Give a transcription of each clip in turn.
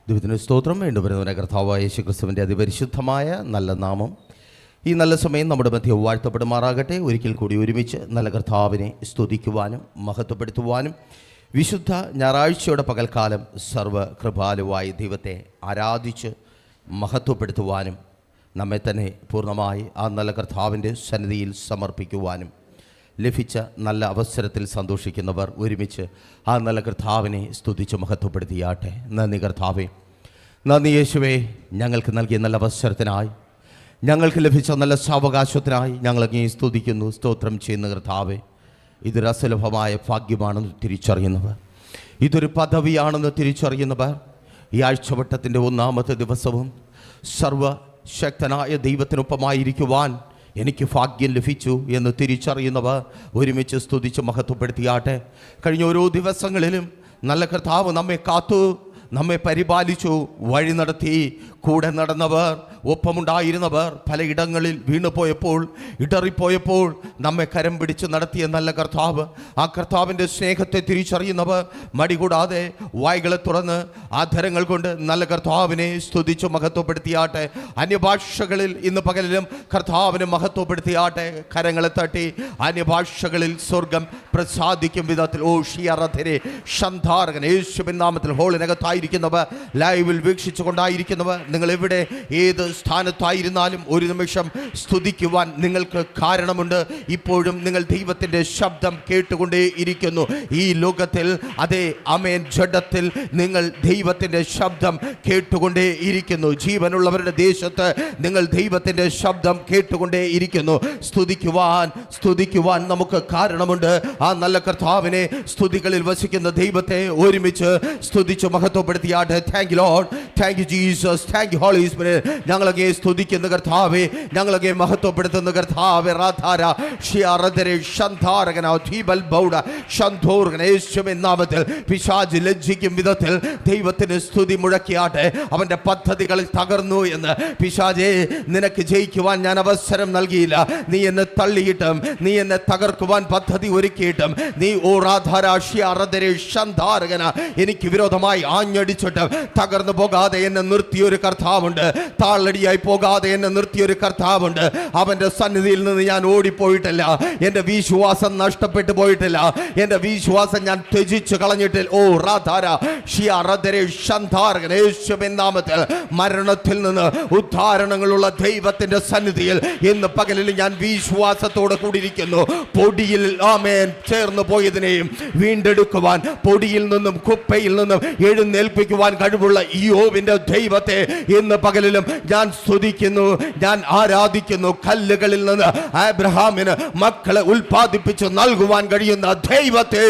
ദൈവത്തിന് സ്തോത്രം. വീണ്ടും വരുന്നവനെ കർത്താവായ യേശുക്രിസ്തുവിൻ്റെ അതിപരിശുദ്ധമായ നല്ല നാമം ഈ നല്ല സമയം നമ്മുടെ മധ്യ വാഴ്ത്തപ്പെടുമാറാകട്ടെ. ഒരിക്കൽ കൂടി ഒരുമിച്ച് നല്ല കർത്താവിനെ സ്തുതിക്കുവാനും മഹത്വപ്പെടുത്തുവാനും വിശുദ്ധ ഞായറാഴ്ചയുടെ പകൽക്കാലം സർവ്വകൃപാലുവായ ദൈവത്തെ ആരാധിച്ച് മഹത്വപ്പെടുത്തുവാനും നമ്മെ തന്നെ പൂർണ്ണമായി ആ നല്ല കർത്താവിൻ്റെ സന്നിധിയിൽ സമർപ്പിക്കുവാനും ലഭിച്ച നല്ല അവസരത്തിൽ സന്തോഷിക്കുന്നവർ ഒരുമിച്ച് ആ നല്ല കർത്താവിനെ സ്തുതിച്ച് മഹത്വപ്പെടുത്തിയാട്ടെ. നന്ദി കർത്താവേ, നന്ദി യേശുവേ, ഞങ്ങൾക്ക് നൽകിയ നല്ല അവസരത്തിനായി, ഞങ്ങൾക്ക് ലഭിച്ച നല്ല സാവകാശത്തിനായി ഞങ്ങളങ്ങേ സ്തുതിക്കുന്നു, സ്തോത്രം ചെയ്യുന്ന കർത്താവേ. ഇതൊരു അസുലഭമായ ഭാഗ്യമാണെന്ന് തിരിച്ചറിയുന്നവർ, ഇതൊരു പദവിയാണെന്ന് തിരിച്ചറിയുന്നവർ, ഈ ആഴ്ചവട്ടത്തിൻ്റെ ഒന്നാമത്തെ ദിവസവും സർവശക്തനായ ദൈവത്തിനൊപ്പമായിരിക്കുവാൻ എനിക്ക് ഭാഗ്യം ലഭിച്ചു എന്ന് തിരിച്ചറിയുന്നവർ ഒരുമിച്ച് സ്തുതിച്ച് മഹത്വപ്പെടുത്തിയാട്ടെ. കഴിഞ്ഞ ഓരോ ദിവസങ്ങളിലും നല്ല കർത്താവ് നമ്മെ കാത്തു, നമ്മെ പരിപാലിച്ചു, വഴി നടത്തി, കൂടെ നടന്നവർ, ഒപ്പമുണ്ടായിരുന്നവർ, പലയിടങ്ങളിൽ വീണുപോയപ്പോൾ, ഇടറിപ്പോയപ്പോൾ നമ്മെ കരം പിടിച്ച് നടത്തിയ നല്ല കർത്താവ്, ആ കർത്താവിൻ്റെ സ്നേഹത്തെ തിരിച്ചറിയുന്നവർ മടികൂടാതെ വായ്കളെ തുറന്ന് ആധരങ്ങൾ കൊണ്ട് നല്ല കർത്താവിനെ സ്തുതിച്ച് മഹത്വപ്പെടുത്തിയാട്ടെ. അന്യഭാഷകളിൽ ഇന്ന് പകലിലും കർത്താവിനെ മഹത്വപ്പെടുത്തിയാട്ടെ. കരങ്ങളെ തട്ടി അന്യഭാഷകളിൽ സ്വർഗം പ്രസാദിക്കും വിധത്തിൽ ഓ ഷിയറധരെ ഷന്ധാരകൻ യേശുവിൻ നാമത്തിൽ ഹോളിനകത്തായിരിക്കുന്നവർ, ലൈവിൽ വീക്ഷിച്ചു കൊണ്ടായിരിക്കുന്നവർ, നിങ്ങൾ എവിടെ ഏത് സ്ഥാനത്തായിരുന്നാലും ഒരു നിമിഷം സ്തുതിക്കുവാൻ നിങ്ങൾക്ക് കാരണമുണ്ട്. ഇപ്പോഴും നിങ്ങൾ ദൈവത്തിൻ്റെ ശബ്ദം കേട്ടുകൊണ്ടേ ഇരിക്കുന്നു. ഈ ലോകത്തിൽ, അതേ അമേൻ, ജഡത്തിൽ നിങ്ങൾ ദൈവത്തിൻ്റെ ശബ്ദം കേട്ടുകൊണ്ടേ ഇരിക്കുന്നു. ജീവനുള്ളവരുടെ ദേശത്ത് നിങ്ങൾ ദൈവത്തിൻ്റെ ശബ്ദം കേട്ടുകൊണ്ടേ ഇരിക്കുന്നു. സ്തുതിക്കുവാൻ നമുക്ക് കാരണമുണ്ട്. ആ നല്ല കർത്താവിനെ, സ്തുതികളിൽ വസിക്കുന്ന ദൈവത്തെ ഒരുമിച്ച് സ്തുതിച്ച് മഹത്വപ്പെടുത്തിയാട്ടെ. Thank you Lord, thank you Jesus, thank you Holy Spirit. ഞങ്ങളൊക്കെ സ്തുതിക്കുന്ന കർത്താവേ, ഞങ്ങളൊക്കെ മഹത്വപ്പെടുത്തുന്ന കർത്താവേ. റാധാര ഷിയാറധരെ ഷന്ധാരകന ധീബൽ ബൗഡ ഷന്ധോർഗന യേശുവിൻ നാമത്തിൽ പിശാച് ലജ്ജിക്കും വിധത്തിൽ ദൈവത്തിന് സ്തുതി മുഴക്കിയാട്ടെ. അവൻ്റെ പദ്ധതികളിൽ തകർന്നു എന്ന് പിശാചേ, നിനക്ക് ജയിക്കുവാൻ ഞാൻ അവസരം നൽകിയില്ല. നീ എന്നെ തള്ളിയിട്ടും, നീ എന്നെ തകർക്കുവാൻ പദ്ധതി ഒരുക്കിയിട്ടും, നീ ഓ റാധാര ഷിയാറധരെ ഷന്ധാരകന എനിക്ക് വിരോധമായി ആഞ്ഞടിച്ചിട്ട് തകർന്നു പോകാതെ എന്നെ നിർത്തിയൊരു കർത്താവുണ്ട്. താളടിയായി പോകാതെ എന്നെ നിർത്തിയൊരു കർത്താവുണ്ട്. അവൻ്റെ സന്നിധിയിൽ നിന്ന് ഞാൻ ഓടിപ്പോയിട്ടില്ല. എൻ്റെ വിശ്വാസം നഷ്ടപ്പെട്ടു പോയിട്ടില്ല. എൻ്റെ വിശ്വാസം ഞാൻ ത്യജിച്ച് കളഞ്ഞിട്ടില്ല. ഓ റാധാര ഷിയാറധരെ ഷന്ധാരകൻ യേശുവിൻ നാമത്തിൽ മരണത്തിൽ നിന്ന് ഉദ്ധാരണങ്ങളുള്ള ദൈവത്തിൻ്റെ സന്നിധിയിൽ ഇന്ന് പകലിൽ ഞാൻ വിശ്വാസത്തോടെ കൂടിയിരിക്കുന്നു. പൊടിയിൽ ആമേൻ ചേർന്ന് പോയതിനെയും വീണ്ടെടുക്കുവാൻ, പൊടിയിൽ നിന്നും കുപ്പയിൽ നിന്നും എഴുന്നേൽപ്പിക്കുവാൻ കഴിവുള്ള യോബിന്റെ ദൈവത്തെ ഇന്ന് പകലിലും ഞാൻ സ്തുതിക്കുന്നു, ഞാൻ ആരാധിക്കുന്നു. കല്ലുകളിൽ നിന്ന് അബ്രഹാമിന് മക്കളെ ഉൽപ്പാദിപ്പിച്ച് നൽകുവാൻ കഴിയുന്ന ദൈവത്തെ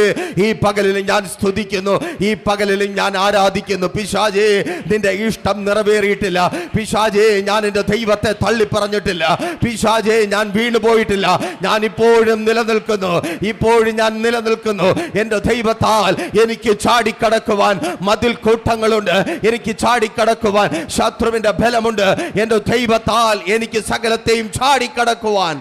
ഈ പകലിലും ഞാൻ സ്തുതിക്കുന്നു, ഈ പകലിലും ഞാൻ ആരാധിക്കുന്നു. പിശാചേ, നിന്റെ ഇഷ്ടം നിറവേറിയിട്ടില്ല. പിശാചേ, ഞാൻ എൻ്റെ ദൈവത്തെ തള്ളിപ്പറഞ്ഞിട്ടില്ല. പിശാചേ, ഞാൻ വീണുപോയിട്ടില്ല. ഞാൻ ഇപ്പോഴും നിലനിൽക്കുന്നു, ഇപ്പോഴും ഞാൻ നിലനിൽക്കുന്നു. എൻ്റെ ദൈവത്താൽ എനിക്ക് ചാടിക്കടക്കുവാൻ മതിൽ കൂട്ടങ്ങളുണ്ട്. എനിക്ക് ചാടിക്കടക്കുവാൻ ശത്രുവിന്റെ ബലമുണ്ട്. എൻ്റെ ദൈവത്താൽ എനിക്ക് സകലത്തെയും ചാടിക്കടക്കുവാൻ.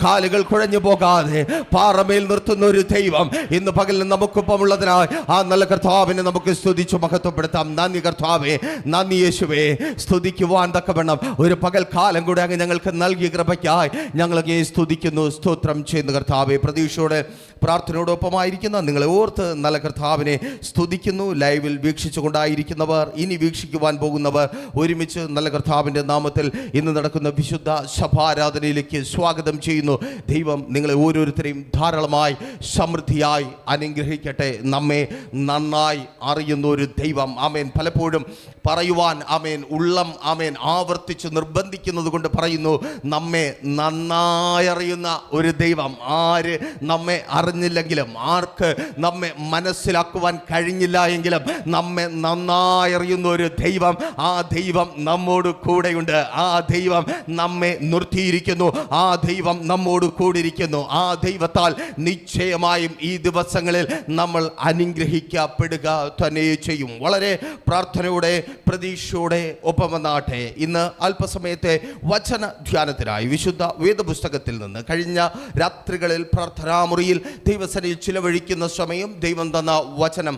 കാലുകൾ കുഴഞ്ഞു പോകാതെ പാറമേൽ നിർത്തുന്ന ഒരു ദൈവം ഇന്ന് പകലിൽ നമുക്കൊപ്പമുള്ളതിനാൽ ആ നല്ല കർത്താവിനെ നമുക്ക് സ്തുതിച്ചു മഹത്വപ്പെടുത്താം. നന്ദി കർത്താവേ, നന്ദി യേശുവേ. സ്തുതിക്കുവാൻ തക്കവണ്ണം ഒരു പകൽക്കാലം കൂടെ അങ്ങ് ഞങ്ങൾക്ക് നൽകിയ കൃപയ്ക്കായി ഞങ്ങളങ്ങേ സ്തുതിക്കുന്നു, സ്തോത്രം ചെയ്യുന്ന കർത്താവേ. പ്രതീക്ഷയോടെ പ്രാർത്ഥനയോടൊപ്പമായിരിക്കുന്ന നിങ്ങളെ ഓർത്ത് നല്ല കർത്താവിനെ സ്തുതിക്കുന്നു. ലൈവിൽ വീക്ഷിച്ചു കൊണ്ടായിരിക്കുന്നവർ, ഇനി വീക്ഷിക്കുവാൻ പോകുന്നവർ ഒരുമിച്ച് നല്ല കർത്താവിൻ്റെ നാമത്തിൽ ഇന്ന് നടക്കുന്ന വിശുദ്ധ സഭാരാധനയിലേക്ക് സ്വാഗതം ചെയ്യുന്നു. ദൈവം നിങ്ങളെ ഓരോരുത്തരെയും ധാരാളമായി സമൃദ്ധിയായി അനുഗ്രഹിക്കട്ടെ. നമ്മെ നന്നായി അറിയുന്ന ഒരു ദൈവം, ആമേൻ, പലപ്പോഴും പറയുവാൻ ആമേൻ ഉള്ളം ആമേൻ ആവർത്തിച്ച് നിർബന്ധിക്കുന്നത് കൊണ്ട് പറയുന്നു, നമ്മെ നന്നായി അറിയുന്ന ഒരു ദൈവം. ആര് നമ്മെ അറിഞ്ഞില്ലെങ്കിലും, ആർക്ക് നമ്മെ മനസ്സിലാക്കുവാൻ കഴിഞ്ഞില്ല എങ്കിലും നമ്മെ നന്നായി അറിയുന്ന ഒരു ദൈവം, ആ ദൈവം നമ്മോട് കൂടെയുണ്ട്. ആ ദൈവം നമ്മെ നിർത്തിയിരിക്കുന്നു. ആ ദൈവം നമ്മോട് കൂടിയിരിക്കുന്നു. ആ ദൈവത്താൽ നിശ്ചയമായും ഈ ദിവസങ്ങളിൽ നമ്മൾ അനുഗ്രഹിക്കപ്പെടുക തന്നെ ചെയ്യും. വളരെ പ്രാർത്ഥനയോടെ പ്രതീക്ഷയോടെ ഒപ്പം വന്നാട്ടെ. ഇന്ന് അല്പസമയത്തെ വചന ധ്യാനത്തിനായി വിശുദ്ധ വേദപുസ്തകത്തിൽ നിന്ന് കഴിഞ്ഞ രാത്രികളിൽ പ്രാർത്ഥനാമുറിയിൽ ദൈവസന്നിധിയിൽ ചിലവഴിക്കുന്ന സമയം ദൈവം തന്ന വചനം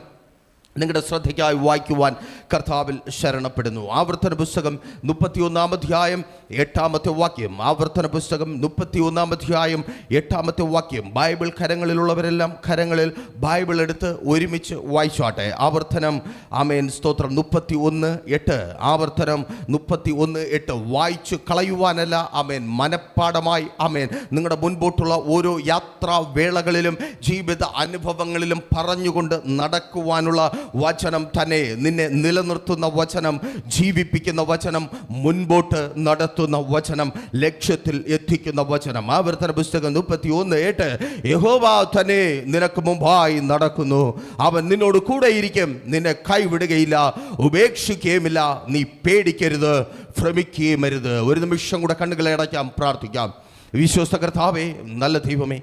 നിങ്ങളുടെ ശ്രദ്ധയ്ക്കായി വായിക്കുവാൻ കർത്താവിൽ ശരണപ്പെടുന്നു. ആവർത്തന പുസ്തകം 31-ാം അധ്യായം 8-ാമത്തെ വാക്യം. ആവർത്തന പുസ്തകം 31-ാം അധ്യായം 8-ാമത്തെ വാക്യം. ബൈബിൾ കരങ്ങളിലുള്ളവരെല്ലാം കരങ്ങളിൽ ബൈബിൾ എടുത്ത് ഒരുമിച്ച് വായിച്ചാട്ടെ. ആവർത്തനം, ആമേൻ, സ്തോത്രം, 31:8. ആവർത്തനം 31:8. വായിച്ചു കളയുവാനല്ല, ആമേൻ, മനഃപ്പാടമായി, ആമേൻ, നിങ്ങളുടെ മുൻപോട്ടുള്ള ഓരോ യാത്രാ വേളകളിലും ജീവിത അനുഭവങ്ങളിലും പറഞ്ഞുകൊണ്ട് നടക്കുവാനുള്ള വചനം തന്നെ. നിന്നെ നിലനിർത്തുന്ന വചനം, ജീവിപ്പിക്കുന്ന വചനം, മുൻപോട്ട് നടത്തുന്ന വചനം, ലക്ഷ്യത്തിൽ എത്തിക്കുന്ന വചനം. ആവർത്തന പുസ്തകം 31:8. യഹോവ തന്നെ നിനക്ക് മുമ്പായി നടക്കുന്നു, അവൻ നിന്നോട് കൂടെയിരിക്കും, നിന്നെ കൈവിടുകയില്ല, ഉപേക്ഷിക്കുകയുമില്ല, നീ പേടിക്കരുത്, ഭ്രമിക്കുകയുമരുത്. ഒരു നിമിഷം കൂടെ കണ്ണുകളെ അടയ്ക്കാം, പ്രാർത്ഥിക്കാം. വിശ്വസ്ത കർത്താവേ, നല്ല ദൈവമേ,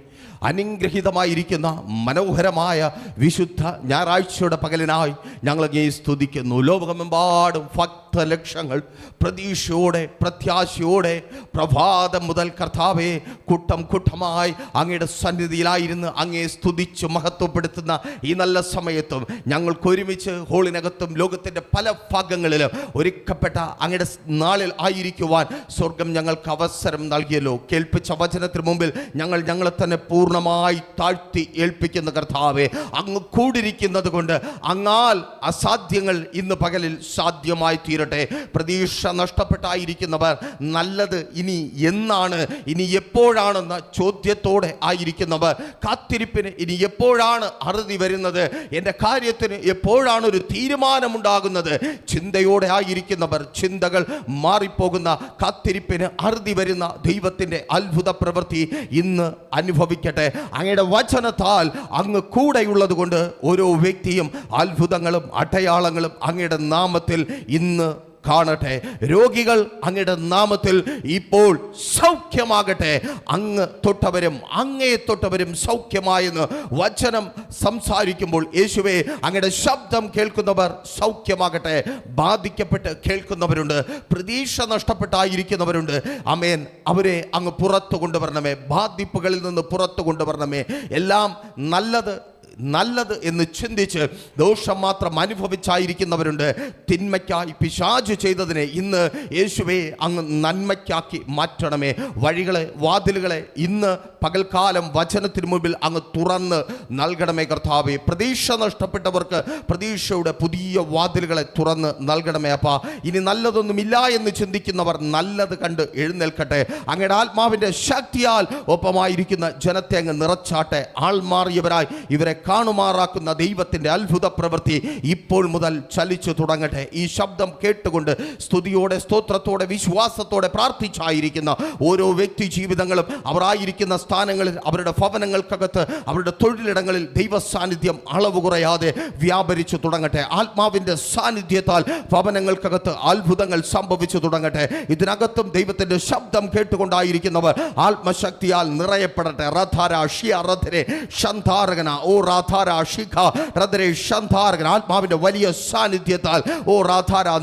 അനുഗ്രഹീതമായിരിക്കുന്ന മനോഹരമായ വിശുദ്ധ ഞായറാഴ്ചയുടെ പകലിനായി ഞങ്ങളെ സ്തുതിക്കുന്നു. ലോകമെമ്പാടും ഭക്തലക്ഷങ്ങൾ പ്രതീക്ഷയോടെ, പ്രത്യാശയോടെ പ്രഭാതം മുതൽ കർത്താവെ കൂട്ടം കൂട്ടമായി അങ്ങയുടെ സന്നിധിയിലായിരുന്ന് അങ്ങയെ സ്തുതിച്ച് മഹത്വപ്പെടുത്തുന്ന ഈ നല്ല സമയത്തും ഞങ്ങൾക്കൊരുമിച്ച് ഹോളിനകത്തും ലോകത്തിൻ്റെ പല ഭാഗങ്ങളിലും ഒരുക്കപ്പെട്ട അങ്ങയുടെ നാളിൽ ആയിരിക്കുവാൻ സ്വർഗം ഞങ്ങൾക്ക് അവസരം നൽകിയല്ലോ. കേൾപ്പിച്ച വചനത്തിന് മുമ്പിൽ ഞങ്ങളെ തന്നെ പൂർണ്ണമായി താഴ്ത്തി ഏൽപ്പിക്കുന്ന കർത്താവേ, അങ്ങ് കൂടിരിക്കുന്നത് കൊണ്ട് അങ്ങാൽ അസാധ്യങ്ങൾ ഇന്ന് പകലിൽ സാധ്യമായി തീരട്ടെ. പ്രതീക്ഷ നഷ്ടപ്പെട്ടായിരിക്കുന്നവർ, നല്ലത് ഇനി എന്നാണ്, ഇനി എപ്പോഴാണെന്ന ചോദ്യത്തോടെ ആയിരിക്കുന്നവർ, കാത്തിരിപ്പിന് ഇനി എപ്പോഴാണ് അറുതി വരുന്നത്, എൻ്റെ കാര്യത്തിന് എപ്പോഴാണ് ഒരു തീരുമാനമുണ്ടാകുന്നത്, ചിന്തയോടെ ആയിരിക്കുന്നവർ, ചിന്തകൾ മാറിപ്പോകുന്ന, കാത്തിരിപ്പിന് അറുതി വരുന്ന ദൈവത്തിൻ്റെ അത്ഭുത പ്രവൃത്തി ഇന്ന് അനുഭവിക്കട്ടെ. അങ്ങയുടെ വചനത്താൽ അങ്ങ് കൂടെയുള്ളത് കൊണ്ട് ഓരോ വ്യക്തിയും അത്ഭുതങ്ങളും അടയാളങ്ങളും അങ്ങയുടെ നാമത്തിൽ ഇന്ന് കാണട്ടെ. രോഗികൾ അങ്ങയുടെ നാമത്തിൽ ഇപ്പോൾ സൗഖ്യമാകട്ടെ. അങ്ങ് തൊട്ടവരും അങ്ങയെ തൊട്ടവരും സൗഖ്യമായെന്ന് വചനം സംസാരിക്കുമ്പോൾ യേശുവേ, അങ്ങയുടെ ശബ്ദം കേൾക്കുന്നവർ സൗഖ്യമാകട്ടെ. ബാധിക്കപ്പെട്ട് കേൾക്കുന്നവരുണ്ട്, പ്രതീക്ഷ നഷ്ടപ്പെട്ടായിരിക്കുന്നവരുണ്ട്, ആമേൻ, അവരെ അങ്ങ് പുറത്തു കൊണ്ടുവരണമേ, ബാധിപ്പുകളിൽ നിന്ന് പുറത്തു കൊണ്ടുവരണമേ. എല്ലാം നല്ലത് എന്ന് ചിന്തിച്ച് ദോഷം മാത്രം അനുഭവിച്ചായിരിക്കുന്നവരുണ്ട്. തിന്മയ്ക്കായി പിശാച് ചെയ്തതിനെ ഇന്ന് യേശുവേ അങ്ങ് നന്മയ്ക്കാക്കി മാറ്റണമേ. വഴികളെ, വാതിലുകളെ ഇന്ന് പകൽക്കാലം വചനത്തിന് മുമ്പിൽ അങ്ങ് തുറന്ന് നൽകണമേ കർത്താവേ. പ്രതീക്ഷ നഷ്ടപ്പെട്ടവർക്ക് പ്രതീക്ഷയുടെ പുതിയ വാതിലുകളെ തുറന്ന് നൽകണമേ അപ്പാ. ഇനി നല്ലതൊന്നുമില്ല എന്ന് ചിന്തിക്കുന്നവർ നല്ലത് കണ്ട് എഴുന്നേൽക്കട്ടെ. അങ്ങയുടെ ആത്മാവിൻ്റെ ശക്തിയാൽ ഒപ്പമായിരിക്കുന്ന ജനത്തെ അങ്ങ് നിറച്ചാട്ടെ. ആൾമാറിയവരായി ഇവരെ കാണുമാറാക്കുന്ന ദൈവത്തിൻ്റെ അത്ഭുത പ്രവൃത്തി ഇപ്പോൾ മുതൽ ചലിച്ചു തുടങ്ങട്ടെ. ഈ ശബ്ദം കേട്ടുകൊണ്ട് സ്തുതിയോടെ, സ്തോത്രത്തോടെ, വിശ്വാസത്തോടെ പ്രാർത്ഥിച്ചായിരിക്കുന്ന ഓരോ വ്യക്തി ജീവിതങ്ങളും അവർ ആയിരിക്കുന്ന സ്ഥാനങ്ങളിൽ, അവരുടെ ഭവനങ്ങൾക്കകത്ത്, അവരുടെ തൊഴിലിടങ്ങളിൽ ദൈവ സാന്നിധ്യം അളവ് കുറയാതെ വ്യാപരിച്ചു തുടങ്ങട്ടെ. ആത്മാവിൻ്റെ സാന്നിധ്യത്താൽ ഭവനങ്ങൾക്കകത്ത് അത്ഭുതങ്ങൾ സംഭവിച്ചു തുടങ്ങട്ടെ. ഇതിനകത്തും ദൈവത്തിൻ്റെ ശബ്ദം കേട്ടുകൊണ്ടായിരിക്കുന്നവർ ആത്മശക്തിയാൽ നിറയപ്പെടട്ടെ. ആത്മാവിന്റെ വലിയ സാന്നിധ്യത്താൽ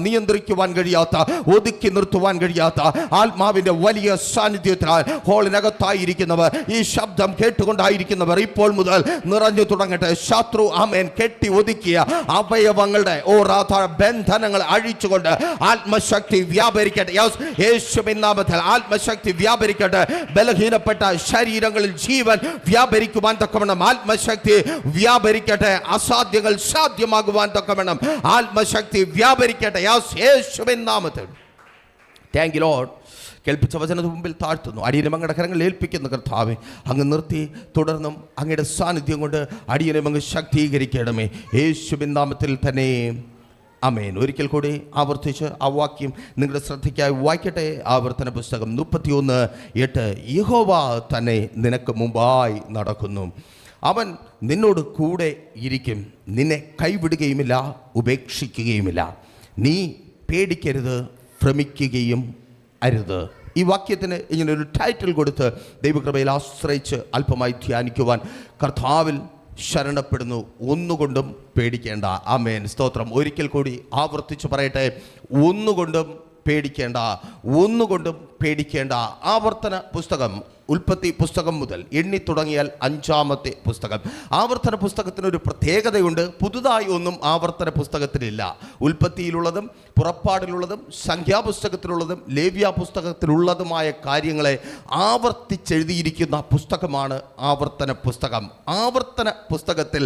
നിയന്ത്രിക്കുവാൻ കഴിയാത്ത, ഒതുക്കി നിർത്തുവാൻ കഴിയാത്ത ആത്മാവിന്റെ വലിയ സാന്നിധ്യത്താൽ ഹോളിനകത്തായിരിക്കുന്നവർ, ഈ ശബ്ദം കേട്ടുകൊണ്ടായിരിക്കുന്നവർ ഇപ്പോൾ മുതൽ നിറഞ്ഞു തുടങ്ങട്ടെ. ശത്രു ആമേൻ കെട്ടി ഒതുക്കിയ അവയവങ്ങളുടെ ബന്ധനങ്ങൾ അഴിച്ചുകൊണ്ട് ആത്മശക്തി വ്യാപരിക്കട്ടെ. യേശുവിൻ നാമത്തിൽ ആത്മശക്തി വ്യാപരിക്കട്ടെ. ബലഹീനപ്പെട്ട ശരീരങ്ങളിൽ ജീവൻ വ്യാപരിക്കുവാൻ തക്കവണ്ണം ആത്മശക്തി വ്യാപരിക്കട്ടെ. അസാധ്യങ്ങൾ സാധ്യമാകുവാൻ തക്കവണ്ണം ആത്മശക്തി വ്യാപരിക്കട്ടെ. യേശുവിൻ നാമത്തിൽ. Thank you Lord. കേൾപ്പിച്ച വചനത്തിന് മുമ്പിൽ താഴ്ത്തുന്നു. അടിയനും അങ്ങയുടെ കരങ്ങളിൽ ഏൽപ്പിക്കുന്ന കർത്താവേ, അങ്ങ് നിർത്തി തുടർന്നും അങ്ങയുടെ സാന്നിധ്യം കൊണ്ട് അടിയനും അങ്ങ് ശക്തീകരിക്കണമേ. യേശുവിൻ നാമത്തിൽ തന്നെ ആമേൻ. ഒരിക്കൽ കൂടി ആവർത്തിച്ച് ആ വാക്യം നിങ്ങളുടെ ശ്രദ്ധയ്ക്കായി വായിക്കട്ടെ. ആവർത്തന പുസ്തകം 31:8. യഹോവ തന്നെ നിനക്ക് മുമ്പായി നടക്കുന്നു, അവൻ നിന്നോട് കൂടെ ഇരിക്കും, നിന്നെ കൈവിടുകയുമില്ല, ഉപേക്ഷിക്കുകയുമില്ല, നീ പേടിക്കരുത്, ഭ്രമിക്കുകയും അരുത്. ഈ വാക്യത്തിന് ഇങ്ങനെ ഒരു ടൈറ്റിൽ കൊടുത്ത് ദൈവകൃപയിൽ ആശ്രയിച്ച് അല്പമായി ധ്യാനിക്കുവാൻ കർത്താവിൽ ശരണപ്പെടുന്നു. ഒന്നുകൊണ്ടും പേടിക്കേണ്ട. ആമേൻ, സ്തോത്രം. ഒരിക്കൽ കൂടി ആവർത്തിച്ച് പറയട്ടെ, ഒന്നുകൊണ്ടും പേടിക്കേണ്ട, ഒന്നുകൊണ്ടും പേടിക്കേണ്ട. ആവർത്തന പുസ്തകം ഉൽപ്പത്തി പുസ്തകം മുതൽ എണ്ണി തുടങ്ങിയാൽ 5-ാമത്തെ പുസ്തകം. ആവർത്തന പുസ്തകത്തിനൊരു പ്രത്യേകതയുണ്ട്. പുതുതായി ഒന്നും ആവർത്തന പുസ്തകത്തിലില്ല. ഉൽപ്പത്തിയിലുള്ളതും പുറപ്പാടിലുള്ളതും സംഖ്യാപുസ്തകത്തിലുള്ളതും ലേവ്യ പുസ്തകത്തിലുള്ളതുമായ കാര്യങ്ങളെ ആവർത്തിച്ചെഴുതിയിരിക്കുന്ന പുസ്തകമാണ് ആവർത്തന പുസ്തകം. ആവർത്തന പുസ്തകത്തിൽ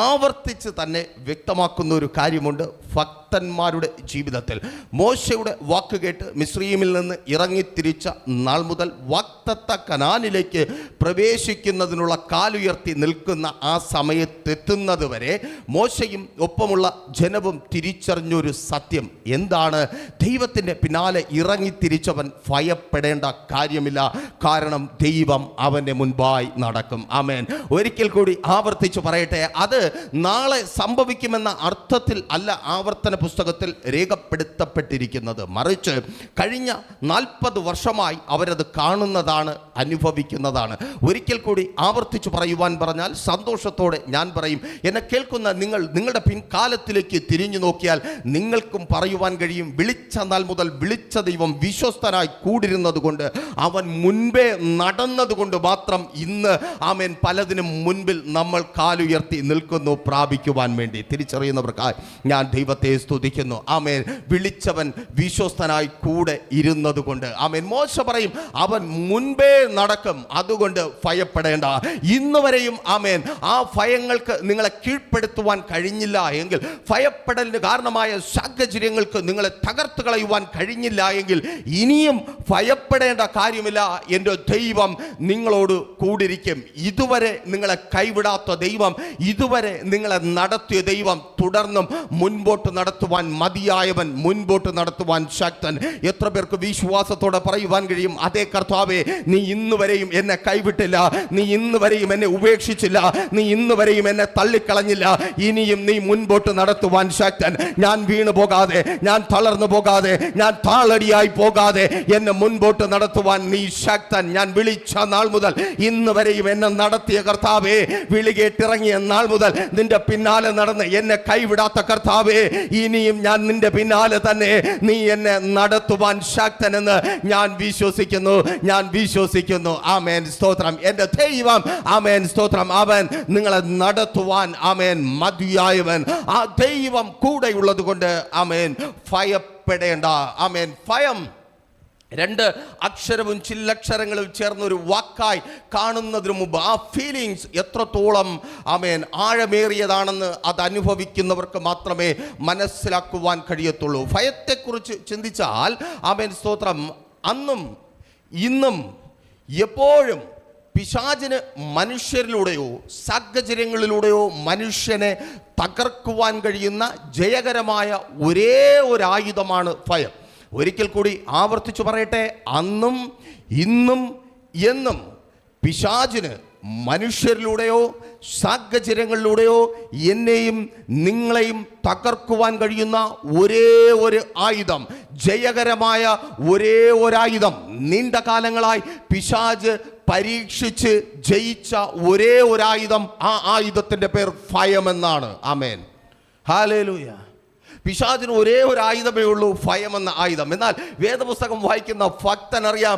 ആവർത്തിച്ച് തന്നെ വ്യക്തമാക്കുന്ന ഒരു കാര്യമുണ്ട്. ഭക്തന്മാരുടെ ജീവിതത്തിൽ മോശയുടെ വാക്ക് കേട്ട് മിസ്രയീമിൽ നിന്ന് ഇറങ്ങിത്തിരിച്ച നാൾ മുതൽ വാഗ്ദത്ത കനാനിലേക്ക് പ്രവേശിക്കുന്നതിനുള്ള കാലുയർത്തി നിൽക്കുന്ന ആ സമയത്തെത്തുന്നത് വരെ മോശയും ഒപ്പമുള്ള ജനവും തിരിച്ചറിഞ്ഞൊരു സത്യം എന്താണ്? ദൈവത്തിൻ്റെ പിന്നാലെ ഇറങ്ങിത്തിരിച്ചവൻ ഭയപ്പെടേണ്ട കാര്യമില്ല. കാരണം ദൈവം അവൻ്റെ മുൻപായി നടക്കും. ആമേൻ. ഒരിക്കൽ കൂടി ആവർത്തിച്ച് പറയട്ടെ, അത് നാളെ സംഭവിക്കുമെന്ന അർത്ഥത്തിൽ അല്ല ആവർത്തന പുസ്തകത്തിൽ രേഖപ്പെടുത്തപ്പെട്ടിരിക്കുന്നത്. മറിച്ച് കഴിഞ്ഞ 40 വർഷമായി അവരത് കാണുന്നതാണ്, അനുഭവിക്കുന്നതാണ്. ഒരിക്കൽ കൂടി ആവർത്തിച്ച് പറയുവാൻ പറഞ്ഞാൽ സന്തോഷത്തോടെ ഞാൻ പറയും, എന്നെ കേൾക്കുന്ന നിങ്ങളുടെ പിൻകാലത്തിലേക്ക് തിരിഞ്ഞു നോക്കിയാൽ നിങ്ങൾക്കും പറയുവാൻ കഴിയും, വിളിച്ച നാൾ മുതൽ വിളിച്ച ദൈവം വിശ്വസ്തനായി കൂടിരുന്നത് കൊണ്ട്, അവൻ മുൻപേ നടന്നതുകൊണ്ട് മാത്രം ഇന്ന് ആമേൻ പലതിനും മുൻപിൽ നമ്മൾ കാലുയർത്തി നിൽക്കുന്നു പ്രാപിക്കുവാൻ വേണ്ടി. തിരിച്ചറിയുന്നവർക്കായി ഞാൻ ദൈവത്തെ സ്തുതിക്കുന്നു. ആമേൻ. വിളിച്ചവൻ വിശ്വസ്തനായി കൂടെ ഇരുന്നത് കൊണ്ട്. ആമേൻ. മോശ പറയും, അവൻ മുൻപേ നടക്കും, അതുകൊണ്ട് ഭയപ്പെടേണ്ട. ഇന്ന് വരെയും ആമേൻ ആ ഭയങ്ങൾക്ക് നിങ്ങളെ കീഴ്പ്പെടുത്തുവാൻ കഴിഞ്ഞില്ല എങ്കിൽ, ഭയപ്പെടലിന് കാരണമായ സാഹചര്യങ്ങൾക്ക് നിങ്ങളെ തകർത്ത് കളയുവാൻ കഴിഞ്ഞില്ല എങ്കിൽ, ഇനിയും ഭയപ്പെടേണ്ട കാര്യമില്ല. എൻ്റെ ദൈവം നിങ്ങളോട് കൂടിരിക്കും. ഇതുവരെ നിങ്ങളെ കൈവിടാത്ത ദൈവം, ഇതുവരെ നിങ്ങളെ നടത്തിയ ദൈവം തുടർന്നും മുൻപോട്ട് നടത്തുവാൻ മതിയായവൻ, മുൻപോട്ട് നടത്തുവാൻ ശക്തൻ. എത്ര പേർക്ക് വിശ്വാസത്തോടെ പറയുവാൻ കഴിയും, അതേ കർത്താവേ, നീ ഇന്ന് വരെയും എന്നെ കൈവിട്ടില്ല, നീ ഇന്ന് വരെയും എന്നെ ഉപേക്ഷിച്ചില്ല, നീ ഇന്ന് വരെയും എന്നെ തള്ളിക്കളഞ്ഞില്ല, ഇനിയും നീ മുൻപോട്ട് നടത്തുവാൻ ശക്തൻ. ഞാൻ വീണു പോകാതെ, ഞാൻ തളർന്നു പോകാതെ, ഞാൻ താളടിയായി പോകാതെ എന്നെ മുൻപോട്ട് നടത്തുവാൻ നീ ശക്തൻ. ഞാൻ വിളിച്ച നാൾ മുതൽ ഇന്ന് വരെയും എന്നെ നടത്തിയ കർത്താവേ, വിളി കേട്ടിറങ്ങിയ നാൾ മുതൽ നിന്റെ പിന്നാലെ നടന്ന് എന്നെ കൈവിടാത്ത കർത്താവേ, ഇനിയും ഞാൻ നിന്റെ പിന്നാലെ തന്നെ, നീ എന്നെ നടത്തുവാൻ ശക്തനെന്ന് ഞാൻ വിശ്വസിക്കുന്നു, ഞാൻ വിശ്വസിക്കുന്നു. ആമേൻ. സ്തോത്രം. എൻ്റെ ദൈവം, ആമേൻ, സ്തോത്രം, അവൻ നിങ്ങളെ നടത്തുവാൻ ആമേൻ മതിയായവൻ. ആ ദൈവം കൂടെയുള്ളത് കൊണ്ട് ആമേൻ ഭയപ്പെടേണ്ട. ആമേൻ. ഭയം 2 അക്ഷരവും ചില്ലക്ഷരങ്ങളും ചേർന്നൊരു വാക്കായി കാണുന്നതിന് മുമ്പ് ആ ഫീലിങ്സ് എത്രത്തോളം ആമേൻ ആഴമേറിയതാണെന്ന് അത് അനുഭവിക്കുന്നവർക്ക് മാത്രമേ മനസ്സിലാക്കുവാൻ കഴിയത്തുള്ളൂ. ഭയത്തെക്കുറിച്ച് ചിന്തിച്ചാൽ ആമേൻ സ്തോത്രം, അന്നും ഇന്നും എപ്പോഴും പിശാചിന് മനുഷ്യരിലൂടെയോ സാഹചര്യങ്ങളിലൂടെയോ മനുഷ്യനെ തകർക്കുവാൻ കഴിയുന്ന ജയകരമായ ഒരേ ഒരു ആയുധമാണ് ഭയം. ഒരിക്കൽ കൂടി ആവർത്തിച്ചു പറയട്ടെ, അന്നും ഇന്നും എന്നും പിശാചിന് മനുഷ്യരിലൂടെയോ സാഹചര്യങ്ങളിലൂടെയോ എന്നെയും നിങ്ങളെയും തകർക്കുവാൻ കഴിയുന്ന ഒരേ ഒരു ആയുധം, ജയകരമായ ഒരേ ഒരായുധം, നീണ്ട കാലങ്ങളായി പിശാച് പരീക്ഷിച്ച് ജയിച്ച ഒരേ ഒരായുധം, ആ ആയുധത്തിൻ്റെ പേർ ഭയമെന്നാണ്. ആമേൻ. ഹല്ലേലൂയ. പിശാചിന് ഒരേ ഒരു ആയുധമേ ഉള്ളൂ, ഭയമെന്ന ആയുധം. എന്നാൽ വേദപുസ്തകം വായിക്കുന്ന ഭക്തനറിയാം,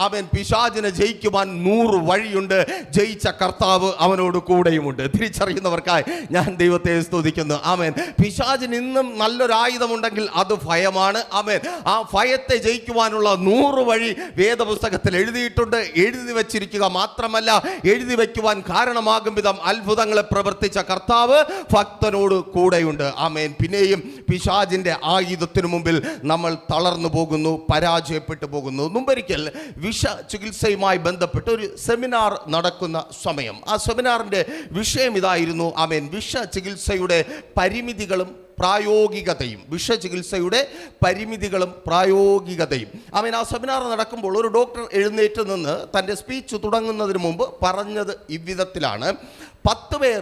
അവൻ പിശാചിനെ ജയിക്കുവാൻ 100 വഴിയുണ്ട്. ജയിച്ച കർത്താവ് അവനോട് കൂടെയുമുണ്ട്. തിരിച്ചറിയുന്നവർക്കായി ഞാൻ ദൈവത്തെ സ്തുതിക്കുന്നു. ആമേൻ. പിശാചിന് ഇന്നും നല്ലൊരു ആയുധമുണ്ടെങ്കിൽ അത് ഭയമാണ്. ആമേൻ. ആ ഭയത്തെ ജയിക്കുവാനുള്ള 100 വഴി വേദപുസ്തകത്തിൽ എഴുതിയിട്ടുണ്ട്. എഴുതി വച്ചിരിക്കുക മാത്രമല്ല, എഴുതി വയ്ക്കുവാൻ കാരണമാകും വിധം അത്ഭുതങ്ങളെ പ്രവർത്തിച്ച കർത്താവ് ഭക്തനോട് കൂടെയുണ്ട്. ആമേൻ. പിന്നെയും പിശാചിന്റെ ആയുധത്തിനു മുമ്പിൽ നമ്മൾ തളർന്നു പോകുന്നു, പരാജയപ്പെട്ടു പോകുന്നു. മുമ്പൊരിക്കൽ വിഷ ചികിത്സയുമായി ബന്ധപ്പെട്ട് ഒരു സെമിനാർ നടക്കുന്ന സമയം, ആ സെമിനാറിന്റെ വിഷയം ഇതായിരുന്നു. ആമേൻ. വിഷ ചികിത്സയുടെ പരിമിതികളും പ്രായോഗികതയും. വിഷചികിത്സയുടെ പരിമിതികളും പ്രായോഗികതയും. ആമേൻ. ആ സെമിനാർ നടക്കുമ്പോൾ ഒരു ഡോക്ടർ എഴുന്നേറ്റ് നിന്ന് തൻ്റെ സ്പീച്ച് തുടങ്ങുന്നതിന് മുമ്പ് പറഞ്ഞത് ഇவ்விധത്തിലാണ്: 10 പേർ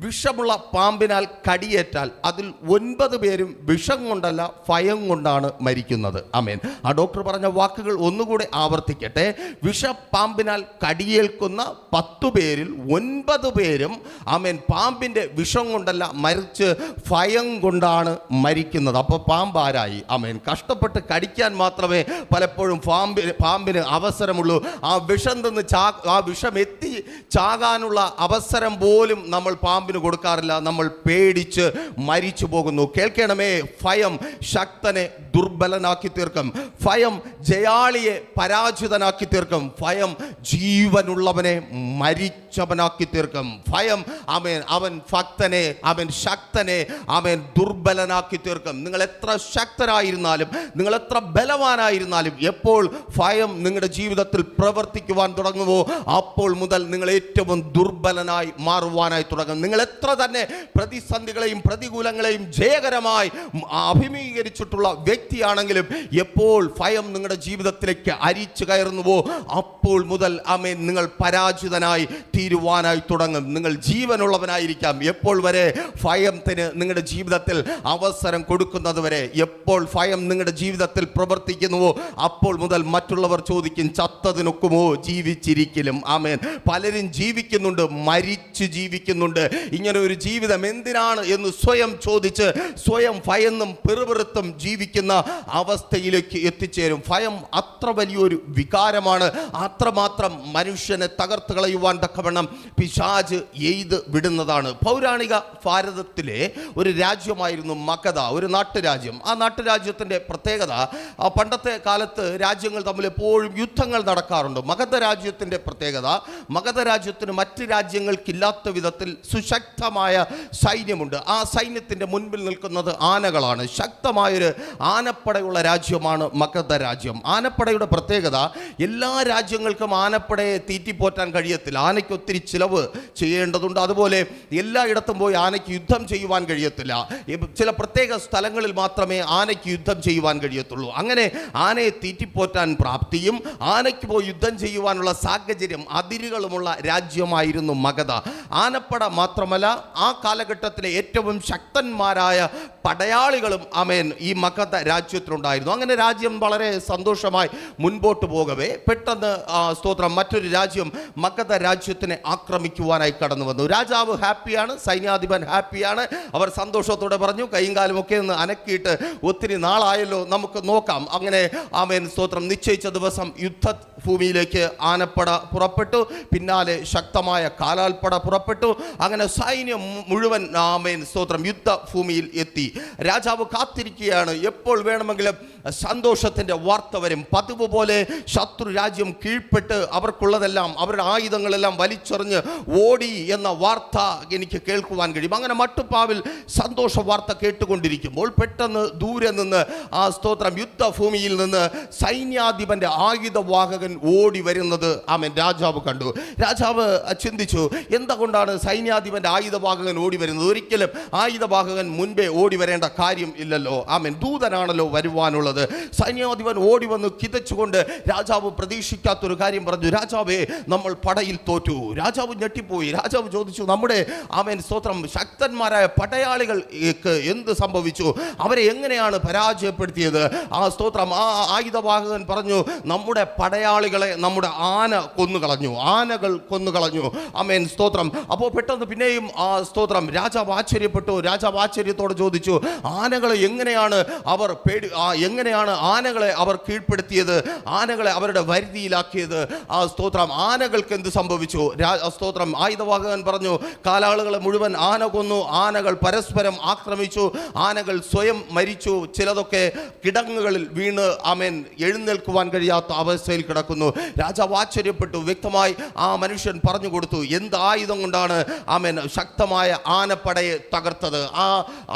വിഷമുള്ള പാമ്പിനാൽ കടിയേറ്റാൽ അതിൽ 9 പേരും വിഷം കൊണ്ടല്ല ഭയം കൊണ്ടാണ് മരിക്കുന്നത്. ആമേൻ. ആ ഡോക്ടർ പറഞ്ഞ വാക്കുകൾ ഒന്നുകൂടെ ആവർത്തിക്കട്ടെ. വിഷപ്പാമ്പിനാൽ കടിയേൽക്കുന്ന 10 പേരിൽ 9 പേരും ആമേൻ പാമ്പിൻ്റെ വിഷം കൊണ്ടല്ല മരിച്ച് ഭയം കൊണ്ടാണ് മരിക്കുന്നത്. അപ്പോൾ പാമ്പാരായി? ആമേൻ. കഷ്ടപ്പെട്ട് കടിക്കാൻ മാത്രമേ പലപ്പോഴും പാമ്പിന് അവസരമുള്ളൂ. ആ വിഷം തിന്ന് ആ വിഷം എത്തി ചാകാനുള്ള അവസരം പോലും നമ്മൾ പാമ്പിന് കൊടുക്കാറില്ല. നമ്മൾ പേടിച്ച് മരിച്ചു പോകുന്നു. കേൾക്കണമേ, ഭയം ശക്തനെ ദുർബലനാക്കി തീർക്കും. ഭയം ജയാളിയെ പരാജിതനാക്കി തീർക്കും. ഭയം ജീവനുള്ളവനെ മരിച്ചവനാക്കി തീർക്കും. ഭയം അവൻ ഭക്തനെ, അവൻ ശക്തനെ അവൻ ദുർബലനാക്കി തീർക്കും. നിങ്ങൾ എത്ര ശക്തരായിരുന്നാലും, നിങ്ങൾ എത്ര ബലവാനായിരുന്നാലും, എപ്പോൾ ഭയം നിങ്ങളുടെ ജീവിതത്തിൽ പ്രവർത്തിക്കുവാൻ തുടങ്ങുമോ അപ്പോൾ മുതൽ നിങ്ങൾ ഏറ്റവും ദുർബലനായി മാറുവാനായി തുടങ്ങും. നിങ്ങൾ എത്ര തന്നെ പ്രതിസന്ധികളെയും പ്രതികൂലങ്ങളെയും ജയകരമായി അഭിമുഖീകരിച്ചിട്ടുള്ള വ്യക്തിയാണെങ്കിലും എപ്പോൾ ഭയം നിങ്ങളുടെ ജീവിതത്തിലേക്ക് അരിച്ചു കയറുന്നുവോ അപ്പോൾ മുതൽ ആമേൻ നിങ്ങൾ പരാജിതനായി തീരുവാനായി തുടങ്ങും. നിങ്ങൾ ജീവനുള്ളവനായിരിക്കാം എപ്പോൾ വരെ ഭയത്തിന് നിങ്ങളുടെ ജീവിതത്തിൽ അവസരം കൊടുക്കുന്നത് വരെ. എപ്പോൾ ഭയം നിങ്ങളുടെ ജീവിതത്തിൽ പ്രവർത്തിക്കുന്നുവോ അപ്പോൾ മുതൽ മറ്റുള്ളവർ ചോദിക്കും, ചത്തതിനൊക്കുമോ ജീവിച്ചിരിക്കലും. ആമേൻ. പലരും ജീവിക്കുന്നുണ്ട്, മരിച്ചു ജീവിക്കുന്നുണ്ട്. ഇങ്ങനെ ഒരു ജീവിതം എന്തിനാണ് എന്ന് സ്വയം ചോദിച്ച് സ്വയം ഭയന്നും പിറുപിറുത്തും ജീവിക്കുന്ന അവസ്ഥയിലേക്ക് എത്തിച്ചേരും. ഭയം അത്ര വലിയൊരു വികാരമാണ്. അത്രമാത്രം മനുഷ്യനെ തകർത്ത് കളയുവാൻ തക്കവണ്ണം പിശാച് എയ്ത് വിടുന്നതാണ്. പൗരാണിക ഭാരതത്തിലെ ഒരു രാജ്യമായിരുന്നു മഗധ, ഒരു നാട്ടുരാജ്യം. ആ നാട്ടുരാജ്യത്തിൻ്റെ പ്രത്യേകത, പണ്ടത്തെ കാലത്ത് രാജ്യങ്ങൾ തമ്മിൽ എപ്പോഴും യുദ്ധങ്ങൾ നടക്കാറുണ്ട്. മഗധ രാജ്യത്തിൻ്റെ പ്രത്യേകത, മഗധ രാജ്യത്തിന് മറ്റ് രാജ്യങ്ങൾക്കില്ലാത്ത വിധത്തിൽ സുശക്തമായ സൈന്യമുണ്ട്. ആ സൈന്യത്തിൻ്റെ മുൻപിൽ നിൽക്കുന്നത് ആനകളാണ്. ശക്തമായൊരു ആനപ്പടയുള്ള രാജ്യമാണ് മഗധ രാജ്യം. ആനപ്പടയുടെ പ്രത്യേകത, എല്ലാ രാജ്യങ്ങൾക്കും ആനപ്പടയെ തീറ്റിപ്പോറ്റാൻ കഴിയത്തില്ല. ആനയ്ക്ക് ഒത്തിരി ചിലവ് ചെയ്യേണ്ടതുണ്ട്. അതുപോലെ എല്ലായിടത്തും പോയി ആനയ്ക്ക് യുദ്ധം ചെയ്യുവാൻ കഴിയത്തില്ല. ചില പ്രത്യേക സ്ഥലങ്ങളിൽ മാത്രമേ ആനയ്ക്ക് യുദ്ധം ചെയ്യുവാൻ കഴിയത്തുള്ളൂ. അങ്ങനെ ആനയെ തീറ്റിപ്പോറ്റാൻ പ്രാപ്തിയും ആനയ്ക്ക് പോയി യുദ്ധം ചെയ്യുവാനുള്ള സാഹചര്യം അതിരുകളുമുള്ള രാജ്യമായിരുന്നു മഗധ. ആനപ്പട മാത്രമല്ല, ആ കാലഘട്ടത്തിലെ ഏറ്റവും ശക്തന്മാരായ പടയാളികളും ആമേൻ ഈ മഗധ രാജ്യത്തിലുണ്ടായിരുന്നു. അങ്ങനെ രാജ്യം വളരെ സന്തോഷമായി മുൻപോട്ട് പോകവേ പെട്ടെന്ന് സ്തോത്രം മറ്റൊരു രാജ്യം മഗധ രാജ്യത്തിനെ ആക്രമിക്കുവാനായി കടന്നു വന്നു. രാജാവ് ഹാപ്പിയാണ്, സൈന്യാധിപൻ ഹാപ്പിയാണ്. അവർ സന്തോഷത്തോടെ പറഞ്ഞു, കൈയും കാലും ഒക്കെ ഒന്ന് അനക്കിയിട്ട് ഒത്തിരി നാളായല്ലോ, നമുക്ക് നോക്കാം. അങ്ങനെ ആമേൻ സ്തോത്രം നിശ്ചയിച്ച ദിവസം യുദ്ധഭൂമിയിലേക്ക് ആനപ്പട പുറപ്പെട്ടു. പിന്നാലെ ശക്തമായ കാലാൽപ്പട പുറപ്പെട്ടു. അങ്ങനെ സൈന്യം മുഴുവൻ ആമേൻ സ്തോത്രം യുദ്ധഭൂമിയിൽ എത്തി. രാജാവ് കാത്തിരിക്കുകയാണ്, എപ്പോൾ വേണമെങ്കിലും സന്തോഷത്തിൻ്റെ വാർത്ത വരും. പതിവ് പോലെ ശത്രു രാജ്യം കീഴ്പ്പെട്ട് അവർക്കുള്ളതെല്ലാം, അവരുടെ ആയുധങ്ങളെല്ലാം വലിച്ചെറിഞ്ഞ് ഓടി എന്ന വാർത്ത എനിക്ക് കേൾക്കുവാൻ കഴിയും. അങ്ങനെ മട്ടുപ്പാവിൽ സന്തോഷ വാർത്ത കേട്ടുകൊണ്ടിരിക്കുമ്പോൾ പെട്ടെന്ന് ദൂരെ നിന്ന് ആ സ്തോത്രം യുദ്ധഭൂമിയിൽ നിന്ന് സൈന്യാധിപന്റെ ആയുധവാഹകൻ ഓടി വരുന്നത് ആമേൻ രാജാവ് കണ്ടു. രാജാവ് ചിന്തിച്ചു, എന്തുകൊണ്ടാണ് സൈന്യാധിപന്റെ ആയുധവാഹകൻ ഓടി വരുന്നത്? ഒരിക്കലും ആയുധവാഹകൻ മുൻപേ ഓടി വരേണ്ട കാര്യം ഇല്ലല്ലോ. ആമേൻ, ദൂതനാണല്ലോ വരുവാനുള്ളത്. സൈന്യാധിപൻ ഓടി വന്ന് കിതച്ചുകൊണ്ട് രാജാവ് പ്രതീക്ഷിക്കാത്തൊരു കാര്യം പറഞ്ഞു, രാജാവേ, നമ്മൾ പടയിൽ തോറ്റു. രാജാവ് ഞെട്ടിപ്പോയി. രാജാവ് ചോദിച്ചു, നമ്മുടെ ആമേൻ സ്തോത്രം ശക്തന്മാരായ പടയാളികൾക്ക് എന്ത് സംഭവിച്ചു? അവരെ എങ്ങനെയാണ് പരാജയപ്പെടുത്തിയത്? ആ സ്തോത്രം ആ ആയുധവാഹകൻ പറഞ്ഞു, നമ്മുടെ പടയാളികളെ നമ്മുടെ ആന കൊന്നുകളഞ്ഞു, ആനകൾ കൊന്നുകളഞ്ഞു. ആമേൻ സ്തോത്രം. അപ്പോൾ പെട്ടെന്ന് പിന്നെയും ആ സ്തോത്രം രാജാവ് ആശ്ചര്യപ്പെട്ടു. രാജാവ് ആശ്ചര്യത്തോടെ ചോദിച്ചു, ആനകളെ എങ്ങനെയാണ് അവർ എങ്ങനെയാണ് ആനകളെ അവർ കീഴ്പ്പെടുത്തിയത്, ആനകളെ അവരുടെ വരുതിയിലാക്കിയത്? ആ സ്തോത്രം ആനകൾക്ക് എന്ത് സംഭവിച്ചു? സ്തോത്രം ആയുധവാഹകൻ പറഞ്ഞു, കാലാളുകളെ മുഴുവൻ ആന കൊന്നു, ആനകൾ പരസ്പരം ആക്രമിച്ചു, ആനകൾ സ്വയം മരിച്ചു, ചിലതൊക്കെ കിടങ്ങുകളിൽ വീണ് ആമേൻ എഴുന്നേൽക്കുവാൻ കഴിയാത്ത അവസ്ഥയിൽ കിടക്കുന്നു. രാജാവ് ആശ്ചര്യപ്പെട്ടു. വ്യക്തമായി ആ മനുഷ്യൻ പറഞ്ഞു കൊടുത്തു, എന്ത് ആയുധം കൊണ്ടാണ് ആമേൻ ശക്തമായ ആനപ്പടയെ തകർത്തത്? ആ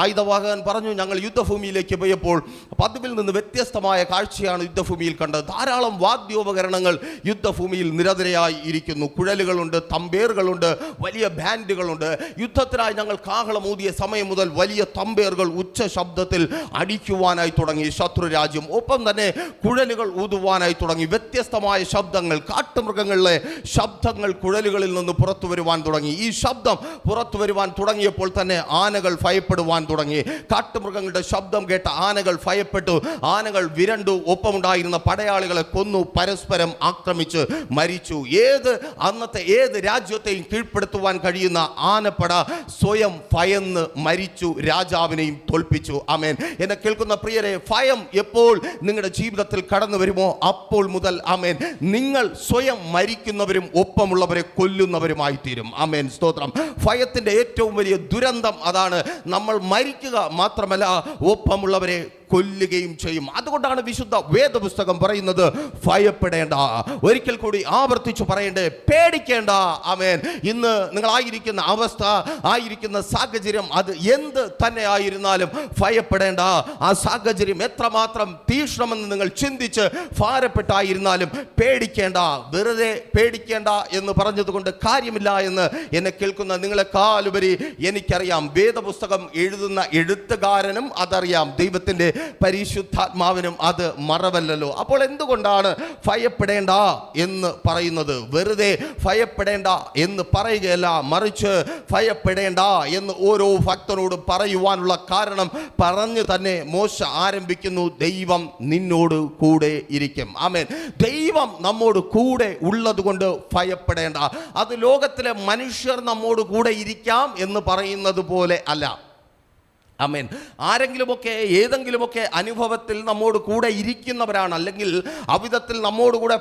ആയുധവാഹകൻ പറഞ്ഞു, ഞങ്ങൾ യുദ്ധഭൂമിയിലേക്ക് പോയപ്പോൾ പതിവിൽ നിന്ന് വ്യത്യസ്തമായ കാഴ്ചയാണ് യുദ്ധഭൂമിയിൽ കണ്ടത്. ധാരാളം വാദ്യോപകരണങ്ങൾ യുദ്ധഭൂമിയിൽ നിരനിരയായി ഇരിക്കുന്നു. കുഴലുകളുണ്ട്, തമ്പേറുകളുണ്ട്, വലിയ ബാൻഡുകളുണ്ട്. യുദ്ധത്തിനായി ഞങ്ങൾ കാഹളമൂതിയ സമയം മുതൽ വലിയ തമ്പേറുകൾ ഉച്ച ശബ്ദത്തിൽ അടിക്കുവാനായി തുടങ്ങി ശത്രുരാജ്യം. ഒപ്പം തന്നെ കുഴലുകൾ ഊതുവാനായി തുടങ്ങി. വ്യത്യസ്തമായ ശബ്ദങ്ങൾ, കാട്ടുമൃഗങ്ങളിലെ ശബ്ദങ്ങൾ കുഴലുകളിൽ നിന്ന് പുറത്തു വരുവാൻ തുടങ്ങി. ഈ ശബ്ദം പുറത്തു വരുവാൻ തുടങ്ങിയപ്പോൾ തന്നെ ആനകൾ ഭയപ്പെടുവാൻ തുടങ്ങി. കാട്ടുമൃഗങ്ങളുടെ ശബ്ദം കേട്ട ആനകൾ ഭയപ്പെട്ടു, ആനകൾ വിരണ്ടു. ഒപ്പമുണ്ടായിരുന്ന പടയാളികളെ കൊന്നു, പരസ്പരം ആക്രമിച്ച് മരിച്ചു. അന്നത്തെ ഏത് രാജ്യത്തെയും കീഴ്പ്പെടുത്തുവാൻ കഴിയുന്ന ആനപ്പട സ്വയം ഭയന്ന് മരിച്ചു, രാജാവിനെയും തോൽപ്പിച്ചു. ആമേൻ. എന്നെ കേൾക്കുന്ന പ്രിയരെ, ഭയം എപ്പോൾ നിങ്ങളുടെ ജീവിതത്തിൽ കടന്നു വരുമോ അപ്പോൾ മുതൽ ആമേൻ നിങ്ങൾ സ്വയം മരിക്കുന്നവരും ഒപ്പമുള്ളവരെ കൊല്ലുന്നവരുമായി തീരും. ആമേൻ, സ്തോത്രം. ഭയത്തിന്റെ ഏറ്റവും വലിയ ദുരന്തം അതാണ്. നമ്മൾ മരിക്കുക മാത്രമല്ല, ഒപ്പമുള്ളവരെ കൊല്ലുകയും ചെയ്യും. അതുകൊണ്ടാണ് വിശുദ്ധ വേദപുസ്തകം പറയുന്നത്, ഭയപ്പെടേണ്ട. ഒരിക്കൽ കൂടി ആവർത്തിച്ചു പറയണ്ടേ, പേടിക്കേണ്ട. ആമേൻ. ഇന്ന് നിങ്ങളായിരിക്കുന്ന അവസ്ഥ, ആയിരിക്കുന്ന സാഹചര്യം, അത് എന്ത് തന്നെ ആയിരുന്നാലും ഭയപ്പെടേണ്ട. ആ സാഹചര്യം എത്രമാത്രം തീക്ഷ്ണമെന്ന് നിങ്ങൾ ചിന്തിച്ച് ഭാരപ്പെട്ടായിരുന്നാലും പേടിക്കേണ്ട. വെറുതെ പേടിക്കേണ്ട എന്ന് പറഞ്ഞതുകൊണ്ട് കാര്യമില്ല എന്ന് എന്നെ കേൾക്കുന്ന നിങ്ങളെക്കാളുപരി എനിക്കറിയാം. വേദപുസ്തകം എഴുതുന്ന എഴുത്തുകാരനും അതറിയാം, ദൈവത്തിന്റെ പരിശുദ്ധാത്മാവിനും അത് മറവല്ലല്ലോ. അപ്പോൾ എന്തുകൊണ്ടാണ് ഭയപ്പെടേണ്ട എന്ന് പറയുന്നത്? വെറുതെ ഭയപ്പെടേണ്ട എന്ന് പറയുകയല്ല, മറിച്ച് ഭയപ്പെടേണ്ട എന്ന് ഓരോ ഭക്തനോടും പറയുവാനുള്ള കാരണം പറഞ്ഞു തന്നെ മോശ ആരംഭിക്കുന്നു. ദൈവം നിന്നോട് കൂടെ ഇരിക്കും. ആമേൻ. ദൈവം നമ്മോട് കൂടെ ഉള്ളത് കൊണ്ട് ഭയപ്പെടേണ്ട. അത് ലോകത്തിലെ മനുഷ്യർ നമ്മോട് കൂടെ ഇരിക്കാം എന്ന് പറയുന്നത് പോലെ അല്ല. ആമേൻ. ആരെങ്കിലുമൊക്കെ ഏതെങ്കിലുമൊക്കെ അനുഭവത്തിൽ നമ്മോട് കൂടെ ഇരിക്കുന്നവരാണ്, അല്ലെങ്കിൽ അവിധത്തിൽ നമ്മോട് കൂടെ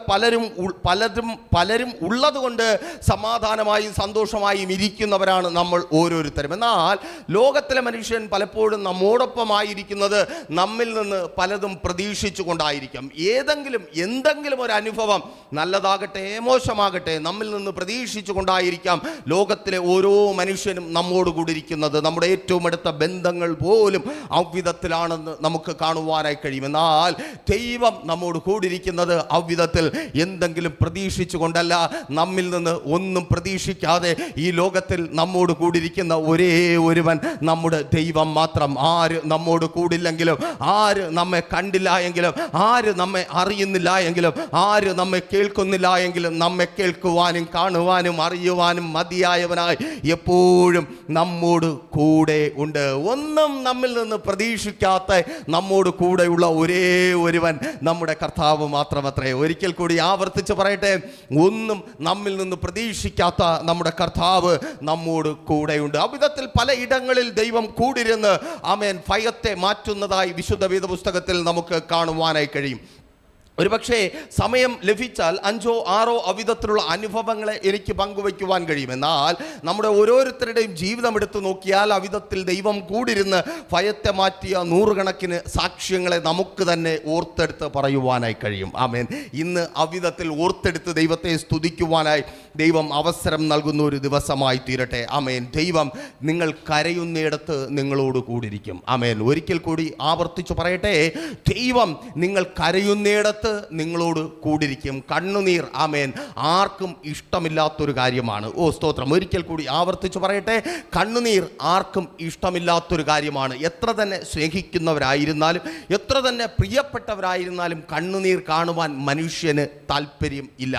പലരും ഉള്ളത് കൊണ്ട് സമാധാനമായും സന്തോഷമായും ഇരിക്കുന്നവരാണ് നമ്മൾ ഓരോരുത്തരും. എന്നാൽ ലോകത്തിലെ മനുഷ്യൻ പലപ്പോഴും നമ്മോടൊപ്പമായിരിക്കുന്നത് നമ്മിൽ നിന്ന് പലതും പ്രതീക്ഷിച്ചു കൊണ്ടായിരിക്കും. എന്തെങ്കിലും ഒരു അനുഭവം, നല്ലതാകട്ടെ മോശമാകട്ടെ, നമ്മിൽ നിന്ന് പ്രതീക്ഷിച്ചു കൊണ്ടായിരിക്കാം ലോകത്തിലെ ഓരോ മനുഷ്യനും നമ്മോട് കൂടി ഇരിക്കുന്നത്. നമ്മുടെ ഏറ്റവും അടുത്ത ബന്ധങ്ങൾ പോലും അവിധത്തിലാണെന്ന് നമുക്ക് കാണുവാനായി കഴിയും. എന്നാൽ ദൈവം നമ്മോട് കൂടിയിരിക്കുന്നത് അവിധത്തിൽ എന്തെങ്കിലും പ്രതീക്ഷിച്ചു കൊണ്ടല്ല. നമ്മിൽ നിന്ന് ഒന്നും പ്രതീക്ഷിക്കാതെ ഈ ലോകത്തിൽ നമ്മോട് കൂടിയിരിക്കുന്ന ഒരേ ഒരുവൻ നമ്മുടെ ദൈവം മാത്രം. ആര് നമ്മോട് കൂടില്ലെങ്കിലും, ആര് നമ്മെ കണ്ടില്ല എങ്കിലും, ആര് നമ്മെ അറിയുന്നില്ല എങ്കിലും, ആര് നമ്മെ കേൾക്കുന്നില്ല എങ്കിലും, നമ്മെ കേൾക്കുവാനും കാണുവാനും അറിയുവാനും മതിയായവനായി എപ്പോഴും നമ്മോട് കൂടെ ഉണ്ട്. ഒന്നും നമ്മിൽ നിന്ന് പ്രതീക്ഷിക്കാത്ത നമ്മോട് കൂടെയുള്ള ഒരേ ഒരുവൻ നമ്മുടെ കർത്താവ് മാത്രമത്രേ. ഒരിക്കൽ കൂടി ആവർത്തിച്ച് പറയട്ടെ, ഒന്നും നമ്മിൽ നിന്ന് പ്രതീക്ഷിക്കാത്ത നമ്മുടെ കർത്താവ് നമ്മോട് കൂടെയുണ്ട്. അവിധത്തിൽ പല ഇടങ്ങളിൽ ദൈവം കൂടിരുന്ന് ആമേൻ ഭയത്തെ മാറ്റുന്നതായി വിശുദ്ധ വേദപുസ്തകത്തിൽ നമുക്ക് കാണുവാനായി കഴിയും. ഒരുപക്ഷെ സമയം ലഭിച്ചാൽ 5 or 6 അവിധത്തിലുള്ള അനുഭവങ്ങളെ എനിക്ക് പങ്കുവയ്ക്കുവാൻ കഴിയും. എന്നാൽ നമ്മുടെ ഓരോരുത്തരുടെയും ജീവിതം എടുത്തു നോക്കിയാൽ അവിധത്തിൽ ദൈവം കൂടിരുന്ന് ഭയത്തെ മാറ്റിയ നൂറുകണക്കിന് സാക്ഷ്യങ്ങളെ നമുക്ക് തന്നെ ഓർത്തെടുത്ത് പറയുവാനായി കഴിയും. ആമേൻ. ഇന്ന് അവിധത്തിൽ ഓർത്തെടുത്ത് ദൈവത്തെ സ്തുതിക്കുവാനായി ദൈവം അവസരം നൽകുന്ന ഒരു ദിവസമായി തീരട്ടെ. ആമേൻ. ദൈവം നിങ്ങൾ കരയുന്നിടത്ത് നിങ്ങളോട് കൂടിയിരിക്കും. ആമേൻ. ഒരിക്കൽ കൂടി ആവർത്തിച്ചു പറയട്ടെ, ദൈവം നിങ്ങൾ കരയുന്നിടത്ത് നിങ്ങളോട് കൂടിയിരിക്കും. കണ്ണുനീർ ആമേൻ ആർക്കും ഇഷ്ടമില്ലാത്തൊരു കാര്യമാണ്. സ്തോത്രം. ഒരിക്കൽ കൂടി ആവർത്തിച്ചു പറയട്ടെ, കണ്ണുനീർ ആർക്കും ഇഷ്ടമില്ലാത്തൊരു കാര്യമാണ്. എത്ര തന്നെ സ്നേഹിക്കുന്നവരായിരുന്നാലും, എത്ര തന്നെ പ്രിയപ്പെട്ടവരായിരുന്നാലും കണ്ണുനീർ കാണുവാൻ മനുഷ്യന് താല്പര്യം ഇല്ല.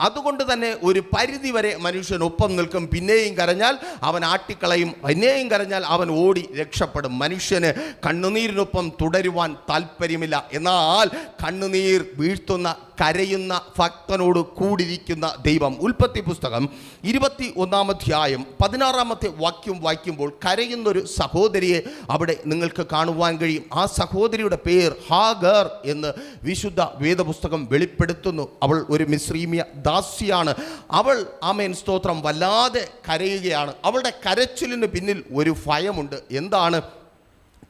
അതുകൊണ്ട് തന്നെ ഒരു പരിധി വരെ മനുഷ്യൻ ഒപ്പം നിൽക്കും. പിന്നെയും കരഞ്ഞാൽ അവൻ ആട്ടിക്കളയും, പിന്നെയും കരഞ്ഞാൽ അവൻ ഓടി രക്ഷപ്പെടും. മനുഷ്യന് കണ്ണുനീരിനൊപ്പം തുടരുവാൻ താല്പര്യമില്ല. എന്നാൽ കണ്ണുനീർ വീഴ്ത്തുന്ന, കരയുന്ന ഭക്തനോട് കൂടിയിരിക്കുന്ന ദൈവം. ഉൽപ്പത്തി പുസ്തകം 21-ാം അധ്യായം 16-ാമത്തെ വാക്യം വായിക്കുമ്പോൾ കരയുന്നൊരു സഹോദരിയെ അവിടെ നിങ്ങൾക്ക് കാണുവാൻ കഴിയും. ആ സഹോദരിയുടെ പേർ ഹാഗർ എന്ന് വിശുദ്ധ വേദപുസ്തകം വെളിപ്പെടുത്തുന്നു. അവൾ ഒരു മിസ്രീമ്യ ദാസിയാണ്. അവൾ ആമേൻ സ്തോത്രം വല്ലാതെ കരയുകയാണ്. അവളുടെ കരച്ചിലിന് പിന്നിൽ ഒരു ഭയമുണ്ട്. എന്താണ്?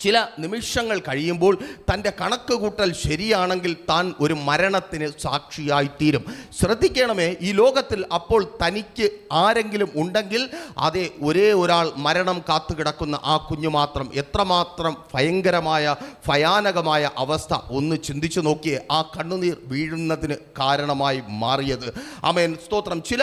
ചില നിമിഷങ്ങൾ കഴിയുമ്പോൾ തൻ്റെ കണക്ക് കൂട്ടൽ ശരിയാണെങ്കിൽ താൻ ഒരു മരണത്തിന് സാക്ഷിയായിത്തീരും. ശ്രദ്ധിക്കണമേ, ഈ ലോകത്തിൽ അപ്പോൾ തനിക്ക് ആരെങ്കിലും ഉണ്ടെങ്കിൽ അതേ ഒരേ ഒരാൾ മരണം കാത്തു കിടക്കുന്ന ആ കുഞ്ഞു മാത്രം. എത്രമാത്രം ഭയാനകമായ അവസ്ഥ ഒന്ന് ചിന്തിച്ചു നോക്കിയേ, ആ കണ്ണുനീർ വീഴുന്നതിന് കാരണമായി മാറിയത്. ആമേൻ, സ്തോത്രം. ചില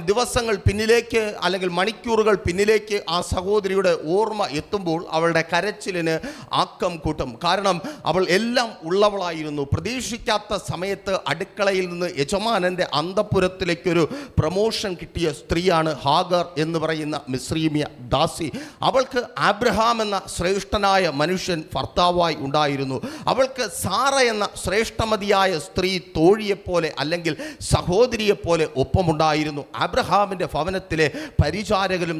ദിവസങ്ങൾ പിന്നിലേക്ക് അല്ലെങ്കിൽ മണിക്കൂറുകൾ പിന്നിലേക്ക് ആ സഹോദരിയുടെ ഓർമ്മ എത്തുമ്പോൾ അവളുടെ കരച്ചിലിന് ആക്കം കൂട്ടും. കാരണം അവൾ എല്ലാം ഉള്ളവളായിരുന്നു. പ്രതീക്ഷിക്കാത്ത സമയത്ത് അടുക്കളയിൽ നിന്ന് യജമാനന്റെ അന്തഃപുരത്തിലേക്കൊരു പ്രമോഷൻ കിട്ടിയ സ്ത്രീയാണ് ഹാഗർ എന്ന് പറയുന്ന മിസ്രീമ്യ ദാസി. അവൾക്ക് ആബ്രഹാം എന്ന ശ്രേഷ്ഠനായ മനുഷ്യൻ ഭർത്താവായി ഉണ്ടായിരുന്നു. അവൾക്ക് സാറ എന്ന ശ്രേഷ്ഠമതിയായ സ്ത്രീ തോഴിയെപ്പോലെ അല്ലെങ്കിൽ സഹോദരിയെപ്പോലെ ഒപ്പമുണ്ടായിരുന്നു. ആബ്രഹാമിൻ്റെ ഭവനത്തിലെ പരിചാരകരും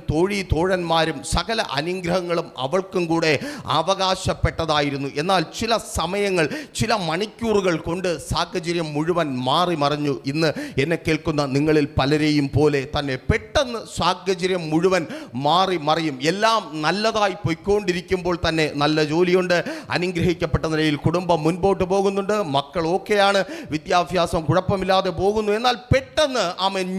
തോഴന്മാരും സകല അനുഗ്രഹങ്ങളും അവൾക്കും കൂടെ അവകാശപ്പെട്ടതായിരുന്നു. എന്നാൽ ചില സമയങ്ങൾ, ചില മണിക്കൂറുകൾ കൊണ്ട് സാഹചര്യം മുഴുവൻ മാറി മറിഞ്ഞു. ഇന്ന് എന്നെ കേൾക്കുന്ന നിങ്ങളിൽ പലരെയും പോലെ തന്നെ പെട്ടെന്ന് സാഹചര്യം മുഴുവൻ മാറി മറിയും. എല്ലാം നല്ലതായി പോയിക്കൊണ്ടിരിക്കുമ്പോൾ തന്നെ നല്ല ജോലിയുണ്ട്, അനുഗ്രഹിക്കപ്പെട്ട നിലയിൽ കുടുംബം മുൻപോട്ട് പോകുന്നുണ്ട്, മക്കൾ ഓക്കെയാണ്, വിദ്യാഭ്യാസം കുഴപ്പമില്ലാതെ പോകുന്നു. എന്നാൽ പെട്ടെന്ന്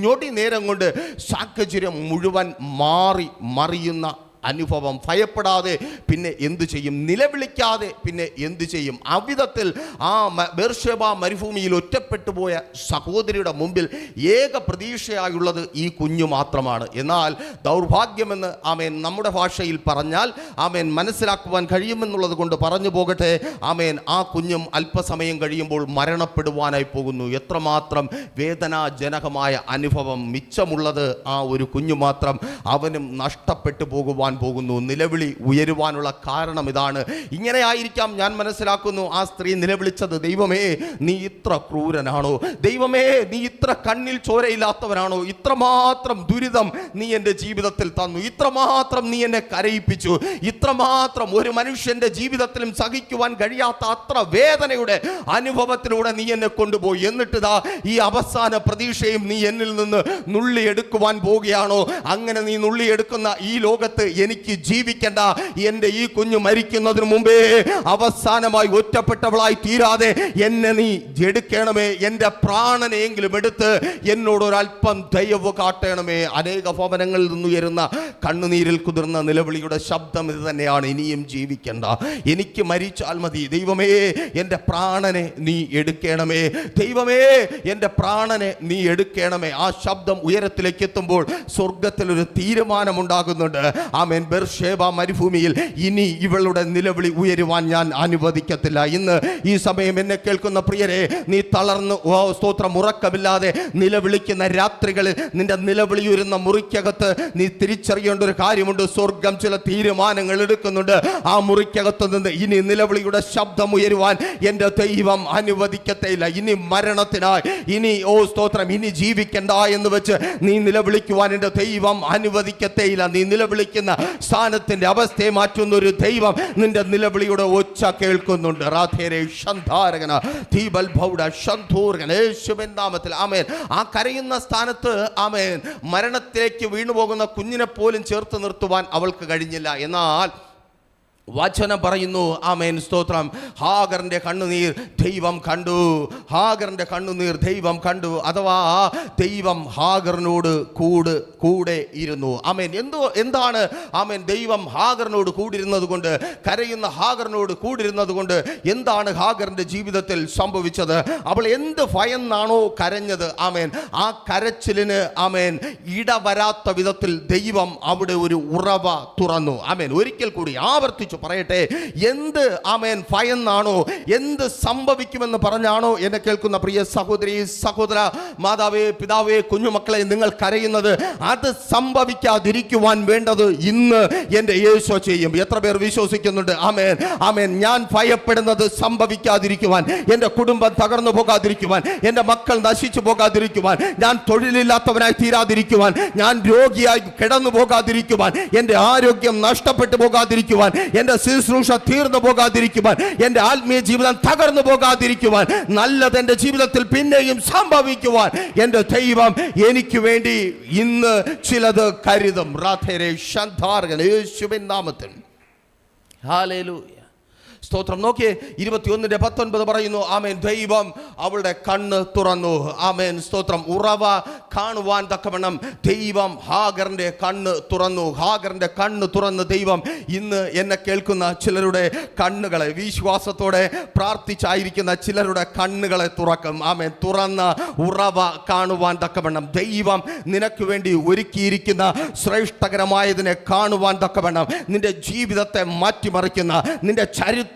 ഞൊടി നേരം കൊണ്ട് സാഹചര്യം മുഴുവൻ മാറി മറിയുന്ന അനുഭവം. ഭയപ്പെടാതെ പിന്നെ എന്തു ചെയ്യും? നിലവിളിക്കാതെ പിന്നെ എന്തു ചെയ്യും? അവിധത്തിൽ ആ ബേർഷേബ മരുഭൂമിയിൽ ഒറ്റപ്പെട്ടു പോയ സഹോദരിയുടെ മുമ്പിൽ ഏക പ്രതീക്ഷയായുള്ളത് ഈ കുഞ്ഞു മാത്രമാണ്. എന്നാൽ ദൗർഭാഗ്യമെന്ന് നമ്മുടെ ഭാഷയിൽ പറഞ്ഞാൽ മനസ്സിലാക്കുവാൻ കഴിയുമെന്നുള്ളത് കൊണ്ട് പറഞ്ഞു പോകട്ടെ. ആ കുഞ്ഞും അല്പസമയം കഴിയുമ്പോൾ മരണപ്പെടുവാനായി പോകുന്നു. എത്രമാത്രം വേദനാജനകമായ അനുഭവം. മിച്ചമുള്ളത് ആ ഒരു കുഞ്ഞു മാത്രം. അവനും നഷ്ടപ്പെട്ടു പോകുവാൻ പോകുന്നു. നിലവിളി ഉയരുവാനുള്ള കാരണം ഇതാണ്. ഇങ്ങനെ ആയിരിക്കാം ഞാൻ മനസ്സിലാക്കുന്നു ആ സ്ത്രീ നിലവിളിച്ചത്. ദൈവമേ, നീ ഇത്ര ക്രൂരനാണോ? ദൈവമേ, നീ ഇത്ര കണ്ണിൽ ചോരയില്ലാത്തവനാണോ? ഇത്രമാത്രം ദുരിതം നീ എൻ്റെ ജീവിതത്തിൽ തന്നു, ഇത്രമാത്രം നീ എന്നെ കരയിപ്പിച്ചു, ഇത്രമാത്രം ഒരു മനുഷ്യന്റെ ജീവിതത്തിലും സഹിക്കുവാൻ കഴിയാത്ത അത്ര വേദനയുടെ അനുഭവത്തിലൂടെ നീ എന്നെ കൊണ്ടുപോയി. എന്നിട്ടിതാ ഈ അവസാന പ്രതീക്ഷയും നീ എന്നിൽ നിന്ന് നുള്ളിയെടുക്കുവാൻ പോവുകയാണോ? അങ്ങനെ നീ നുള്ളിയെടുക്കുന്ന ഈ ലോകത്ത് എനിക്ക് ജീവിക്കണ്ട. എൻ്റെ ഈ കുഞ്ഞു മരിക്കുന്നതിന് മുമ്പേ അവസാനമായി ഒറ്റപ്പെട്ടവളായി തീരാതെ എന്നെ നീ എടുക്കണമേ. എൻ്റെ പ്രാണനെയെങ്കിലും എടുത്ത് എന്നോടൊരൽപ്പം ദയവ് കാട്ടണമേ. അനേക ഭവനങ്ങളിൽ നിന്നുയരുന്ന കണ്ണുനീരിൽ കുതിർന്ന നിലവിളിയുടെ ശബ്ദം ഇത് തന്നെയാണ്. ഇനിയും ജീവിക്കണ്ട, എനിക്ക് മരിച്ചാൽ മതി. ദൈവമേ, എൻ്റെ പ്രാണനെ നീ എടുക്കണമേ. ദൈവമേ, എൻ്റെ പ്രാണനെ നീ എടുക്കണമേ. ആ ശബ്ദം ഉയരത്തിലേക്ക് എത്തുമ്പോൾ സ്വർഗത്തിൽ ഒരു തീരുമാനമുണ്ടാകുന്നുണ്ട്. ബേർഷേബ മരുഭൂമിയിൽ ഇനി ഇവളുടെ നിലവിളി ഉയരുവാൻ ഞാൻ അനുവദിക്കത്തില്ല. ഇന്ന് ഈ സമയം എന്നെ കേൾക്കുന്ന പ്രിയരെ, നീ തളർന്ന് സ്തോത്രം ഉറക്കമില്ലാതെ നിലവിളിക്കുന്ന രാത്രികളിൽ നിന്റെ നിലവിളി ഉയരുന്ന മുറിക്കകത്ത് നീ തിരിച്ചറിയേണ്ട ഒരു കാര്യമുണ്ട്. സ്വർഗം ചില തീരുമാനങ്ങൾ എടുക്കുന്നുണ്ട്. ആ മുറിക്കകത്ത് നിന്ന് ഇനി നിലവിളിയുടെ ശബ്ദം ഉയരുവാൻ എൻ്റെ ദൈവം അനുവദിക്കത്തേയില്ല. ഇനി മരണത്തിനായി, ഇനി സ്തോത്രം, ഇനി ജീവിക്കണ്ട എന്ന് വെച്ച് നീ നിലവിളിക്കുവാൻ എൻ്റെ ദൈവം അനുവദിക്കത്തേയില്ല. നീ നിലവിളിക്കുന്ന സ്ഥാനത്തിന്റെ അവസ്ഥയെ മാറ്റുന്ന ഒരു ദൈവം നിന്റെ നിലവിളിയുടെ ഒച്ച കേൾക്കുന്നുണ്ട്. യേശുവിൻ നാമത്തിൽ ആമേൻ. ആ കരയുന്ന സ്ഥാനത്ത് മരണത്തിലേക്ക് വീണുപോകുന്ന കുഞ്ഞിനെ പോലും ചേർത്ത് നിർത്തുവാൻ അവൾക്ക് കഴിഞ്ഞില്ല. എന്നാൽ വചനം പറയുന്നു, ആമേൻ, സ്തോത്രം, ഹാഗറിന്റെ കണ്ണുനീർ ദൈവം കണ്ടു. ഹാഗറിന്റെ കണ്ണുനീർ ദൈവം കണ്ടു. അഥവാ ദൈവം ഹാഗറിനോട് കൂടെ ഇരുന്നു. ആമേൻ. എന്താണ് ആമേൻ ദൈവം ഹാഗറിനോട് കൂടിരുന്നത് കൊണ്ട്, കരയുന്ന ഹാഗറിനോട് കൂടിരുന്നത് കൊണ്ട് എന്താണ് ഹാഗറിന്റെ ജീവിതത്തിൽ സംഭവിച്ചത്? അവൾ എന്ത് ഭയന്നാണോ കരഞ്ഞത്, ആമേൻ, ആ കരച്ചിലിന് ഇടവരാത്ത വിധത്തിൽ ദൈവം അവിടെ ഒരു ഉറവ തുറന്നു. ആമേൻ. ഒരിക്കൽ കൂടി ആവർത്തിച്ചു പറയട്ടെ, എന്ത് ഭയന്നാണോ, എന്ത് സംഭവിക്കുമെന്ന് പറഞ്ഞാണോ എന്നെ കേൾക്കുന്ന പ്രിയ സഹോദരി, സഹോദര, മാതാവേ, പിതാവേ, കുഞ്ഞുമക്കളെ, നിങ്ങൾ കരയുന്നത്, അത് സംഭവിക്കാതിരിക്കുവാൻ വേണ്ടത് ഇന്ന് എൻ്റെ യേശു ചെയ്യും. എത്ര പേർ വിശ്വസിക്കുന്നുണ്ട്? ആമേൻ, ആമേൻ. ഞാൻ ഭയപ്പെടുന്നത് സംഭവിക്കാതിരിക്കുവാൻ, എൻ്റെ കുടുംബം തകർന്നു പോകാതിരിക്കുവാൻ, എൻ്റെ മക്കൾ നശിച്ചു പോകാതിരിക്കുവാൻ, ഞാൻ തൊഴിലില്ലാത്തവനായി തീരാതിരിക്കുവാൻ, ഞാൻ രോഗിയായി കിടന്നു പോകാതിരിക്കുവാൻ, എൻ്റെ ആരോഗ്യം നഷ്ടപ്പെട്ടു പോകാതിരിക്കുവാൻ, എൻ്റെ ശുശ്രൂഷ തീർന്നു പോകാതിരിക്കുവാൻ, എൻ്റെ ആത്മീയ ജീവിതം തകർന്നു പോകാതിരിക്കുവാൻ, നല്ലത് എൻ്റെ ജീവിതത്തിൽ പിന്നെയും സംഭവിക്കുവാൻ എൻ്റെ ദൈവം എനിക്ക് വേണ്ടി ഇന്ന് ചിലത് കരുതും. യേശുവിൻ നാമത്തിൽ ഹല്ലേലൂയ. സ്തോത്രം. നോക്കിയേ, 21:19 പറയുന്നു, ആമേൻ, ദൈവം അവളുടെ കണ്ണ് തുറന്നു. ആമേൻ, സ്തോത്രം. ഉറവ കാണുവാൻ തക്കവണ്ണം ദൈവം ഹാഗറിന്റെ കണ്ണ് തുറന്നു. ഹാഗറിന്റെ കണ്ണ് തുറന്ന് ദൈവം ഇന്ന് എന്നെ കേൾക്കുന്ന ചിലരുടെ കണ്ണുകളെ, വിശ്വാസത്തോടെ പ്രാർത്ഥിച്ചായിരിക്കുന്ന ചിലരുടെ കണ്ണുകളെ തുറക്കും. ആമേൻ. തുറന്ന ഉറവ കാണുവാൻ തക്കവണ്ണം ദൈവം നിനക്ക് വേണ്ടി ഒരുക്കിയിരിക്കുന്ന ശ്രേഷ്ഠകരമായതിനെ കാണുവാൻ തക്കവണ്ണം നിന്റെ ജീവിതത്തെ മാറ്റിമറിക്കുന്ന, നിന്റെ ചരിത്രത്തെ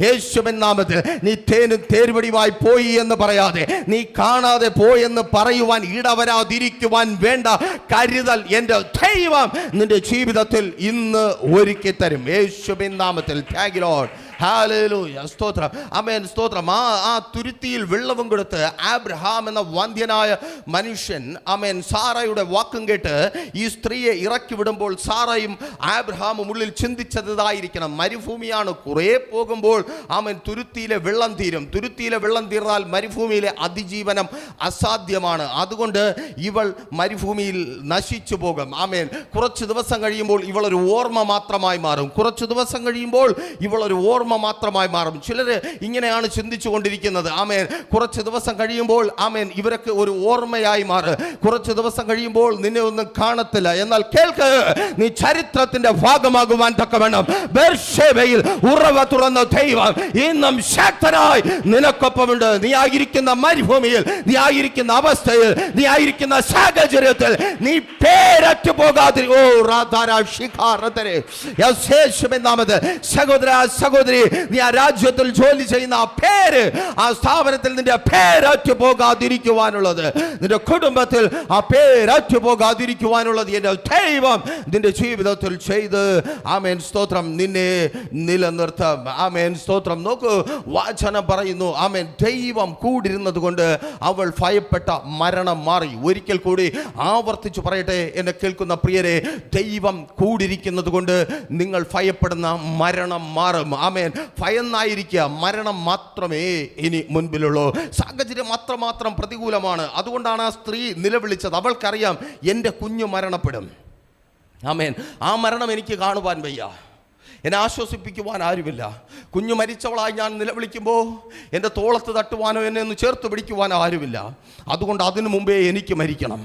യേശുവിൻ നാമത്തിൽ നീ തേനും തേർവടിയുമായി പോയി എന്ന് പറയാതെ, നീ കാണാതെ പോയെന്ന് പറയുവാൻ ഇടവരാതിരിക്കുവാൻ വേണ്ട കരുതൽ എൻ്റെ ദൈവം നിന്റെ ജീവിതത്തിൽ ഇന്ന് ഒരുക്കി തരും. യേശുവിൻ നാമത്തിൽ. Thank you Lord. ഹല്ലേലൂയ. സ്തോത്രം. ആമേൻ. സ്തോത്രം. ആ തുരുത്തിയിൽ വെള്ളവും കൊടുത്ത് ആബ്രഹാം എന്ന വന്ധ്യനായ മനുഷ്യൻ, ആമേൻ, സാറയുടെ വാക്കും കേട്ട് ഈ സ്ത്രീയെ ഇറക്കി വിടുമ്പോൾ സാറയും ആബ്രഹാമും ഉള്ളിൽ ചിന്തിച്ചതായിരിക്കണം, മരുഭൂമിയാണ്, കുറേ പോകുമ്പോൾ ആമേൻ തുരുത്തിയിലെ വെള്ളം തീരും. തുരുത്തിയിലെ വെള്ളം തീർന്നാൽ മരുഭൂമിയിലെ അതിജീവനം അസാധ്യമാണ്. അതുകൊണ്ട് ഇവൾ മരുഭൂമിയിൽ നശിച്ചു പോകും. ആമേൻ. കുറച്ച് ദിവസം കഴിയുമ്പോൾ ഇവളൊരു ഓർമ്മ മാത്രമായി മാറും. കുറച്ച് ദിവസം കഴിയുമ്പോൾ ഇവളൊരു ഓർമ്മ മാത്രമായി മാറും. ചിലര് ഇങ്ങനെയാണ് ചിന്തിച്ചു കൊണ്ടിരിക്കുന്നത്. ആമേൻ. കുറച്ച് ദിവസം കഴിയുമ്പോൾ ആമേൻ ഇവരൊക്കെ ഒരു ഓർമ്മയായി മാറും. കുറച്ച് ദിവസം കഴിയുമ്പോൾ നിന്നെ ഒന്നും കാണത്തില്ല. എന്നാൽ കേൾക്ക്, നീ ചരിത്രത്തിന്റെ ഭാഗമാകുവാൻ തക്കവണ്ണം ബേർശേബയിൽ ഉറവ തുറന്ന ദൈവം ഇന്നും ശക്തനായി നിനക്കൊപ്പമുണ്ട്. നീ ആയിരിക്കുന്ന മരുഭൂമിയിൽ, നീ ആയിരിക്കുന്ന അവസ്ഥയിൽ, നീ ആയിരിക്കുന്ന സാഹചര്യത്തിൽ നീ പേരറ്റു പോകാതെ, ഓ രാധാരാ ശിഖാരതരെ യേശുവിൻ നാമത്തിൽ സഹോദര സഹോദരി, നീ ആ രാജ്യത്തിൽ ജോലി ചെയ്യുന്ന ആ പേര്, ആ സ്ഥാപനത്തിൽ നിന്റെ പേരറ്റു പോകാതിരിക്കുവാനുള്ളത്, നിന്റെ കുടുംബത്തിൽ ആ പേരറ്റു പോകാതിരിക്കുവാനുള്ളത് എന്റെ ദൈവം നിന്റെ ജീവിതത്തിൽ ചെയ്ത്, ആമേൻ, സ്തോത്രം, നിന്നെ നിലനിർത്താം. ആമേൻ, സ്തോത്രം. നോക്കൂ, വചനം പറയുന്നു, ആമേൻ, ദൈവം കൂടിരുന്നത് കൊണ്ട് അവൾ ഭയപ്പെട്ട മരണം മാറി. ഒരിക്കൽ കൂടി ആവർത്തിച്ചു പറയട്ടെ എന്നെ കേൾക്കുന്ന പ്രിയരെ, ദൈവം കൂടിരിക്കുന്നത് കൊണ്ട് നിങ്ങൾ ഭയപ്പെടുന്ന മരണം മാറും. ആമേൻ. ഭയന്നായിരിക്കുക, മരണം മാത്രമേ ഇനി മുൻപിലുള്ളൂ. സാഹചര്യം മാത്രം പ്രതികൂലമാണ്. അതുകൊണ്ടാണ് ആ സ്ത്രീ നിലവിളിച്ചത്. അവൾക്കറിയാം എൻ്റെ കുഞ്ഞ് മരണപ്പെടും. ആമേൻ. ആ മരണം എനിക്ക് കാണുവാൻ വയ്യ, എന്നെ ആശ്വസിപ്പിക്കുവാൻ ആരുമില്ല. കുഞ്ഞു മരിച്ചവളായി ഞാൻ നിലവിളിക്കുമ്പോൾ എൻ്റെ തോളത്ത് തട്ടുവാനോ എന്നെ ഒന്ന് ചേർത്ത് പിടിക്കുവാനോ ആരുമില്ല. അതുകൊണ്ട് അതിനു മുമ്പേ എനിക്ക് മരിക്കണം.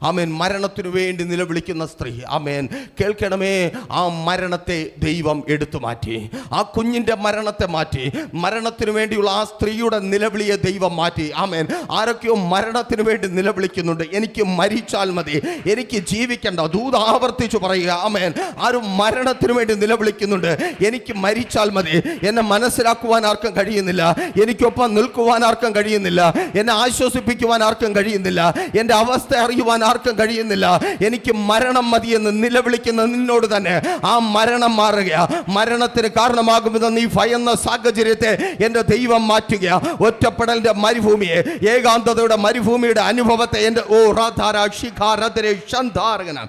ആമേൻ. മരണത്തിനു വേണ്ടി നിലവിളിക്കുന്ന സ്ത്രീ, ആമേൻ, കേൾക്കണമേ, ആ മരണത്തെ ദൈവം എടുത്തു മാറ്റി. ആ കുഞ്ഞിൻ്റെ മരണത്തെ മാറ്റി. മരണത്തിനു വേണ്ടിയുള്ള ആ സ്ത്രീയുടെ നിലവിളിയെ ദൈവം മാറ്റി. ആമേൻ. ആരൊക്കെയോ മരണത്തിനു വേണ്ടി നിലവിളിക്കുന്നുണ്ട്. എനിക്ക് മരിച്ചാൽ മതി, എനിക്ക് ജീവിക്കണ്ട. ദൂത് ആവർത്തിച്ചു പറയുക. ആമേൻ. ആരും മരണത്തിനു വേണ്ടി നിലവിളിക്കുന്നുണ്ട്. എനിക്ക് മരിച്ചാൽ മതി. എന്നെ മനസ്സിലാക്കുവാൻ ആർക്കും കഴിയുന്നില്ല, എനിക്കൊപ്പം നിൽക്കുവാൻ ആർക്കും കഴിയുന്നില്ല, എന്നെ ആശ്വസിപ്പിക്കുവാൻ ആർക്കും കഴിയുന്നില്ല, എൻ്റെ അവസ്ഥ അറിയുവാൻ ആർക്കും കഴിയുന്നില്ല. എനിക്ക് മരണം മതിയെന്ന് നിലവിളിക്കുന്ന നിന്നോട് തന്നെ ആ മരണം മാറുക. മരണത്തിന് കാരണമാകുമെന്ന് നീ ഭയന്ന സാഹചര്യത്തെ എൻ്റെ ദൈവം മാറ്റുക. ഒറ്റപ്പെടലിന്റെ മരുഭൂമിയെ, ഏകാന്തതയുടെ മരുഭൂമിയുടെ അനുഭവത്തെ എൻ്റെ ഓ രാധാരാ ശിഖാരതരെ ശന്ധാരകന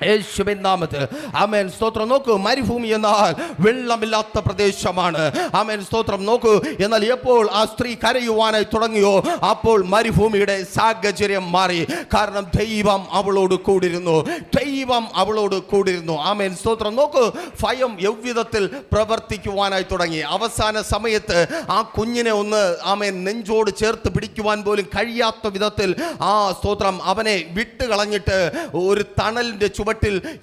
യേശുവിൻ നാമത്തിൽ. ആമേൻ. സ്തോത്രം. നോക്കൂ, മരുഭൂമി എന്നാൽ വെള്ളമില്ലാത്ത പ്രദേശമാണ്. ആമേൻ. സ്തോത്രം. നോക്കൂ, എന്നാൽ എപ്പോൾ ആ സ്ത്രീ കരയുവാനായി തുടങ്ങിയോ അപ്പോൾ മരുഭൂമിയുടെ സാഹചര്യം മാറി. കാരണം ദൈവം അവളോട് കൂടിരുന്നു. ദൈവം അവളോട് കൂടിരുന്നു. ആമേൻ. സ്തോത്രം. നോക്കൂ, ഭയം എவ்விധത്തിൽ പ്രവർത്തിക്കുവാനായി തുടങ്ങി. അവസാന സമയത്ത് ആ കുഞ്ഞിനെ ഒന്ന്, ആമേൻ, നെഞ്ചോട് ചേർത്ത് പിടിക്കുവാൻ പോലും കഴിയാത്ത വിധത്തിൽ ആ സ്തോത്രം അവനെ വിട്ടുകളഞ്ഞിട്ട് ഒരു തണലിന്റെ ചുവട്ടിൽ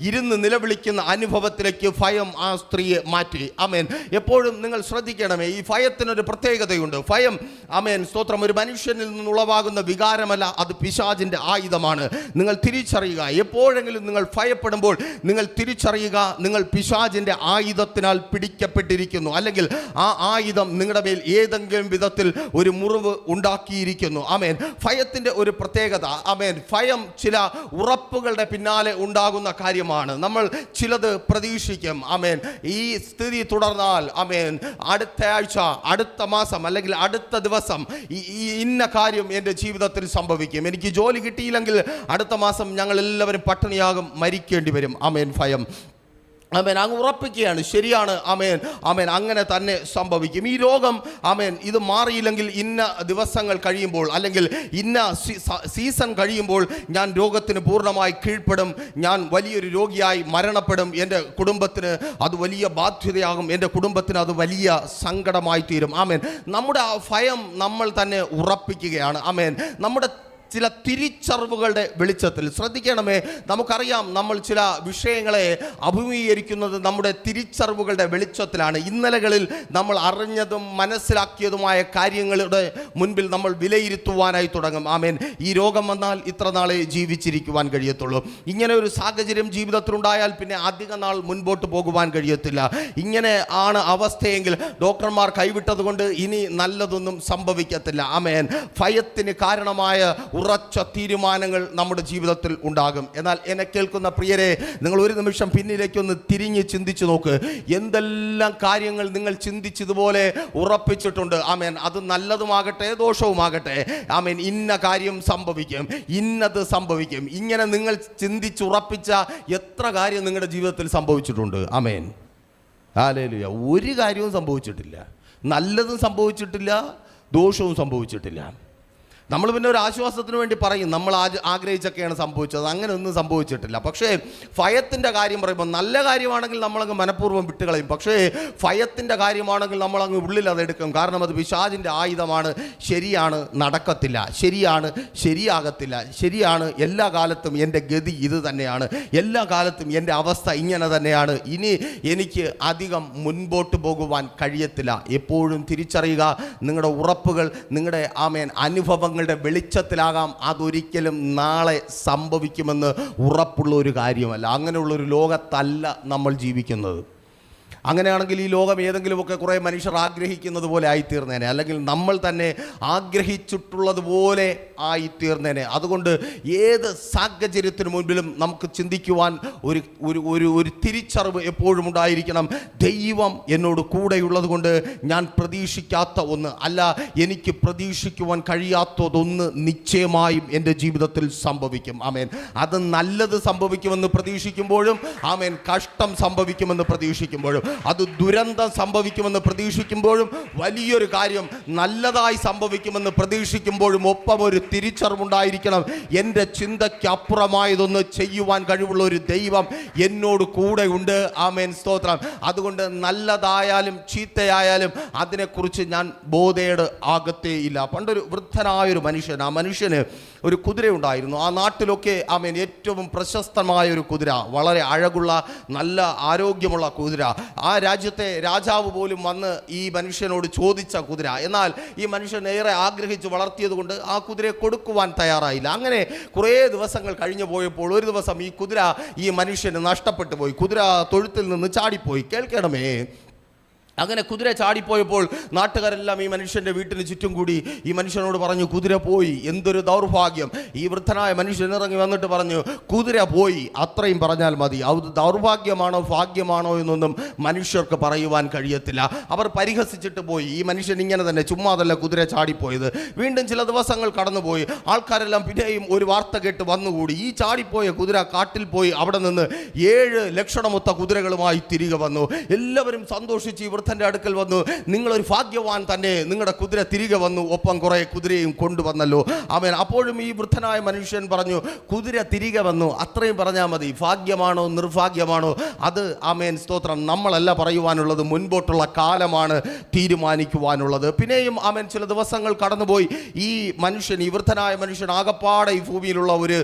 ഇരുന്ന് നിലവിളിക്കുന്ന അനുഭവത്തിലേക്ക് ഭയം ആ സ്ത്രീയെ മാറ്റി. ആമേൻ. എപ്പോഴും നിങ്ങൾ ശ്രദ്ധിക്കണമേ, ഈ ഭയത്തിനൊരു പ്രത്യേകതയുണ്ട്. ഭയം, ആമേൻ, സ്തോത്രം, ഒരു മനുഷ്യനിൽ നിന്നുളവാകുന്ന വികാരമല്ല, അത് പിശാചിന്റെ ആയുധമാണ്. നിങ്ങൾ തിരിച്ചറിയുക. എപ്പോഴെങ്കിലും നിങ്ങൾ ഭയപ്പെടുമ്പോൾ നിങ്ങൾ തിരിച്ചറിയുക, നിങ്ങൾ പിശാചിന്റെ ആയുധത്തിനാൽ പിടിക്കപ്പെട്ടിരിക്കുന്നു. അല്ലെങ്കിൽ ആ ആയുധം നിങ്ങളുടെ മേൽ ഏതെങ്കിലും വിധത്തിൽ ഒരു മുറിവ് ഉണ്ടാക്കിയിരിക്കുന്നു. ആമേൻ. ഭയത്തിന്റെ ഒരു പ്രത്യേകത, ആമേൻ, ഭയം ചില ഉറപ്പുകളുടെ പിന്നാലെ ഉണ്ടാകുന്ന കാര്യമാണ്. നമ്മൾ ചിലത് പ്രതീക്ഷിക്കും. ആമേൻ. ഈ സ്ഥിതി തുടർന്നാൽ, ആമേൻ, അടുത്ത ആഴ്ച, അടുത്ത മാസം, അല്ലെങ്കിൽ അടുത്ത ദിവസം ഇന്ന കാര്യം എൻ്റെ ജീവിതത്തിൽ സംഭവിക്കും. എനിക്ക് ജോലി കിട്ടിയില്ലെങ്കിൽ അടുത്ത മാസം ഞങ്ങൾ എല്ലാവരും പട്ടിണിയാകും, മരിക്കേണ്ടി വരും. ആമേൻ. ഭയം. ആമേൻ അങ്ങ് ഉറപ്പിക്കുകയാണ്. ശരിയാണ്, ആമേൻ ആമേൻ, അങ്ങനെ തന്നെ സംഭവിക്കും. ഈ രോഗം ആമേൻ ഇത് മാറിയില്ലെങ്കിൽ ഇന്ന ദിവസങ്ങൾ കഴിയുമ്പോൾ അല്ലെങ്കിൽ ഇന്ന സീസൺ കഴിയുമ്പോൾ ഞാൻ രോഗത്തിന് പൂർണ്ണമായി കീഴ്പ്പെടും, ഞാൻ വലിയൊരു രോഗിയായി മരണപ്പെടും, എൻ്റെ കുടുംബത്തിന് അത് വലിയ ബാധ്യതയാകും, എൻ്റെ കുടുംബത്തിന് അത് വലിയ സങ്കടമായി തീരും. ആമേൻ നമ്മുടെ ആ ഭയം നമ്മൾ തന്നെ ഉറപ്പിക്കുകയാണ്. ആമേൻ നമ്മുടെ ചില തിരിച്ചറിവുകളുടെ വെളിച്ചത്തിൽ ശ്രദ്ധിക്കണമേ. നമുക്കറിയാം നമ്മൾ ചില വിഷയങ്ങളെ അഭിമുഖീകരിക്കുന്നത് നമ്മുടെ തിരിച്ചറിവുകളുടെ വെളിച്ചത്തിലാണ്. ഇന്നലകളിൽ നമ്മൾ അറിഞ്ഞതും മനസ്സിലാക്കിയതുമായ കാര്യങ്ങളുടെ മുൻപിൽ നമ്മൾ വിലയിരുത്തുവാനായി തുടങ്ങും. ആമേൻ ഈ രോഗം വന്നാൽ ഇത്ര നാളെ ജീവിച്ചിരിക്കുവാൻ കഴിയത്തുള്ളൂ, ഇങ്ങനെ ഒരു സാഹചര്യം ജീവിതത്തിലുണ്ടായാൽ പിന്നെ അധിക നാൾ മുൻപോട്ട് പോകുവാൻ കഴിയത്തില്ല, ഇങ്ങനെ ആണ് അവസ്ഥയെങ്കിൽ ഡോക്ടർമാർ കൈവിട്ടതുകൊണ്ട് ഇനി നല്ലതൊന്നും സംഭവിക്കത്തില്ല. ആമേൻ ഭയത്തിന് കാരണമായ ഉറച്ച തീരുമാനങ്ങൾ നമ്മുടെ ജീവിതത്തിൽ ഉണ്ടാകും. എന്നാൽ എന്നെ കേൾക്കുന്ന പ്രിയരെ, നിങ്ങൾ ഒരു നിമിഷം പിന്നിലേക്കൊന്ന് തിരിഞ്ഞ് ചിന്തിച്ചു നോക്ക്. എന്തെല്ലാം കാര്യങ്ങൾ നിങ്ങൾ ചിന്തിച്ചതുപോലെ ഉറപ്പിച്ചിട്ടുണ്ട്. ആമേൻ അത് നല്ലതുമാകട്ടെ ദോഷവുമാകട്ടെ, ആമേൻ ഇന്ന കാര്യം സംഭവിക്കും, ഇന്നത് സംഭവിക്കും, ഇങ്ങനെ നിങ്ങൾ ചിന്തിച്ചുറപ്പിച്ച എത്ര കാര്യം നിങ്ങളുടെ ജീവിതത്തിൽ സംഭവിച്ചിട്ടുണ്ട്. Amen hallelujah. ഒരു കാര്യവും സംഭവിച്ചിട്ടില്ല, നല്ലതും സംഭവിച്ചിട്ടില്ല, ദോഷവും സംഭവിച്ചിട്ടില്ല. നമ്മൾ പിന്നെ ഒരു ആശ്വാസത്തിന് വേണ്ടി പറയും നമ്മൾ ആഗ്രഹിച്ചൊക്കെയാണ് സംഭവിച്ചത്, അങ്ങനെ ഒന്നും സംഭവിച്ചിട്ടില്ല. പക്ഷേ ഭയത്തിൻ്റെ കാര്യം പറയുമ്പോൾ നല്ല കാര്യമാണെങ്കിൽ നമ്മളങ്ങ് മനഃപൂർവ്വം വിട്ടുകളയും. പക്ഷേ ഭയത്തിൻ്റെ കാര്യമാണെങ്കിൽ നമ്മളങ്ങ് ഉള്ളിൽ അതെടുക്കും. കാരണം അത് പിശാചിൻ്റെ ആയുധമാണ്. ശരിയാണ്, നടക്കത്തില്ല, ശരിയാണ്, ശരിയാകത്തില്ല, ശരിയാണ്, എല്ലാ കാലത്തും എൻ്റെ ഗതി ഇത് തന്നെയാണ്, എല്ലാ കാലത്തും എൻ്റെ അവസ്ഥ ഇങ്ങനെ തന്നെയാണ്, ഇനി എനിക്ക് അധികം മുൻപോട്ട് പോകുവാൻ കഴിയത്തില്ല. എപ്പോഴും തിരിച്ചറിയുക, നിങ്ങളുടെ ഉറപ്പുകൾ നിങ്ങളുടെ ആമേൻ അനുഭവങ്ങൾ വെളിച്ചത്തിലാകാം, അതൊരിക്കലും നാളെ സംഭവിക്കുമെന്ന് ഉറപ്പുള്ള ഒരു കാര്യമല്ല. അങ്ങനെയുള്ളൊരു ലോകത്തല്ല നമ്മൾ ജീവിക്കുന്നത്. അങ്ങനെയാണെങ്കിൽ ഈ ലോകം ഏതെങ്കിലുമൊക്കെ കുറേ മനുഷ്യർ ആഗ്രഹിക്കുന്നത് പോലെ ആയിത്തീർന്നേനെ, അല്ലെങ്കിൽ നമ്മൾ തന്നെ ആഗ്രഹിച്ചിട്ടുള്ളതുപോലെ ആയിത്തീർന്നേനെ. അതുകൊണ്ട് ഏത് സാഹചര്യത്തിന് മുൻപിലും നമുക്ക് ചിന്തിക്കുവാൻ ഒരു ഒരു ഒരു തിരിച്ചറിവ് എപ്പോഴും ഉണ്ടായിരിക്കണം. ദൈവം എന്നോട് കൂടെയുള്ളത് കൊണ്ട് ഞാൻ പ്രതീക്ഷിക്കാത്ത ഒന്ന് അല്ല, എനിക്ക് പ്രതീക്ഷിക്കുവാൻ കഴിയാത്തതൊന്ന് നിശ്ചയമായും എൻ്റെ ജീവിതത്തിൽ സംഭവിക്കും. ആമേൻ അത് നല്ലത് സംഭവിക്കുമെന്ന് പ്രതീക്ഷിക്കുമ്പോഴും, ആമേൻ കഷ്ടം സംഭവിക്കുമെന്ന് പ്രതീക്ഷിക്കുമ്പോഴും, അത് ദുരന്തം സംഭവിക്കുമെന്ന് പ്രതീക്ഷിക്കുമ്പോഴും, വലിയൊരു കാര്യം നല്ലതായി സംഭവിക്കുമെന്ന് പ്രതീക്ഷിക്കുമ്പോഴും ഒപ്പം ഒരു തിരിച്ചറിവുണ്ടായിരിക്കണം. എൻ്റെ ചിന്തയ്ക്ക് അപ്പുറമായതൊന്ന് ചെയ്യുവാൻ കഴിവുള്ള ഒരു ദൈവം എന്നോട് കൂടെ ഉണ്ട്. ആമേൻ സ്തോത്രം. അതുകൊണ്ട് നല്ലതായാലും ചീത്തയായാലും അതിനെക്കുറിച്ച് ഞാൻ ബോധേട് ആകത്തേയില്ല. പണ്ടൊരു വൃദ്ധനായൊരു മനുഷ്യൻ, ആ മനുഷ്യന് ഒരു കുതിര ഉണ്ടായിരുന്നു. ആ നാട്ടിലൊക്കെ ആമേൻ ഏറ്റവും പ്രശസ്തമായ ഒരു കുതിര, വളരെ അഴകുള്ള നല്ല ആരോഗ്യമുള്ള കുതിര. ആ രാജ്യത്തെ രാജാവ് പോലും വന്ന് ഈ മനുഷ്യനോട് ചോദിച്ച കുതിര. എന്നാൽ ഈ മനുഷ്യൻ ഏറെ ആഗ്രഹിച്ച് വളർത്തിയത് കൊണ്ട് ആ കുതിരയെ കൊടുക്കുവാൻ തയ്യാറായില്ല. അങ്ങനെ കുറേ ദിവസങ്ങൾ കഴിഞ്ഞു പോയപ്പോൾ ഒരു ദിവസം ഈ കുതിര ഈ മനുഷ്യന് നഷ്ടപ്പെട്ടു പോയി. കുതിര തൊഴുത്തിൽ നിന്ന് ചാടിപ്പോയി. കേൾക്കണമേ, അങ്ങനെ കുതിര ചാടിപ്പോയപ്പോൾ നാട്ടുകാരെല്ലാം ഈ മനുഷ്യൻ്റെ വീട്ടിന് ചുറ്റും കൂടി ഈ മനുഷ്യനോട് പറഞ്ഞു, കുതിര പോയി, എന്തൊരു ദൗർഭാഗ്യം. ഈ വൃദ്ധനായ മനുഷ്യൻ ഇറങ്ങി വന്നിട്ട് പറഞ്ഞു, കുതിര പോയി, അത്രയും പറഞ്ഞാൽ മതി. അത് ദൗർഭാഗ്യമാണോ ഭാഗ്യമാണോ എന്നൊന്നും മനുഷ്യർക്ക് പറയുവാൻ കഴിയത്തില്ല. അവർ പരിഹസിച്ചിട്ട് പോയി. ഈ മനുഷ്യൻ ഇങ്ങനെ തന്നെ ചുമ്മാതല്ല കുതിര ചാടിപ്പോയത്. വീണ്ടും ചില ദിവസങ്ങൾ കടന്നുപോയി. ആൾക്കാരെല്ലാം പിന്നെയും ഒരു വാർത്ത കേട്ട് വന്നുകൂടി. ഈ ചാടിപ്പോയ കുതിര കാട്ടിൽ പോയി അവിടെ നിന്ന് 7 ലക്ഷണമൊത്ത കുതിരകളുമായി തിരികെ വന്നു. എല്ലാവരും സന്തോഷിച്ച് വൃദ്ധൻ്റെ അടുക്കൽ വന്നു, നിങ്ങളൊരു ഭാഗ്യവാൻ തന്നെ, നിങ്ങളുടെ കുതിര തിരികെ വന്നു, ഒപ്പം കുറേ കുതിരയും കൊണ്ടുവന്നല്ലോ. ആമേൻ. അപ്പോഴും ഈ വൃദ്ധനായ മനുഷ്യൻ പറഞ്ഞു, കുതിര തിരികെ വന്നു, അത്രയും പറഞ്ഞാൽ മതി. ഭാഗ്യമാണോ നിർഭാഗ്യമാണോ അത് ആമേൻ സ്തോത്രം നമ്മളല്ല പറയുവാനുള്ളത്, മുൻപോട്ടുള്ള കാലമാണ് തീരുമാനിക്കുവാനുള്ളത്. പിന്നെയും ആമേൻ ചില ദിവസങ്ങൾ കടന്നുപോയി. ഈ മനുഷ്യൻ, ഈ വൃദ്ധനായ മനുഷ്യൻ ആകപ്പാടെ ഈ ഭൂമിയിലുള്ള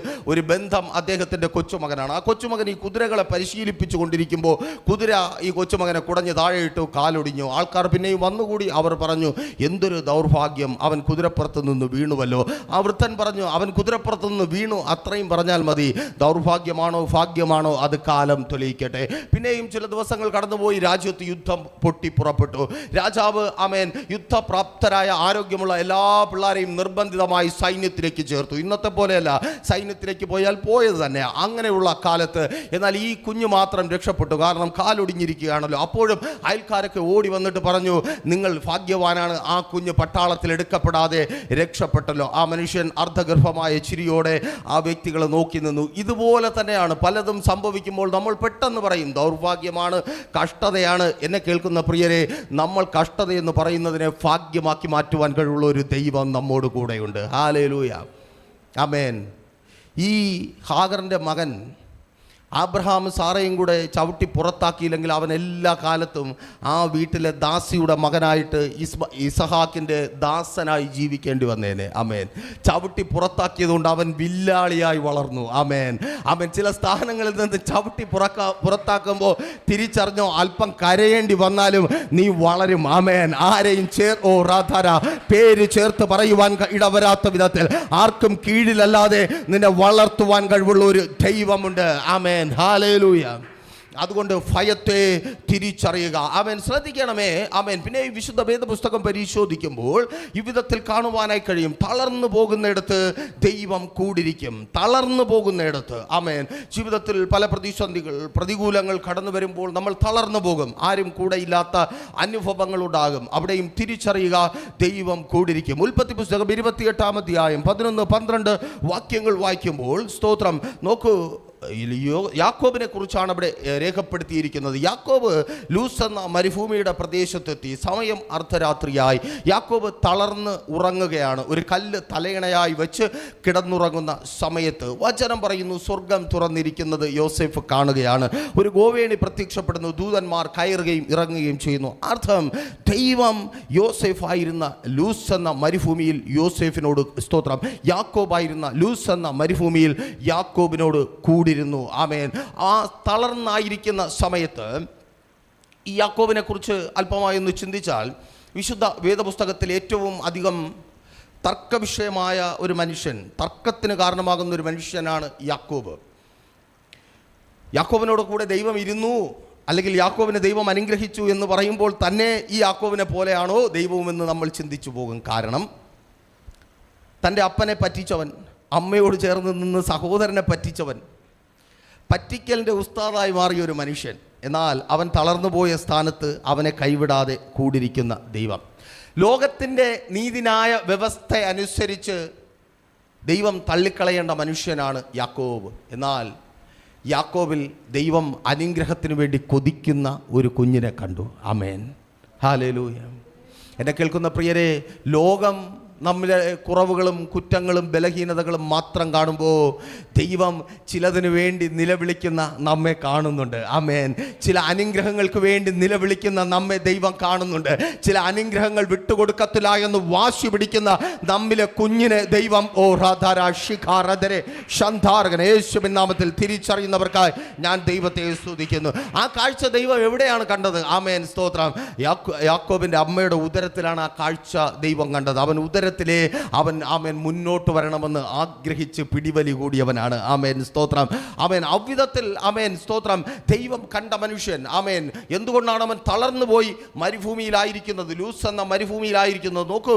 ഒരു ബന്ധം അദ്ദേഹത്തിൻ്റെ കൊച്ചുമകനാണ്. ആ കൊച്ചുമകൻ ഈ കുതിരകളെ പരിശീലിപ്പിച്ചു കൊണ്ടിരിക്കുമ്പോൾ കുതിര ഈ കൊച്ചുമകനെ കുടഞ്ഞ് താഴെയിട്ടു, കാലൊടിഞ്ഞു. ആൾക്കാർ പിന്നെയും വന്നുകൂടി. അവർ പറഞ്ഞു, എന്തൊരു ദൗർഭാഗ്യം, അവൻ കുതിരപ്പുറത്ത് നിന്ന് വീണുവല്ലോ. ആ വൃദ്ധൻ പറഞ്ഞു, അവൻ കുതിരപ്പുറത്ത് നിന്ന് വീണു, അത്രയും പറഞ്ഞാൽ മതി. ദൗർഭാഗ്യമാണോ ഭാഗ്യമാണോ അത് കാലം തെളിയിക്കട്ടെ. പിന്നെയും ചില ദിവസങ്ങൾ കടന്നുപോയി. രാജ്യത്ത് യുദ്ധം പൊട്ടി പുറപ്പെട്ടു. രാജാവ് ആമേൻ യുദ്ധപ്രാപ്തരായ ആരോഗ്യമുള്ള എല്ലാ പിള്ളേരെയും നിർബന്ധിതമായി സൈന്യത്തിലേക്ക് ചേർത്തു. ഇന്നത്തെ പോലെയല്ല, സൈന്യത്തിലേക്ക് പോയാൽ പോയത് തന്നെ. അങ്ങനെയുള്ള കാലത്ത് എന്നാൽ ഈ കുഞ്ഞു മാത്രം രക്ഷപ്പെട്ടു. കാരണം കാലൊടിഞ്ഞിരിക്കുകയാണല്ലോ. അപ്പോഴും അയൽക്കാരൊക്കെ ഓടി വന്നിട്ട് പറഞ്ഞു, നിങ്ങൾ ഭാഗ്യവാനാണ്, ആ കുഞ്ഞ് പട്ടാളത്തിൽ എടുക്കപ്പെടാതെ രക്ഷപ്പെട്ടല്ലോ. ആ മനുഷ്യൻ അർദ്ധഗർഭമായ ചിരിയോടെ ആ വ്യക്തികളെ നോക്കി നിന്നു. ഇതുപോലെ തന്നെയാണ് പലതും സംഭവിക്കുമ്പോൾ നമ്മൾ പെട്ടെന്ന് പറയും ദൗർഭാഗ്യമാണ്, കഷ്ടതയാണ്. എന്നെ കേൾക്കുന്ന പ്രിയരെ, നമ്മൾ കഷ്ടതയെന്ന് പറയുന്നതിനെ ഭാഗ്യമാക്കി മാറ്റുവാൻ കഴിവുള്ള ഒരു ദൈവം നമ്മോട് കൂടെയുണ്ട്. ഹല്ലേലൂയ, ആമേൻ. ഈ ഹാഗറിൻ്റെ മകൻ ആബ്രഹാം സാറയും കൂടെ ചവിട്ടി പുറത്താക്കിയില്ലെങ്കിൽ അവൻ എല്ലാ കാലത്തും ആ വീട്ടിലെ ദാസിയുടെ മകനായിട്ട് ഇസഹാക്കിൻ്റെ ദാസനായി ജീവിക്കേണ്ടി വന്നേനെ. ആമേൻ. ചവിട്ടി പുറത്താക്കിയതുകൊണ്ട് അവൻ വില്ലാളിയായി വളർന്നു. ആമേൻ, ആമേൻ. ചില സ്ഥാനങ്ങളിൽ നിന്ന് ചവിട്ടി പുറത്താക്കുമ്പോൾ തിരിച്ചറിഞ്ഞോ, അല്പം കരയേണ്ടി വന്നാലും നീ വളരും. ആമേൻ. ആരെയും പേര് ചേർത്ത് പറയുവാൻ ഇടവരാത്ത വിധത്തിൽ ആർക്കും കീഴിലല്ലാതെ നിന്നെ വളർത്തുവാൻ കഴിവുള്ള ഒരു ദൈവമുണ്ട്. ആമേൻ, ഹല്ലേലൂയ. അതുകൊണ്ട് ഭയത്തെ തിരിച്ചറിയുക. ആമേൻ. ശ്രദ്ധിക്കണമേ. ആമേൻ. പിന്നെ ഈ വിശുദ്ധ വേദപുസ്തകം പരിശോധിക്കുമ്പോൾ ഈ വിധത്തിൽ കാണുവാനായി കഴിയും. തളർന്നു പോകുന്നിടത്ത് ദൈവം കൂടിരിക്കും. തളർന്നു പോകുന്നിടത്ത്. ആമേൻ. ജീവിതത്തിൽ പല പ്രതികൂലങ്ങൾ കടന്നു വരുമ്പോൾ നമ്മൾ തളർന്നു പോകും. ആരും കൂടെ ഇല്ലാത്ത അനുഭവങ്ങൾ ഉണ്ടാകും. അവിടെയും തിരിച്ചറിയുക, ദൈവം കൂടിരിക്കും. ഉൽപ്പത്തി പുസ്തകം 28-ാം അധ്യായം 11-12 വാക്യങ്ങൾ വായിക്കുമ്പോൾ, സ്തോത്രം, നോക്കൂ, യാക്കോബിനെ കുറിച്ചാണ് അവിടെ രേഖപ്പെടുത്തിയിരിക്കുന്നത്. യാക്കോബ് ലൂസ് എന്ന മരുഭൂമിയുടെ പ്രദേശത്തെത്തി. സമയം അർദ്ധരാത്രിയായി. യാക്കോബ് തളർന്ന് ഉറങ്ങുകയാണ്. ഒരു കല്ല് തലയിണയായി വെച്ച് കിടന്നുറങ്ങുന്ന സമയത്ത് വചനം പറയുന്നു, സ്വർഗം തുറന്നിരിക്കുന്നത് യോസേഫ് കാണുകയാണ്. ഒരു ഗോവേണി പ്രത്യക്ഷപ്പെടുന്നു. ദൂതന്മാർ കയറുകയും ഇറങ്ങുകയും ചെയ്യുന്നു. അർത്ഥം, ദൈവം യോസേഫായിരുന്ന ലൂസ് എന്ന മരുഭൂമിയിൽ യോസേഫിനോട്, സ്തോത്രം, യാക്കോബായിരുന്ന ലൂസ് എന്ന മരുഭൂമിയിൽ യാക്കോബിനോട് കൂടി. ആമേൻ. ആ തളർന്നായിരിക്കുന്ന സമയത്ത് ഈ യാക്കോബിനെ കുറിച്ച് അല്പമായി ഒന്ന് ചിന്തിച്ചാൽ, വിശുദ്ധ വേദപുസ്തകത്തിൽ ഏറ്റവും അധികം തർക്കവിഷയമായ ഒരു മനുഷ്യൻ, തർക്കത്തിന് കാരണമാകുന്ന ഒരു മനുഷ്യനാണ് യാക്കോബ്. യാക്കോബിനോട് കൂടെ ദൈവം ഇരുന്നു, അല്ലെങ്കിൽ യാക്കോബിനെ ദൈവം അനുഗ്രഹിച്ചു എന്ന് പറയുമ്പോൾ തന്നെ ഈ യാക്കോബിനെ പോലെയാണോ ദൈവവുമെന്ന് നമ്മൾ ചിന്തിച്ചു പോകും. കാരണം തൻ്റെ അപ്പനെ പറ്റിച്ചവൻ, അമ്മയോട് ചേർന്ന് നിന്ന് സഹോദരനെ പറ്റിച്ചവൻ, പറ്റിക്കലിൻ്റെ ഉസ്താദായി മാറിയൊരു മനുഷ്യൻ. എന്നാൽ അവൻ തളർന്നുപോയ സ്ഥാനത്ത് അവനെ കൈവിടാതെ കൂടിരിക്കുന്ന ദൈവം. ലോകത്തിൻ്റെ നീതിന്യായ വ്യവസ്ഥ അനുസരിച്ച് ദൈവം തള്ളിക്കളയേണ്ട മനുഷ്യനാണ് യാക്കോബ്. എന്നാൽ യാക്കോബിൽ ദൈവം അനുഗ്രഹത്തിന് വേണ്ടി കൊതിക്കുന്ന ഒരു കുഞ്ഞിനെ കണ്ടു. ആമേൻ, ഹല്ലേലൂയ. എന്നെ കേൾക്കുന്ന പ്രിയരെ, ലോകം നമ്മിലെ കുറവുകളും കുറ്റങ്ങളും ബലഹീനതകളും മാത്രം കാണുമ്പോൾ ദൈവം ചിലതിനു വേണ്ടി നിലവിളിക്കുന്ന നമ്മെ കാണുന്നുണ്ട്. ആമേൻ. ചില അനുഗ്രഹങ്ങൾക്ക് വേണ്ടി നിലവിളിക്കുന്ന നമ്മെ ദൈവം കാണുന്നുണ്ട്. ചില അനുഗ്രഹങ്ങൾ വിട്ടുകൊടുക്കത്തില്ല എന്ന് വാശി പിടിക്കുന്ന നമ്മിലെ കുഞ്ഞിനെ ദൈവം യേശുവിൻ നാമത്തിൽ തിരിച്ചറിയുന്നവർക്കായി ഞാൻ ദൈവത്തെ സ്തുതിക്കുന്നു. ആ കാഴ്ച ദൈവം എവിടെയാണ് കണ്ടത്? ആമേൻ, സ്തോത്രം. യാക്കോബിൻ്റെ അമ്മയുടെ ഉദരത്തിലാണ് ആ കാഴ്ച ദൈവം കണ്ടത്. അവൻ അവൻ ആമേൻ മുന്നോട്ട് വരണമെന്ന് ആഗ്രഹിച്ച് പിടിവലി കൂടിയവനാണ്. ആമേൻ, സ്തോത്രം. ആമേൻ. അவ்விധത്തിൽ ആമേൻ, സ്തോത്രം, ദൈവം കണ്ട മനുഷ്യൻ. ആമേൻ. എന്തുകൊണ്ടാണ് അവൻ തളർന്നു പോയി മരുഭൂമിയിലായിരിക്കുന്നത്, ലൂസ് എന്ന മരുഭൂമിയിലായിരിക്കുന്നത്? നോക്കൂ,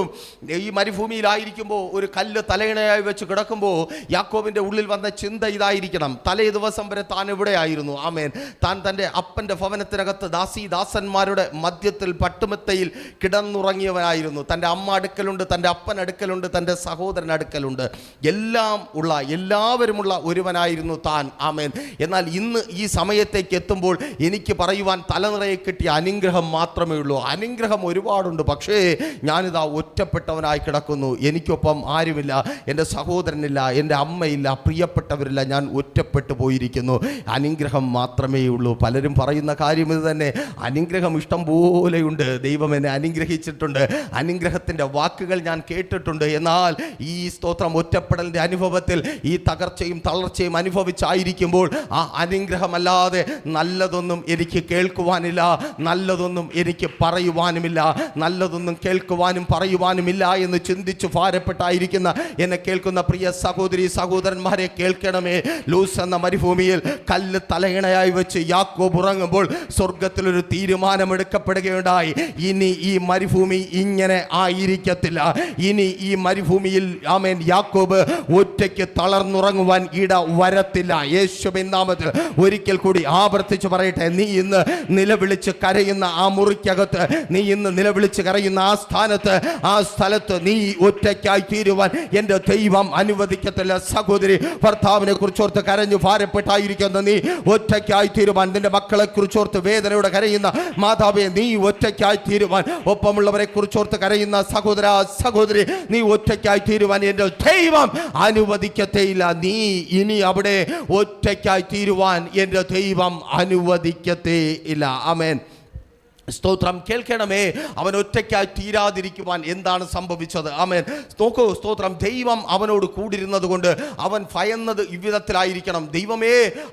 ഈ മരുഭൂമിയിലായിരിക്കുമ്പോൾ ഒരു കല്ല് തലയിണയായി വെച്ച് കിടക്കുമ്പോൾ യാക്കോബിൻ്റെ ഉള്ളിൽ വന്ന ചിന്ത ഇതായിരിക്കണം, തലേ ദിവസം വരെ താൻ എവിടെയായിരുന്നു? ആമേൻ. താൻ തൻ്റെ അപ്പൻ്റെ ഭവനത്തിനകത്ത് ദാസന്മാരുടെ മധ്യത്തിൽ പട്ടുമെത്തയിൽ കിടന്നുറങ്ങിയവനായിരുന്നു. തൻ്റെ അമ്മ അടുക്കലുണ്ട്, തൻ്റെ അപ്പൻ അടുക്കലുണ്ട്, തൻ്റെ സഹോദരൻ അടുക്കലുണ്ട്, എല്ലാവരുമുള്ള ഒരുവനായിരുന്നു താൻ. ആമേൻ. എന്നാൽ ഇന്ന് ഈ സമയത്തേക്ക് എത്തുമ്പോൾ എനിക്ക് പറയുവാൻ തലനിറയെ കിട്ടിയ അനുഗ്രഹം മാത്രമേ ഉള്ളൂ. അനുഗ്രഹം ഒരുപാടുണ്ട്, പക്ഷേ ഞാനിതാ ഒറ്റപ്പെട്ടവനായി കിടക്കുന്നു. എനിക്കൊപ്പം ആരുമില്ല, എൻ്റെ സഹോദരനില്ല, എൻ്റെ അമ്മയില്ല, പ്രിയപ്പെട്ടവരില്ല, ഞാൻ ഒറ്റപ്പെട്ടു പോയിരിക്കുന്നു. അനുഗ്രഹം മാത്രമേ ഉള്ളൂ. പലരും പറയുന്ന കാര്യം ഇത് തന്നെ. അനുഗ്രഹം ഇഷ്ടം പോലെയുണ്ട്, ദൈവം എന്നെ അനുഗ്രഹിച്ചിട്ടുണ്ട്, അനുഗ്രഹത്തിൻ്റെ വാക്കുകൾ ഞാൻ കേട്ടിട്ടുണ്ട്. എന്നാൽ ഈ സ്തോത്രം ഒറ്റപ്പെടലിൻ്റെ അനുഭവത്തിൽ ഈ തകർച്ചയും തളർച്ചയും അനുഭവിച്ചായിരിക്കുമ്പോൾ ആ അനുഗ്രഹമല്ലാതെ നല്ലതൊന്നും എനിക്ക് കേൾക്കുവാനില്ല, നല്ലതൊന്നും എനിക്ക് പറയുവാനുമില്ല, നല്ലതൊന്നും കേൾക്കുവാനും പറയുവാനുമില്ല എന്ന് ചിന്തിച്ച് ഭാരപ്പെട്ടായിരിക്കുന്ന എന്നെ കേൾക്കുന്ന പ്രിയ സഹോദരി സഹോദരന്മാരെ കേൾക്കണമേ. ലൂസ് എന്ന മരുഭൂമിയിൽ കല്ല് തലയിണയായി വെച്ച് യാക്കോബ് ഉറങ്ങുമ്പോൾ സ്വർഗത്തിലൊരു തീരുമാനമെടുക്കപ്പെടുകയുണ്ടായി. ഇനി ഈ മരുഭൂമി ഇങ്ങനെ ആയിരിക്കത്തില്ല, ഇനി ഈ മരുഭൂമിയിൽ ആമേൻ യാക്കോബ് ഒറ്റയ്ക്ക് തളർന്നുറങ്ങുവാൻ ഇട വരത്തില്ല. യേശുവിൻ നാമത്തിൽ ഒരിക്കൽ കൂടി ആവർത്തിച്ച് പറയട്ടെ, നീ ഇന്ന് നിലവിളിച്ച് കരയുന്ന ആ മുറിക്കകത്ത്, നീ ഇന്ന് നിലവിളിച്ച് കരയുന്ന ആ സ്ഥാനത്ത്, ആ സ്ഥലത്ത് നീ ഒറ്റയ്ക്കായി തീരുവാൻ എൻ്റെ ദൈവം അനുവദിക്കത്തില്ല. സഹോദരി, ഭർത്താവിനെ കുറിച്ചോർത്ത് കരഞ്ഞു ഭാരപ്പെട്ടായിരിക്കുന്ന നീ ഒറ്റയ്ക്കായി തീരുവാൻ, നിന്റെ മക്കളെ കുറിച്ചോർത്ത് വേദനയോടെ കരയുന്ന മാതാവേ നീ ഒറ്റയ്ക്കായി തീരുവാൻ, ഒപ്പമുള്ളവരെ കുറിച്ചോർത്ത് കരയുന്ന സഹോദര സഹോദരി നീ ഒറ്റയ്ക്കായി തീരുവാൻ എൻ്റെ ദൈവം അനുവദിക്കത്തേയില്ല. നീ ഇനി അവിടെ ഒറ്റയ്ക്കായി തീരുവാൻ എൻ്റെ ദൈവം അനുവദിക്കത്തേയില്ല. ആമേൻ. സ്തോത്രം. കേൾക്കണമേ, അവൻ ഒറ്റയ്ക്കായി തീരാതിരിക്കുവാൻ എന്താണ് സംഭവിച്ചത്? ആമേൻ. നോക്കൂ, സ്തോത്രം. ദൈവം അവനോട് കൂടിരുന്നത് കൊണ്ട് അവൻ ഭയന്നത് ഇவ்விധത്തിലായിരിക്കണം. ദൈവമേ,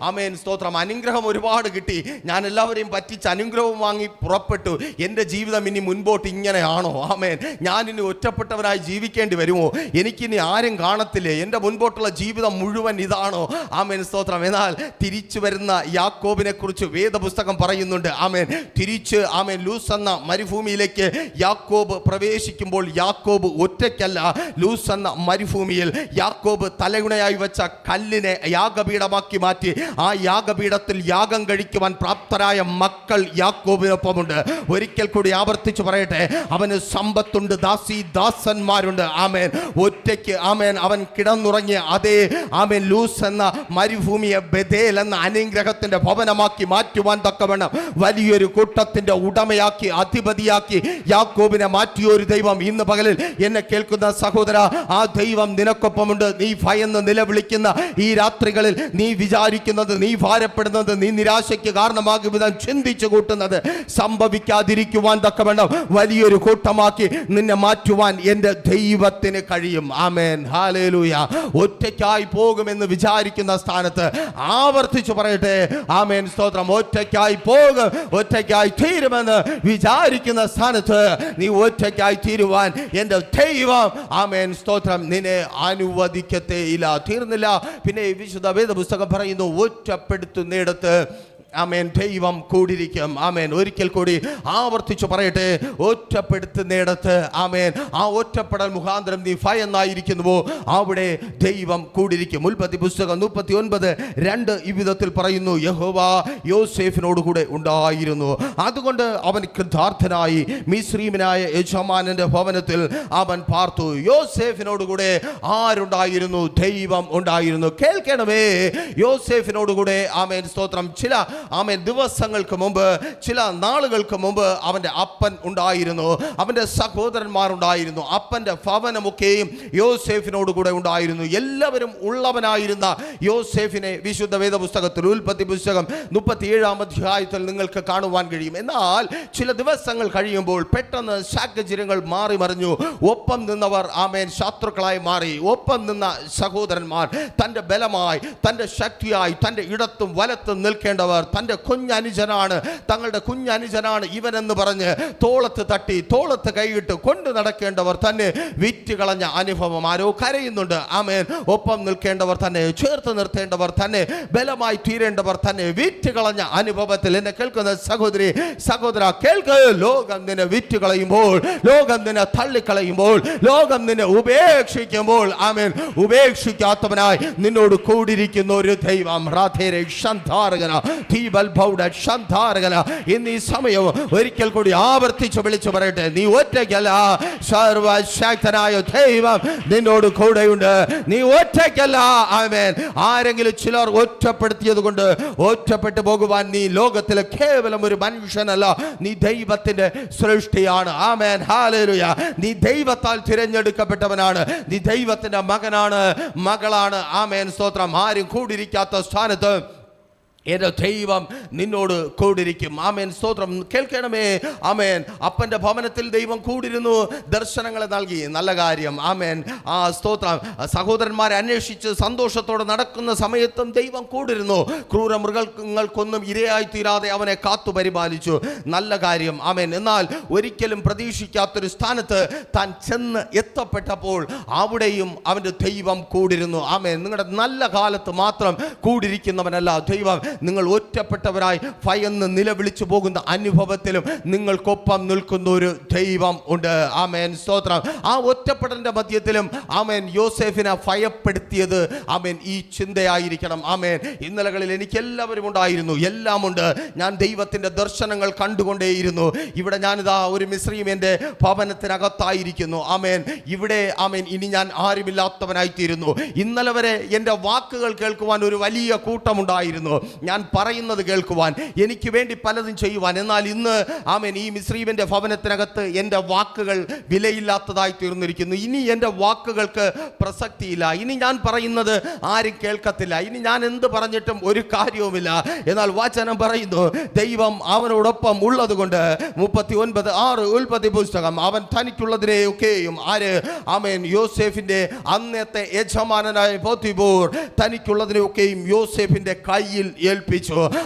ആമേൻ, സ്തോത്രം. അനുഗ്രഹം ഒരുപാട് കിട്ടി, ഞാൻ എല്ലാവരെയും പറ്റിച്ച് അനുഗ്രഹം വാങ്ങി പുറപ്പെട്ടു, എൻ്റെ ജീവിതം ഇനി മുൻപോട്ട് ഇങ്ങനെയാണോ? ആമേൻ. ഞാനിനി ഒറ്റപ്പെട്ടവനായി ജീവിക്കേണ്ടി വരുമോ? എനിക്കിനി ആരും കാണത്തില്ലേ? എൻ്റെ മുൻപോട്ടുള്ള ജീവിതം മുഴുവൻ ഇതാണോ? ആമേൻ, സ്തോത്രം. എന്നാൽ തിരിച്ചു വരുന്ന യാക്കോബിനെ കുറിച്ച് വേദപുസ്തകം പറയുന്നുണ്ട്. ആമേൻ. തിരിച്ച് ആമേൻ ലൂസ് എന്ന മരുഭൂമിയിലേക്ക് യാക്കോബ് പ്രവേശിക്കുമ്പോൾ യാക്കോബ് ഒറ്റയ്ക്കല്ല. ലൂസ് എന്ന മരുഭൂമിയിൽ യാക്കോബ് തലയുണയായി വെച്ച കല്ലിനെ യാഗപീഠമാക്കി മാറ്റി ആ യാഗപീഠത്തിൽ യാഗം കഴിക്കുവാൻ പ്രാപ്തരായ മക്കൾ യാക്കോബിനൊപ്പമുണ്ട്. ഒരിക്കൽ കൂടി ആവർത്തിച്ച് പറയട്ടെ, അവന് സമ്പത്തുണ്ട്, ദാസന്മാരുണ്ട്. ആമേൻ. ഒറ്റയ്ക്ക് ആമേൻ അവൻ കിടന്നുറങ്ങിയ അതേ ആമേൻ ലൂസ് എന്ന മരുഭൂമിയെ ബഥേൽ എന്ന അനുഗ്രഹത്തിന്റെ ഭവനമാക്കി മാറ്റുവാൻ തക്കവണ്ണം വലിയൊരു കൂട്ടത്തിന്റെ ഉടമയാക്കി അധിപതിയാക്കി യാക്കോബിനെ മാറ്റിയൊരു ദൈവം ഇന്ന് പകലിൽ എന്നെ കേൾക്കുന്ന സഹോദര, ആ ദൈവം നിനക്കൊപ്പമുണ്ട്. നീ ഭയന്ന് നിലവിളിക്കുന്ന ഈ രാത്രികളിൽ നീ വിചാരിക്കുന്നത്, നീ ഭാരപ്പെടുന്നത്, നീ നിരാശയ്ക്ക് കാരണമാകും വിധം ചിന്തിച്ചു കൂട്ടുന്നത് സംഭവിക്കാതിരിക്കുവാൻ തക്കവണ്ണം വലിയൊരു കൂട്ടമാക്കി നിന്നെ മാറ്റുവാൻ എൻ്റെ ദൈവത്തിന് കഴിയും. ആമേൻ. ഹല്ലേലൂയ. ഒറ്റയ്ക്കായി പോകുമെന്ന് വിചാരിക്കുന്ന സ്ഥാനത്ത് ആവർത്തിച്ചു പറയട്ടെ, ആമേൻ, സ്തോത്രം. ഒറ്റയ്ക്കായി പോകും, ഒറ്റയ്ക്കായി തീരുമെന്ന് വിചാരിക്കുന്ന സ്ഥാനത്ത് നീ ഒറ്റയ്ക്കായി തീരുവാൻ എൻ്റെ ദൈവം ആമേൻ, സ്തോത്രം, നിന്നെ അനുവദിക്കത്തേയില്ല. തീർന്നില്ല. പിന്നെ വിശുദ്ധ വേദപുസ്തകം പറയുന്നു, ഒറ്റപ്പെടുത്തുന്നിടത്ത് ആമേൻ ദൈവം കൂടിയിരിക്കും. ആമേൻ. ഒരിക്കൽ കൂടി ആവർത്തിച്ചു പറയട്ടെ, ഒറ്റപ്പെടുത്തുന്നിടത്ത് ആമേൻ ആ ഒറ്റപ്പെടൽ മുഖാന്തരം നീ ഭയന്നായിരിക്കുന്നുവോ അവിടെ ദൈവം കൂടിയിരിക്കും. ഉൽപ്പത്തി പുസ്തകം 39:2 ഈ വിധത്തിൽ പറയുന്നു, യഹോവ യോസേഫിനോട് കൂടെ ഉണ്ടായിരുന്നു, അതുകൊണ്ട് അവൻ കൃതാർത്ഥനായി മിസ്രീമിനായ യജമാനന്റെ ഭവനത്തിൽ അവൻ പാർത്തു. യോസേഫിനോട് കൂടെ ആരുണ്ടായിരുന്നു? ദൈവം ഉണ്ടായിരുന്നു. കേൾക്കണമേ, യോസേഫിനോട് കൂടെ ആമേൻ, സ്തോത്രം, ചില ആമേൻ ദിവസങ്ങൾക്ക് മുമ്പ്, ചില നാളുകൾക്ക് മുമ്പ് അവൻ്റെ അപ്പൻ ഉണ്ടായിരുന്നു, അവൻ്റെ സഹോദരന്മാർ ഉണ്ടായിരുന്നു. അപ്പൻ്റെ ഭവനമൊക്കെയും യോസേഫിനോട് കൂടെ ഉണ്ടായിരുന്നു. എല്ലാവരും ഉള്ളവനായിരുന്ന യോസേഫിനെ വിശുദ്ധ വേദപുസ്തകത്തിൽ ഉൽപ്പത്തി പുസ്തകം 37 നിങ്ങൾക്ക് കാണുവാൻ കഴിയും. എന്നാൽ ചില ദിവസങ്ങൾ കഴിയുമ്പോൾ പെട്ടെന്ന് സാഹചര്യങ്ങൾ മാറി മറിഞ്ഞു. ഒപ്പം നിന്നവർ ആമേൻ ശത്രുക്കളായി മാറി. ഒപ്പം നിന്ന സഹോദരന്മാർ തൻ്റെ ബലമായി, തൻ്റെ ശക്തിയായി, തൻ്റെ ഇടത്തും വലത്തും നിൽക്കേണ്ടവർ തൻ്റെ കുഞ്ഞനുജനാണ്, തങ്ങളുടെ കുഞ്ഞനുജനാണ് ഇവനെന്ന് പറഞ്ഞ് തോളത്ത് തട്ടി തോളത്ത് കൈയിട്ട് കൊണ്ടു നടക്കേണ്ടവർ തന്നെ വിറ്റുകളഞ്ഞ അനുഭവം. ആരോ കരയുന്നുണ്ട്. ആമേൻ. ഒപ്പം നിൽക്കേണ്ടവർ തന്നെ, ചേർത്ത് നിർത്തേണ്ടവർ തന്നെ, ബലമായി തീരേണ്ടവർ തന്നെ വിറ്റുകളഞ്ഞ അനുഭവത്തിൽ എന്നെ കേൾക്കുന്ന സഹോദരി സഹോദര കേൾക്ക്. ലോകം നിന്നെ വിറ്റുകളയുമ്പോൾ, ലോകം നിന്നെ തള്ളിക്കളയുമ്പോൾ, ലോകം നിന്നെ ഉപേക്ഷിക്കുമ്പോൾ, ആമേൻ, ഉപേക്ഷിക്കാത്തവനായി നിന്നോട് കൂടിയിരിക്കുന്ന ഒരു ദൈവം ഇന്ന് ഈ സമയവും ഒരിക്കൽ കൂടി ആവർത്തിച്ച് വിളിച്ചു പറയട്ടെ, നീ ഒറ്റയ്ക്കല്ല, സർവശക്തനായ ദൈവം നിന്നോട് കൂടെയുണ്ട്. നീ ഒറ്റയ്ക്കല്ല. ആമേൻ. ആരെങ്കിലും ചിലർ ഒറ്റപ്പെടുത്തിയത് കൊണ്ട് ഒറ്റപ്പെട്ടു പോകുവാൻ നീ ലോകത്തിലെ കേവലം ഒരു മനുഷ്യനല്ല, നീ ദൈവത്തിന്റെ സൃഷ്ടിയാണ്. ആമേൻ. ഹല്ലേലൂയ. നീ ദൈവത്താൽ തിരഞ്ഞെടുക്കപ്പെട്ടവനാണ്, നീ ദൈവത്തിന്റെ മകനാണ്, മകളാണ്. ആമേൻ, സ്തോത്രം. ആരും കൂടിയിരിക്കാത്ത സ്ഥാനത്ത് എൻ്റെ ദൈവം നിന്നോട് കൂടിയിരിക്കും. ആമേൻ, സ്തോത്രം. കേൾക്കണമേ, ആമേൻ. അപ്പൻ്റെ ഭവനത്തിൽ ദൈവം കൂടിരുന്നു, ദർശനങ്ങളെ നൽകി. നല്ല കാര്യം. ആമേൻ. ആ സ്തോത്രം. സഹോദരന്മാരെ അന്വേഷിച്ച് സന്തോഷത്തോടെ നടക്കുന്ന സമയത്തും ദൈവം കൂടിരുന്നു. ക്രൂര മൃഗങ്ങൾക്കൊന്നും ഇരയായി തീരാതെ അവനെ കാത്തു പരിപാലിച്ചു. നല്ല കാര്യം. ആമേൻ. എന്നാൽ ഒരിക്കലും പ്രതീക്ഷിക്കാത്തൊരു സ്ഥാനത്ത് താൻ ചെന്ന് എത്തപ്പെട്ടപ്പോൾ അവിടെയും അവൻ്റെ ദൈവം കൂടിരുന്നു. ആമേൻ. നിങ്ങളുടെ നല്ല കാലത്ത് മാത്രം കൂടിയിരിക്കുന്നവനല്ല ദൈവം, നിങ്ങൾ ഒറ്റപ്പെട്ടവരായി ഭയന്ന് നിലവിളിച്ചു പോകുന്ന അനുഭവത്തിലും നിങ്ങൾക്കൊപ്പം നിൽക്കുന്ന ഒരു ദൈവം ഉണ്ട്. ആമേൻ, സ്തോത്രം. ആ ഒറ്റപ്പെടലിന്റെ മധ്യത്തിലും ആമേൻ യോസേഫിനെ ഭയപ്പെടുത്തിയത് ആമേൻ ഈ ചിന്തയായിരിക്കണം. ആമേൻ, ഇന്നലകളിൽ എനിക്ക് എല്ലാവരും ഉണ്ടായിരുന്നു, എല്ലാമുണ്ട്. ഞാൻ ദൈവത്തിന്റെ ദർശനങ്ങൾ കണ്ടുകൊണ്ടേയിരുന്നു. ഇവിടെ ഞാനിതാ ഒരു മിസ്രയീമിന്റെ ഭവനത്തിനകത്തായിരിക്കുന്നു. ആമേൻ, ഇവിടെ ആമേൻ ഇനി ഞാൻ ആരുമില്ലാത്തവനായിത്തീരുന്നു. ഇന്നലെ വരെ എൻ്റെ വാക്കുകൾ കേൾക്കുവാൻ ഒരു വലിയ കൂട്ടമുണ്ടായിരുന്നു, ഞാൻ പറയുന്നത് കേൾക്കുവാൻ, എനിക്ക് വേണ്ടി പലതും ചെയ്യുവാൻ. എന്നാൽ ഇന്ന് ആമേൻ ഈ മിസ്രയീമിന്റെ ഭവനത്തിനകത്ത് എൻ്റെ വാക്കുകൾ വിലയില്ലാത്തതായി തീർന്നിരിക്കുന്നു. ഇനി എൻ്റെ വാക്കുകൾക്ക് പ്രസക്തിയില്ല. ഇനി ഞാൻ പറയുന്നത് ആരും കേൾക്കത്തില്ല. ഇനി ഞാൻ എന്ത് പറഞ്ഞിട്ടും ഒരു കാര്യവുമില്ല. എന്നാൽ വചനം പറയുന്നു, ദൈവം അവനോടൊപ്പം ഉള്ളത് കൊണ്ട് 39:6 ഉൽപ്പത്തി പുസ്തകം, അവൻ തനിക്കുള്ളതിനെയൊക്കെയും ആര് ആമേൻ യോസേഫിന്റെ അന്നത്തെ യജമാനനായ പോത്തിഫോർ തനിക്കുള്ളതിനെയൊക്കെയും യോസേഫിന്റെ കയ്യിൽ ഏൽപ്പിച്ചു.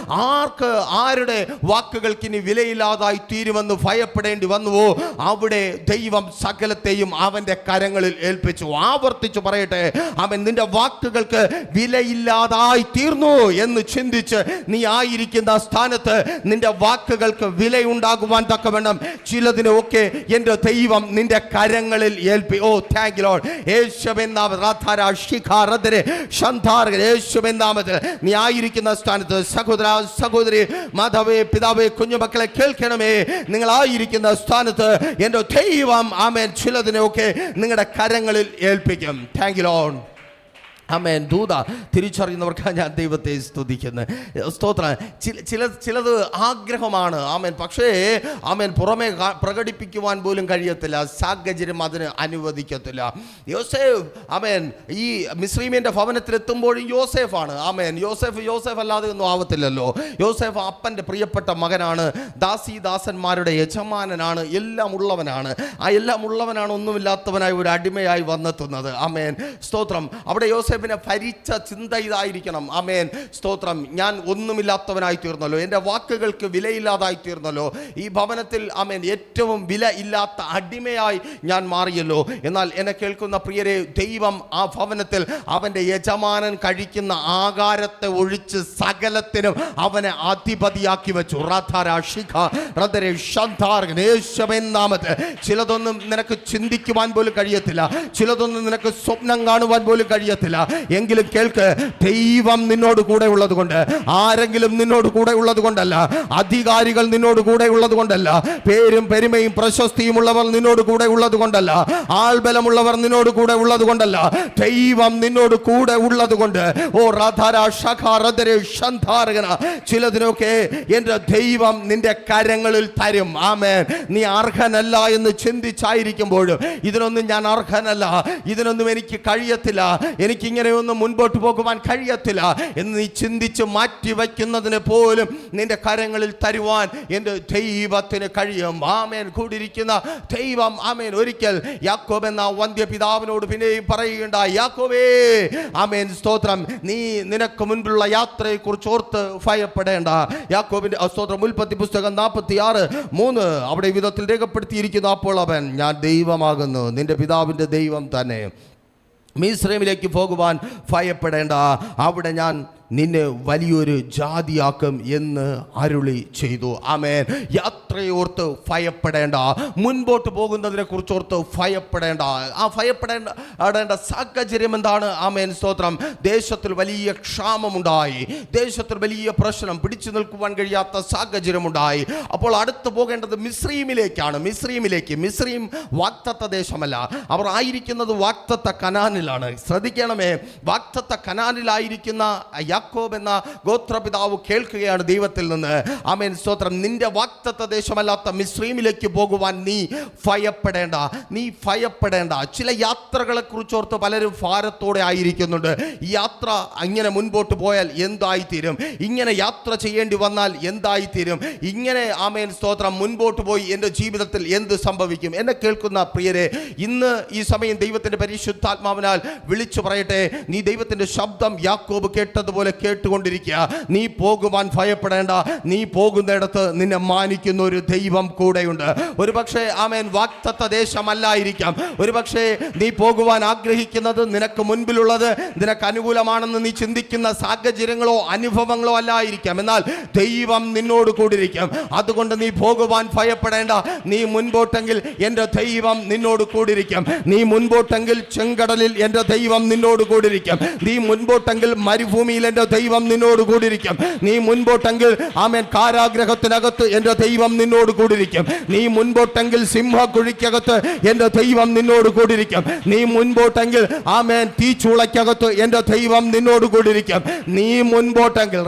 ആർക്ക് ആരുടെ വാക്കുകൾക്ക് ഇനി വിലയില്ലാതായി തീരുമെന്ന് ഭയപ്പെടേണ്ടി വന്നുവോ അവിടെ ദൈവം സകലത്തെയും അവന്റെ കരങ്ങളിൽ ഏൽപ്പിച്ചു. ആവർത്തിച്ചു പറയട്ടെ, അവൻ നിന്റെ വാക്കുകൾക്ക് വിലയില്ലാതായി തീർന്നു എന്ന് ചിന്തിച്ച് നീ ആയിരിക്കുന്ന സ്ഥാനത്ത് നിന്റെ വാക്കുകൾക്ക് വിലയുണ്ടാകുവാൻ തക്കവണ്ണം ചിലതിനൊക്കെ എൻ്റെ ദൈവം നിന്റെ കരങ്ങളിൽ ഏൽപ്പി. ഓ താങ്ക് യു ലോർഡ്. യേശുവിൻ നാമത്തിൽ നീ ആയിരിക്കുന്ന സ്ഥാനത്ത് സഹോദര സഹോദരി, മാതാവേ പിതാവേ കുഞ്ഞുമക്കളെ കേൾക്കണമേ, നിങ്ങളായിരിക്കുന്ന സ്ഥാനത്ത് എൻ്റെ ദൈവം ആമേൻ ചിലതിനൊക്കെ നിങ്ങളുടെ കരങ്ങളിൽ ഏൽപ്പിക്കും. Thank you Lord. ആമേൻ. ദൂത തിരിച്ചറിയുന്നവർക്ക് ഞാൻ ദൈവത്തെ സ്തുതിക്കുന്നത്. സ്തോത്രം. ചിലത് ആഗ്രഹമാണ്. ആമേൻ. പക്ഷേ ആമേൻ പുറമെ പ്രകടിപ്പിക്കുവാൻ പോലും കഴിയത്തില്ല, സാഹചര്യം അതിന് അനുവദിക്കത്തില്ല. യോസേഫ് ആമേൻ ഈ മിസ്രയീമിന്റെ ഭവനത്തിലെത്തുമ്പോഴും യോസേഫാണ്. ആമേൻ. യോസേഫ് അല്ലാതെ ഒന്നും ആവത്തില്ലല്ലോ. യോസേഫ് അപ്പൻ്റെ പ്രിയപ്പെട്ട മകനാണ്, ദാസന്മാരുടെ യജമാനനാണ്, എല്ലാം ഉള്ളവനാണ്. ആ എല്ലാം ഉള്ളവനാണ് ഒന്നുമില്ലാത്തവനായി ഒരു അടിമയായി വന്നെത്തുന്നത്. ആമേൻ, സ്തോത്രം. അവിടെ യോസേഫ് ഭരിച്ച ചിന്ത ഇതായിരിക്കണം. ആമേൻ, സ്തോത്രം. ഞാൻ ഒന്നുമില്ലാത്തവനായി തീർന്നല്ലോ, എൻ്റെ വാക്കുകൾക്ക് വിലയില്ലാതായി തീർന്നല്ലോ, ഈ ഭവനത്തിൽ ആമേൻ ഏറ്റവും വില ഇല്ലാത്ത അടിമയായി ഞാൻ മാറിയല്ലോ. എന്നാൽ എന്നെ കേൾക്കുന്ന പ്രിയരെ, ദൈവം ആ ഭവനത്തിൽ അവൻ്റെ യജമാനൻ കഴിക്കുന്ന ആഹാരത്തെ ഒഴിച്ച് സകലത്തിനും അവനെ അധിപതിയാക്കി വെച്ചു. ചിലതൊന്നും നിനക്ക് ചിന്തിക്കുവാൻ പോലും കഴിയത്തില്ല, ചിലതൊന്നും നിനക്ക് സ്വപ്നം കാണുവാൻ പോലും കഴിയത്തില്ല. എങ്കിലും കേൾക്ക്, ദൈവം നിന്നോട് കൂടെ ഉള്ളത് കൊണ്ട്, ആരെങ്കിലും നിന്നോട് കൂടെ ഉള്ളത് കൊണ്ടല്ല, അധികാരികൾ നിന്നോട് കൂടെ ഉള്ളത് കൊണ്ടല്ല, പേരും പെരുമയും പ്രശസ്തിയും ഉള്ളവർ നിന്നോട് കൂടെ ഉള്ളത് കൊണ്ടല്ല, ആൾബലമുള്ളവർ നിന്നോട് കൂടെ ഉള്ളത് കൊണ്ടല്ല, ദൈവം നിന്നോട് കൂടെ ഉള്ളത് കൊണ്ട്. ഓ ചിലതിനൊക്കെ എൻ്റെ ദൈവം നിന്റെ കരങ്ങളിൽ തരും. ആമേൻ. നീ അർഹനല്ല എന്ന് ചിന്തിച്ചായിരിക്കുമ്പോഴും, ഇതിനൊന്നും ഞാൻ അർഹനല്ല, ഇതിനൊന്നും എനിക്ക് കഴിയത്തില്ല, എനിക്ക് ഇങ്ങനെയൊന്നും മുൻപോട്ട് പോകുവാൻ കഴിയത്തില്ല എന്ന് നീ ചിന്തിച്ച് മാറ്റി വയ്ക്കുന്നതിന് പോലും നിന്റെ കരങ്ങളിൽ തരുവാൻ എൻ്റെ ദൈവത്തിന് കഴിയും. ആമേൻ. കൂടിയിരിക്കുന്ന ദൈവം ആമേൻ ഒരിക്കൽ യാക്കോബ് എന്ന വന്ധ്യപിതാവിനോട് പിന്നെയും പറയുകയുണ്ടായി, യാക്കോബേ, ആമേൻ, സ്തോത്രം, നീ നിനക്ക് മുൻപുള്ള യാത്രയെ കുറിച്ച് ഓർത്ത് ഭയപ്പെടേണ്ട. യാക്കോബിന്റെ സ്തോത്രം ഉൽപ്പത്തി പുസ്തകം 46:3 അവിടെ വിധത്തിൽ രേഖപ്പെടുത്തിയിരിക്കുന്നു, അപ്പോൾ അവൻ ഞാൻ ദൈവമാകുന്നു, നിന്റെ പിതാവിന്റെ ദൈവം തന്നെ. മിസ്രയീമിലേക്ക് പോകുവാൻ ഭയപ്പെടേണ്ട, അവിടെ ഞാൻ നിന്നെ വലിയൊരു ജാതിയാക്കും എന്ന് അരുളി ചെയ്തു. ആമേൻ. യാത്രയോർത്ത് ഭയപ്പെടേണ്ട, മുൻപോട്ട് പോകുന്നതിനെ കുറിച്ചോർത്ത് ഭയപ്പെടേണ്ട. ആ ഭയപ്പെടേണ്ട സാഹചര്യം എന്താണ്? ആമേൻ, സ്തോത്രം. ദേശത്തിൽ വലിയ ക്ഷാമമുണ്ടായി, ദേശത്തിൽ വലിയ പ്രശ്നം, പിടിച്ചു നിൽക്കുവാൻ കഴിയാത്ത സാഹചര്യമുണ്ടായി. അപ്പോൾ അടുത്ത് പോകേണ്ടത് മിസ്രയീമിലേക്കാണ്. മിസ്രയീം വാഗ്ദത്ത ദേശമല്ല, അവർ ആയിരിക്കുന്നത് വാഗ്ദത്ത കനാനിലാണ്. ശ്രദ്ധിക്കണമേ, വാഗ്ദത്ത കനാനിലായിരിക്കുന്ന യാക്കോബ് എന്ന ഗോത്രപിതാവ് കേൾക്കുകയാണ് ദൈവത്തിൽ നിന്ന്, ആമേൻ, സ്തോത്രം, നിന്റെ വാഗ്ദത്ത ദേശമല്ലാത്ത മിസ്രയീമിലേക്ക് പോകുവാൻ നീ ഭയപ്പെടേണ്ട. ചില യാത്രകളെ കുറിച്ചോർത്ത് പലരും ഭാരത്തോടെ ആയിരിക്കുന്നുണ്ട്. ഈ യാത്ര ഇങ്ങനെ മുൻപോട്ട് പോയാൽ എന്തായിത്തീരും, ഇങ്ങനെ യാത്ര ചെയ്യേണ്ടി വന്നാൽ എന്തായിത്തീരും, ഇങ്ങനെ ആമേൻ, സ്തോത്രം, മുൻപോട്ട് പോയി എൻ്റെ ജീവിതത്തിൽ എന്ത് സംഭവിക്കും? എന്നെ കേൾക്കുന്ന പ്രിയരെ, ഇന്ന് ഈ സമയം ദൈവത്തിൻ്റെ പരിശുദ്ധാത്മാവിനാൽ വിളിച്ചു പറയട്ടെ, നീ ദൈവത്തിൻ്റെ ശബ്ദം യാക്കോബ് കേട്ടതുപോലെ പോലെ കേട്ടുകൊണ്ടിരിക്കുക. നീ പോകുവാൻ ഭയപ്പെടേണ്ട. നീ പോകുന്നിടത്ത് നിന്നെ മാനിക്കുന്ന ഒരു ദൈവം കൂടെയുണ്ട്. ഒരു പക്ഷേ ആമേൻ വാഗ്ദത്ത ദേശമല്ലായിരിക്കാം. ഒരു പക്ഷേ നീ പോകുവാൻ ആഗ്രഹിക്കുന്നത്, നിനക്ക് മുൻപിലുള്ളത് നിനക്ക് അനുകൂലമാണെന്ന് നീ ചിന്തിക്കുന്ന സാഹചര്യങ്ങളോ അനുഭവങ്ങളോ അല്ലായിരിക്കാം. എന്നാൽ ദൈവം നിന്നോട് കൂടിയിരിക്കും. അതുകൊണ്ട് നീ പോകുവാൻ ഭയപ്പെടേണ്ട. നീ മുൻപോട്ടെങ്കിൽ എൻ്റെ ദൈവം നിന്നോട് കൂടിയിരിക്കും. നീ മുൻപോട്ടെങ്കിൽ ചെങ്കടലിൽ എൻ്റെ ദൈവം നിന്നോട് കൂടിയിരിക്കും. നീ മുൻപോട്ടെങ്കിൽ മരുഭൂമിയിൽ എൻ്റെ ദൈവം നിന്നോട് കൂടിയിരിക്കും. നീ മുൻപോട്ടെങ്കിൽ ആമേൻ കാരാഗ്രഹത്തിനകത്ത് എൻ്റെ ദൈവം നിന്നോട് കൂടിയിരിക്കും. നീ മുൻപോട്ടെങ്കിൽ സിംഹക്കുഴിക്കകത്ത് എൻ്റെ ദൈവം നിന്നോട് കൂടിയിരിക്കും. നീ മുൻപോട്ടെങ്കിൽ ആമേൻ തീച്ചൂളയ്ക്കകത്ത് എൻ്റെ ദൈവം നിന്നോട് കൂടിയിരിക്കും. നീ മുൻപോട്ടെങ്കിൽ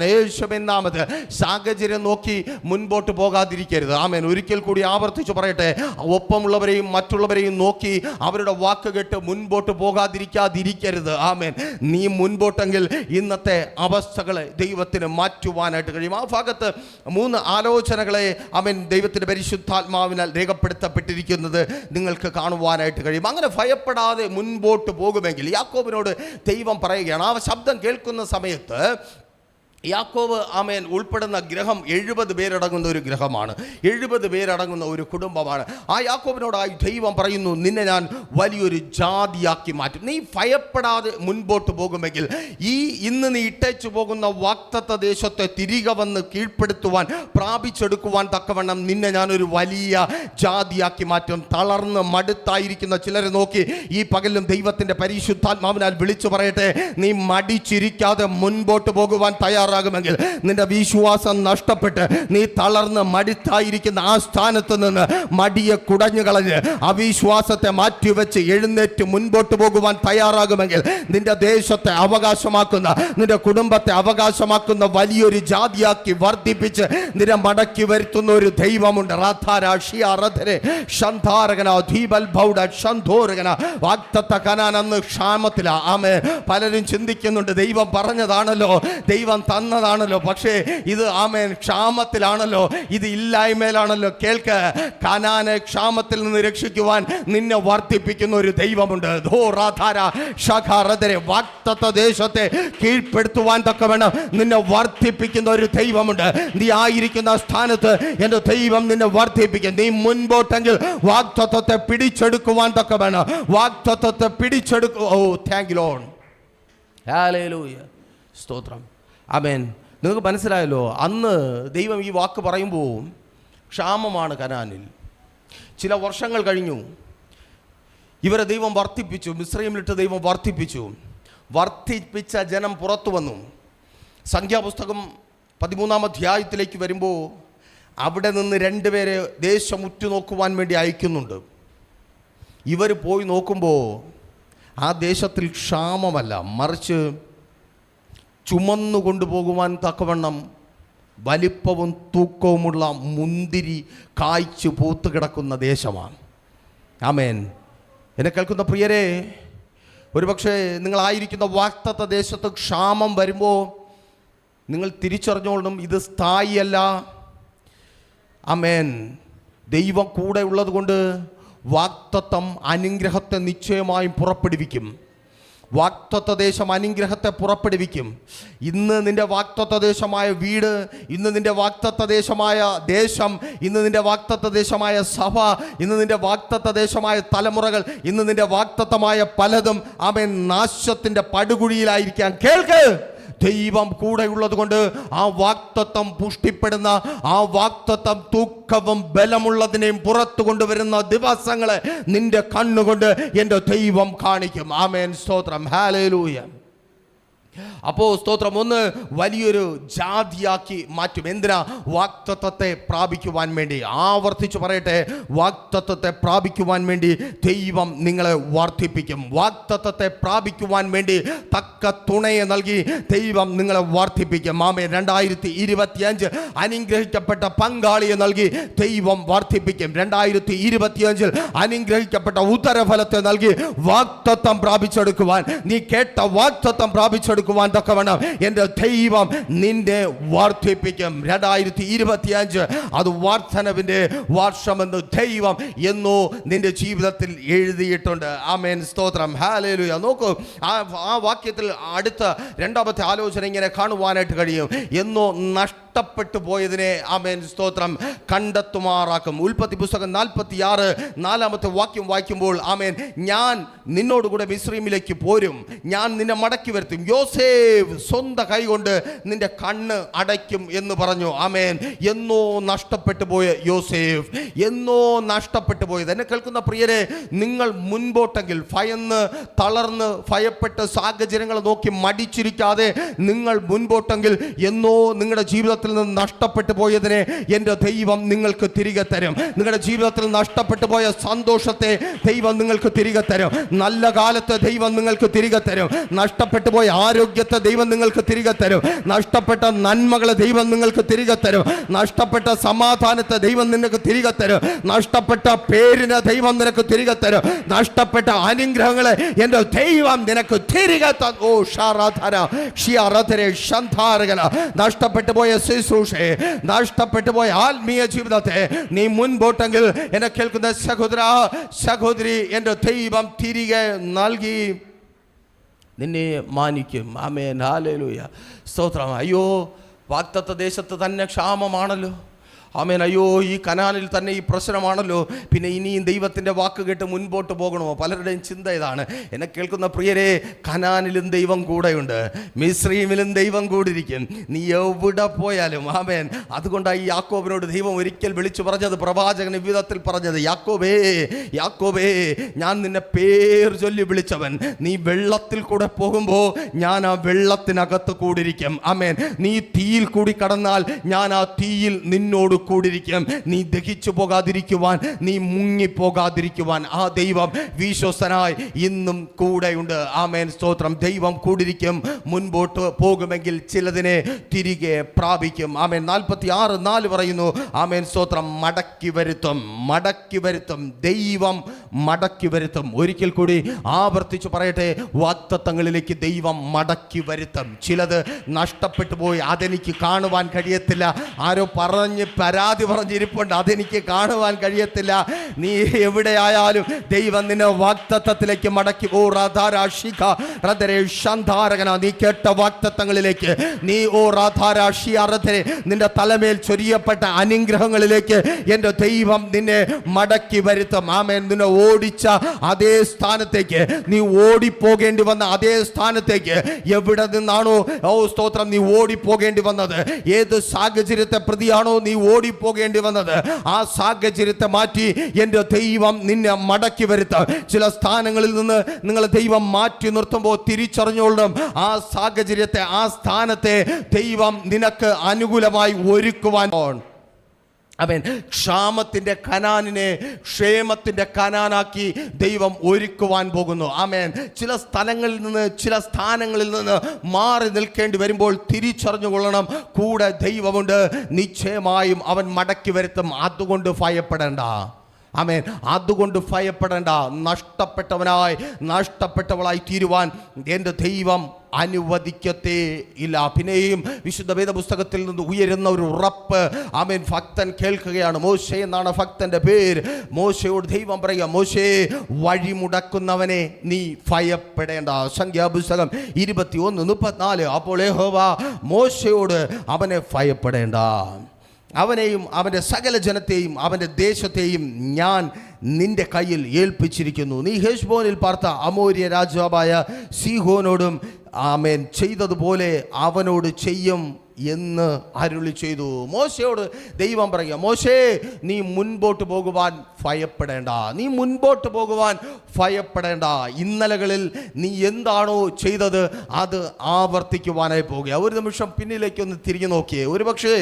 യേശുവിൻ നാമത്തിൽ സാഹചര്യം നോക്കി മുൻപോട്ട് പോകാതിരിക്കരുത്. ആമേൻ. ഒരിക്കൽ കൂടി ആവർത്തിച്ചു പറയട്ടെ, ഒപ്പമുള്ളവരെയും മറ്റുള്ളവരെയും നോക്കി അവരുടെ വാക്ക് കേട്ട് മുൻപോട്ട് പോകാതിരിക്കാതിരിക്കരുത്. ആമേൻ. നീ മുൻപോട്ടെങ്കിൽ ഇന്നത്തെ അവസ്ഥകളെ ദൈവത്തിന് മാറ്റുവാനായിട്ട് കഴിയും. ആ ഭാഗത്ത് 3 ആലോചനകളെ ആമേൻ ദൈവത്തിന്റെ പരിശുദ്ധാത്മാവിനാൽ രേഖപ്പെടുത്തപ്പെട്ടിരിക്കുന്നത് നിങ്ങൾക്ക് കാണുവാനായിട്ട് കഴിയും. അങ്ങനെ ഭയപ്പെടാതെ മുൻപോട്ട് പോകുമെങ്കിൽ യാക്കോബിനോട് ദൈവം പറയുകയാണ്. ആ ശബ്ദം കേൾക്കുന്ന സമയത്ത് യാക്കോബ് ആമേൻ ഉൾപ്പെടുന്ന ഗ്രഹം 70 പേരടങ്ങുന്ന ഒരു ഗ്രഹമാണ്. 70 പേരടങ്ങുന്ന ഒരു കുടുംബമാണ്. ആ യാക്കോബിനോടായി ദൈവം പറയുന്നു, നിന്നെ ഞാൻ വലിയൊരു ജാതിയാക്കി മാറ്റും. നീ ഭയപ്പെടാതെ മുൻപോട്ട് പോകുമെങ്കിൽ ഇന്ന് നീ ഇട്ടേച്ചു പോകുന്ന വാഗ്ദത്ത ദേശത്തെ തിരികെ വന്ന് കീഴ്പ്പെടുത്തുവാൻ പ്രാപിച്ചെടുക്കുവാൻ തക്കവണ്ണം നിന്നെ ഞാനൊരു വലിയ ജാതിയാക്കി മാറ്റും. തളർന്ന് മടുത്തായിരിക്കുന്ന ചിലരെ നോക്കി ഈ പകലും ദൈവത്തിൻ്റെ പരിശുദ്ധാത്മാവിനാൽ വിളിച്ചു പറയട്ടെ, നീ മടിച്ചിരിക്കാതെ മുൻപോട്ട് പോകുവാൻ തയ്യാറാകുമെങ്കിൽ, നിന്റെ വിശ്വാസം നഷ്ടപ്പെട്ട് നീ തളർന്ന് മടുത്തായിരിക്കുന്ന ആ സ്ഥാനത്ത് നിന്ന് മടിയെ കുടഞ്ഞു കളഞ്ഞ് അവിശ്വാസത്തെ മാറ്റിവെച്ച് എഴുന്നേറ്റ് മുൻപോട്ട് പോകുവാൻ തയ്യാറാകുമെങ്കിൽ, നിന്റെ ദേശത്തെ അവകാശമാക്കുന്ന, നിന്റെ കുടുംബത്തെ അവകാശമാക്കുന്ന വലിയൊരു ജാതിയാക്കി വർദ്ധിപ്പിച്ച് നിന്നെ മടക്കി വരുത്തുന്ന ഒരു ദൈവമുണ്ട്. വാഗ്ദത്ത കനാൻ അന്ന് ക്ഷാമത്തിലാ. ആമേൻ. പലരും ചിന്തിക്കുന്നുണ്ട്, ദൈവം പറഞ്ഞതാണല്ലോ, ദൈവം തന്നതാണല്ലോ, പക്ഷേ ഇത് ആമേൻ ക്ഷാമത്തിലാണല്ലോ, ഇത് ഇല്ലായ്മയിലാണല്ലോ. കേൾക്ക, കനാനെ ക്ഷാമത്തിൽ നിന്ന് രക്ഷിക്കുവാൻ നിന്നെ വർദ്ധിപ്പിക്കുന്ന ഒരു ദൈവമുണ്ട്. വാഗ്ദത്ത ദേശത്തെ കീഴ്പ്പെടുത്തുവാൻ തക്കവണ്ണം നിന്നെ വർദ്ധിപ്പിക്കുന്ന ഒരു ദൈവമുണ്ട്. നീ ആയിരിക്കുന്ന സ്ഥാനത്ത് എൻ്റെ ദൈവം നിന്നെ വർദ്ധിപ്പിക്കും. നീ മുൻപോട്ടെങ്കിൽ വാഗ്ദത്തത്തെ പിടിച്ചെടുക്കുവാൻ തക്കവണ്ണം വാഗ്ദത്തത്തെ പിടിച്ചെടുക്കും. ഓ താങ്ക് യു ലോർഡ്. ഹല്ലേലൂയ. സ്തോത്രം. ആമേൻ. നിങ്ങൾക്ക് മനസ്സിലായല്ലോ, അന്ന് ദൈവം ഈ വാക്ക് പറയുമ്പോൾ ക്ഷാമമാണ് കനാനിൽ. ചില വർഷങ്ങൾ കഴിഞ്ഞു, ഇവരെ ദൈവം വർദ്ധിപ്പിച്ചു. മിസ്രയീമിലിട്ട് ദൈവം വർദ്ധിപ്പിച്ച ജനം പുറത്തു വന്നു. സംഖ്യാപുസ്തകം 13-ാം അധ്യായത്തിലേക്ക് വരുമ്പോൾ അവിടെ നിന്ന് 2 പേരെ ദേശം ഉറ്റുനോക്കുവാൻ വേണ്ടി അയക്കുന്നുണ്ട്. ഇവർ പോയി നോക്കുമ്പോൾ ആ ദേശത്തിൽ ക്ഷാമമല്ല, മറിച്ച് ചുമന്നു കൊണ്ടുപോകുവാൻ തക്കവണ്ണം വലിപ്പവും തൂക്കവുമുള്ള മുന്തിരി കായ്ച്ചു പൂത്തു കിടക്കുന്ന ദേശമാണ്. ആമേൻ. എന്നെ കേൾക്കുന്ന പ്രിയരെ, ഒരുപക്ഷെ നിങ്ങളായിരിക്കുന്ന വാഗ്ദത്ത ദേശത്ത് ക്ഷാമം വരുമ്പോൾ നിങ്ങൾ തിരിച്ചറിഞ്ഞോളണം, ഇത് സ്ഥായിയല്ല. ആമേൻ. ദൈവം കൂടെ ഉള്ളത് കൊണ്ട് വാഗ്ദത്തം അനുഗ്രഹത്തെ നിശ്ചയമായും പുറപ്പെടുവിക്കും. വാഗ്ദത്ത ദേശം അനുഗ്രഹത്തെ പുറപ്പെടുവിക്കും. ഇന്ന് നിന്റെ വാഗ്ദത്ത ദേശമായ വീട്, ഇന്ന് നിന്റെ വാഗ്ദത്ത ദേശമായ ദേശം, ഇന്ന് നിന്റെ വാഗ്ദത്ത ദേശമായ സഭ, ഇന്ന് നിന്റെ വാഗ്ദത്ത ദേശമായ തലമുറകൾ, ഇന്ന് നിന്റെ വാഗ്ദത്തമായ പലതും ആമേൻ നാശത്തിൻ്റെ പടുകുഴിയിലായിരിക്കാം. കേൾക്ക്, ദൈവം കൂടെയുള്ളത് കൊണ്ട് ആ വാഗ്ദത്തം പുഷ്ടിപ്പെടുന്ന, ആ വാഗ്ദത്തം തൂക്കവും ബലമുള്ളതിനെയും പുറത്തു കൊണ്ടുവരുന്ന ദിവസങ്ങളെ നിന്റെ കണ്ണുകൊണ്ട് എൻ്റെ ദൈവം കാണിക്കും. ആമേൻ. സ്തോത്രം. ഹല്ലേലൂയ. അപ്പോൾ സ്തോത്രം, ഒന്ന് വലിയൊരു ജാതിയാക്കി മാറ്റും. എന്തിനാ? വാഗ്ദത്തത്തെ പ്രാപിക്കുവാൻ വേണ്ടി. ആവർത്തിച്ചു പറയട്ടെ, വാഗ്ദത്തത്തെ പ്രാപിക്കുവാൻ വേണ്ടി ദൈവം നിങ്ങളെ വർദ്ധിപ്പിക്കും. വാഗ്ദത്തത്തെ പ്രാപിക്കുവാൻ വേണ്ടി തക്ക തുണയെ നൽകി ദൈവം നിങ്ങളെ വർദ്ധിപ്പിക്കും. ആമേൻ. 2025 അനുഗ്രഹിക്കപ്പെട്ട പങ്കാളിയെ നൽകി ദൈവം വർദ്ധിപ്പിക്കും. 2025 അനുഗ്രഹിക്കപ്പെട്ട ഉത്തരഫലത്തെ നൽകി വാഗ്ദത്തം പ്രാപിച്ചെടുക്കുവാൻ, നീ കേട്ട വാഗ്ദത്തം പ്രാപിച്ചെടുക്കുവാൻ കൊടുക്കുവാൻ തക്കവണ്ണം എൻ്റെ ദൈവം നിന്നെ വർദ്ധിപ്പിക്കും. 2025 അത് വർധനവിൻ്റെ വർഷമെന്ന് ദൈവം എന്നോ നിന്റെ ജീവിതത്തിൽ എഴുതിയിട്ടുണ്ട്. ആമേൻ, സ്തോത്രം, ഹല്ലേലൂയ. നോക്കൂ, ആ വാക്യത്തിൽ അടുത്ത രണ്ടാമത്തെ ആലോചന ഇങ്ങനെ കാണുവാനായിട്ട് കഴിയും. എന്നോ നഷ്ടപ്പെട്ടു പോയതിനെ, ആമേൻ, സ്തോത്രം, കണ്ടെത്തുമാറാക്കും. ഉൽപ്പത്തി പുസ്തകം 46 4-ാമത്തെ വാക്യം വായിക്കുമ്പോൾ, ആമേൻ, ഞാൻ നിന്നോടുകൂടെ മിസ്രയീമിലേക്ക് പോരും, ഞാൻ നിന്നെ മടക്കി വരുത്തും, യോസേഫ് സ്വന്തം കൈകൊണ്ട് നിന്റെ കണ്ണ് അടയ്ക്കും എന്ന് പറഞ്ഞു. ആമേൻ. എന്നോ നഷ്ടപ്പെട്ടു പോയ യോസേഫ്, എന്നോ നഷ്ടപ്പെട്ടു പോയത്. എന്നെ കേൾക്കുന്ന പ്രിയരെ, നിങ്ങൾ മുൻപോട്ടെങ്കിൽ ഭയന്ന് തളർന്ന് ഭയപ്പെട്ട് സാഹചര്യങ്ങൾ നോക്കി മടിച്ചിരിക്കാതെ നിങ്ങൾ മുൻപോട്ടെങ്കിൽ എന്നോ നിങ്ങളുടെ ജീവിതത്തിൽ നിന്ന് നഷ്ടപ്പെട്ടു പോയതിനെ എൻ്റെ ദൈവം നിങ്ങൾക്ക് തിരികെ തരും. നിങ്ങളുടെ ജീവിതത്തിൽ നഷ്ടപ്പെട്ടു പോയ സന്തോഷത്തെ ദൈവം നിങ്ങൾക്ക് തിരികെ തരും. നല്ല കാലത്ത് ദൈവം നിങ്ങൾക്ക് തിരികെ തരും. നഷ്ടപ്പെട്ടു പോയ ആരോഗ്യത്തെ ദൈവം നിങ്ങൾക്ക് തിരികെ തരും. നഷ്ടപ്പെട്ട നന്മകളെ ദൈവം നിങ്ങൾക്ക് തിരികെ തരും. നഷ്ടപ്പെട്ട സമാധാനത്തെ ദൈവം നിനക്ക് തിരികെ തരും. നഷ്ടപ്പെട്ട പേരിനെ ദൈവം നിനക്ക് തിരികെ തരും. നഷ്ടപ്പെട്ട അനുഗ്രഹങ്ങളെ എൻ്റെ ദൈവം നിനക്ക് തിരികെ തരും. ഓ ഷാറാധന ഷിയാറധരെ ശന്ധാരകന. നഷ്ടപ്പെട്ടു പോയ ശുശ്രൂഷയെ, നഷ്ടപ്പെട്ടു പോയ ആത്മീയ ജീവിതത്തെ നീ മുൻപോട്ടെങ്കിൽ എന്നെ കേൾക്കുന്ന സഹോദര സഹോദരി, എൻ്റെ ദൈവം തിരികെ നൽകി നിന്നെ മാനിക്കും. ആമേൻ, ഹല്ലേലൂയ, സ്തോത്രം. അയ്യോ, വാഗ്ദത്ത ദേശത്ത് തന്നെ ക്ഷാമമാണല്ലോ. ആമേൻ. അയ്യോ, ഈ കനാനിൽ തന്നെ ഈ പ്രശ്നമാണല്ലോ, പിന്നെ ഇനിയും ദൈവത്തിൻ്റെ വാക്ക് കേട്ട് മുൻപോട്ട് പോകണമോ? പലരുടെയും ചിന്ത ഇതാണ്. എന്നെ കേൾക്കുന്ന പ്രിയരെ, കനാനിലും ദൈവം കൂടെയുണ്ട്, മിസ്രയീമിലും ദൈവം കൂടിയിരിക്കും. നീ എവിടെ പോയാലും. ആമേൻ. അതുകൊണ്ടാണ് ഈ യാക്കോബിനോട് ദൈവം ഒരിക്കൽ വിളിച്ചു പറഞ്ഞത്, പ്രവാചകൻ വിധത്തിൽ പറഞ്ഞത്, യാക്കോബേ യാക്കോബേ, ഞാൻ നിന്നെ പേർ ചൊല്ലി വിളിച്ചവൻ. നീ വെള്ളത്തിൽ കൂടെ പോകുമ്പോൾ ഞാൻ ആ വെള്ളത്തിനകത്ത് കൂടിയിരിക്കും. ആമേൻ. നീ തീയിൽ കൂടി കടന്നാൽ ഞാൻ ആ തീയിൽ നിന്നോട് കൂടിയിരിക്കും. നീ ദഹിച്ചു പോകാതിരിക്കുവാൻ, നീ മുങ്ങിപ്പോകാതിരിക്കുവാൻ ആ ദൈവം വിശ്വസ്തനായി ഇന്നും കൂടെയുണ്ട്. ആമേൻ, സ്തോത്രം. ദൈവം കൂടിയിരിക്കും. മുൻപോട്ട് പോകുമെങ്കിൽ ചിലതിനെ തിരികെ പ്രാപിക്കും. ആമേൻ. 46:4 പറയുന്നു, ആമേൻ, സ്തോത്രം, മടക്കി വരുത്തും, മടക്കി വരുത്തും, ദൈവം മടക്കി വരുത്തും. ഒരിക്കൽ കൂടി ആവർത്തിച്ചു പറയട്ടെ, വാഗ്ദത്തങ്ങളിലേക്ക് ദൈവം മടക്കി വരുത്തും. ചിലത് നഷ്ടപ്പെട്ടു പോയി, അതെനിക്ക് കാണുവാൻ കഴിയത്തില്ല. ആരോ പറഞ്ഞ് പരാതി പറഞ്ഞിരിപ്പുണ്ട്, അതെനിക്ക് കാണുവാൻ കഴിയത്തില്ല. നീ എവിടെയായാലും ദൈവം നിന്നെ വാഗ്ദത്തത്തിലേക്ക് മടക്കി. ഓ രാധാരാശിക റധരെ ശന്ധാരകന, നീ കേട്ട വാഗ്ദത്തങ്ങളിലേക്ക് നീ, ഓ രാധാരാശി അറധരെ, നിന്റെ തലമേൽ ചൊരിയപ്പെട്ട അനുഗ്രഹങ്ങളിലേക്ക് എൻ്റെ ദൈവം നിന്നെ മടക്കി വരുത്തും. ആമേൻ. നിന്നെ ഓടിച്ച അതേ സ്ഥാനത്തേക്ക്, നീ ഓടിപ്പോകേണ്ടി വന്ന അതേ സ്ഥാനത്തേക്ക്, എവിടെ നിന്നാണോ, ഓ സ്തോത്രം, നീ ഓടിപ്പോകേണ്ടി വന്നത്, ഏത് സാഹചര്യത്തെ പ്രതിയാണോ നീ ഓടിപ്പോകേണ്ടി വന്നത്, ആ സാഹചര്യത്തെ മാറ്റി എൻ്റെ ദൈവം നിന്നെ മടക്കി വരുത്താം. ചില സ്ഥാനങ്ങളിൽ നിന്ന് നിങ്ങളെ ദൈവം മാറ്റി നിർത്തുമ്പോൾ തിരിച്ചറിഞ്ഞോളണം, ആ സാഹചര്യത്തെ, ആ സ്ഥാനത്തെ ദൈവം നിനക്ക് അനുകൂലമായി ഒരുക്കുവാൻ. ആമേൻ. ക്ഷാമത്തിൻ്റെ കനാനിനെ ക്ഷേമത്തിൻ്റെ കനാനാക്കി ദൈവം ഒരുക്കുവാൻ പോകുന്നു. ആമേൻ. ചില സ്ഥലങ്ങളിൽ നിന്ന്, ചില സ്ഥാനങ്ങളിൽ നിന്ന് മാറി നിൽക്കേണ്ടി വരുമ്പോൾ തിരിച്ചറിഞ്ഞുകൊള്ളണം, കൂടെ ദൈവമുണ്ട്. നിശ്ചയമായും അവൻ മടക്കി വരുത്തും. അതുകൊണ്ട് ഭയപ്പെടേണ്ട. ആമേൻ. അതുകൊണ്ട് ഭയപ്പെടേണ്ട. നഷ്ടപ്പെട്ടവനായി, നഷ്ടപ്പെട്ടവളായി തീരുവാൻ എൻ്റെ ദൈവം അനുവദിക്കത്തേ ഇല്ല. പിന്നെയും വിശുദ്ധ വേദപുസ്തകത്തിൽ നിന്ന് ഉയരുന്ന ഒരു ഉറപ്പ്, ആമേൻ, ഭക്തൻ കേൾക്കുകയാണ്. മോശെ എന്നാണ് ഭക്തന്റെ പേര്. മോശയോട് ദൈവം പറയുക, മോശേ, വഴിമുടക്കുന്നവനെ നീ ഭയപ്പെടേണ്ട. സംഖ്യാപുസ്തകം 21:34. അപ്പോൾ യഹോവ മോശയോട്, അവനെ ഭയപ്പെടേണ്ട, അവനെയും അവൻ്റെ സകല ജനത്തെയും അവൻ്റെ ദേശത്തെയും ഞാൻ നിന്റെ കയ്യിൽ ഏൽപ്പിച്ചിരിക്കുന്നു. നീ ഹെശ്ബോനിൽ പാർത്ത അമോര്യ രാജാവായ സീഹോനോടും ആമേൻ ചെയ്തതുപോലെ അവനോട് ചെയ്യും എന്ന് അരുളി ചെയ്തു. മോശയോട് ദൈവം പറയുക, മോശേ, നീ മുൻപോട്ട് പോകുവാൻ ഭയപ്പെടേണ്ട, നീ മുൻപോട്ട് പോകുവാൻ ഭയപ്പെടേണ്ട. ഇന്നലകളിൽ നീ എന്താണോ ചെയ്തത് അത് ആവർത്തിക്കുവാനായി പോകുക. ഒരു നിമിഷം പിന്നിലേക്കൊന്ന് തിരിഞ്ഞു നോക്കിയേ. ഒരുപക്ഷേ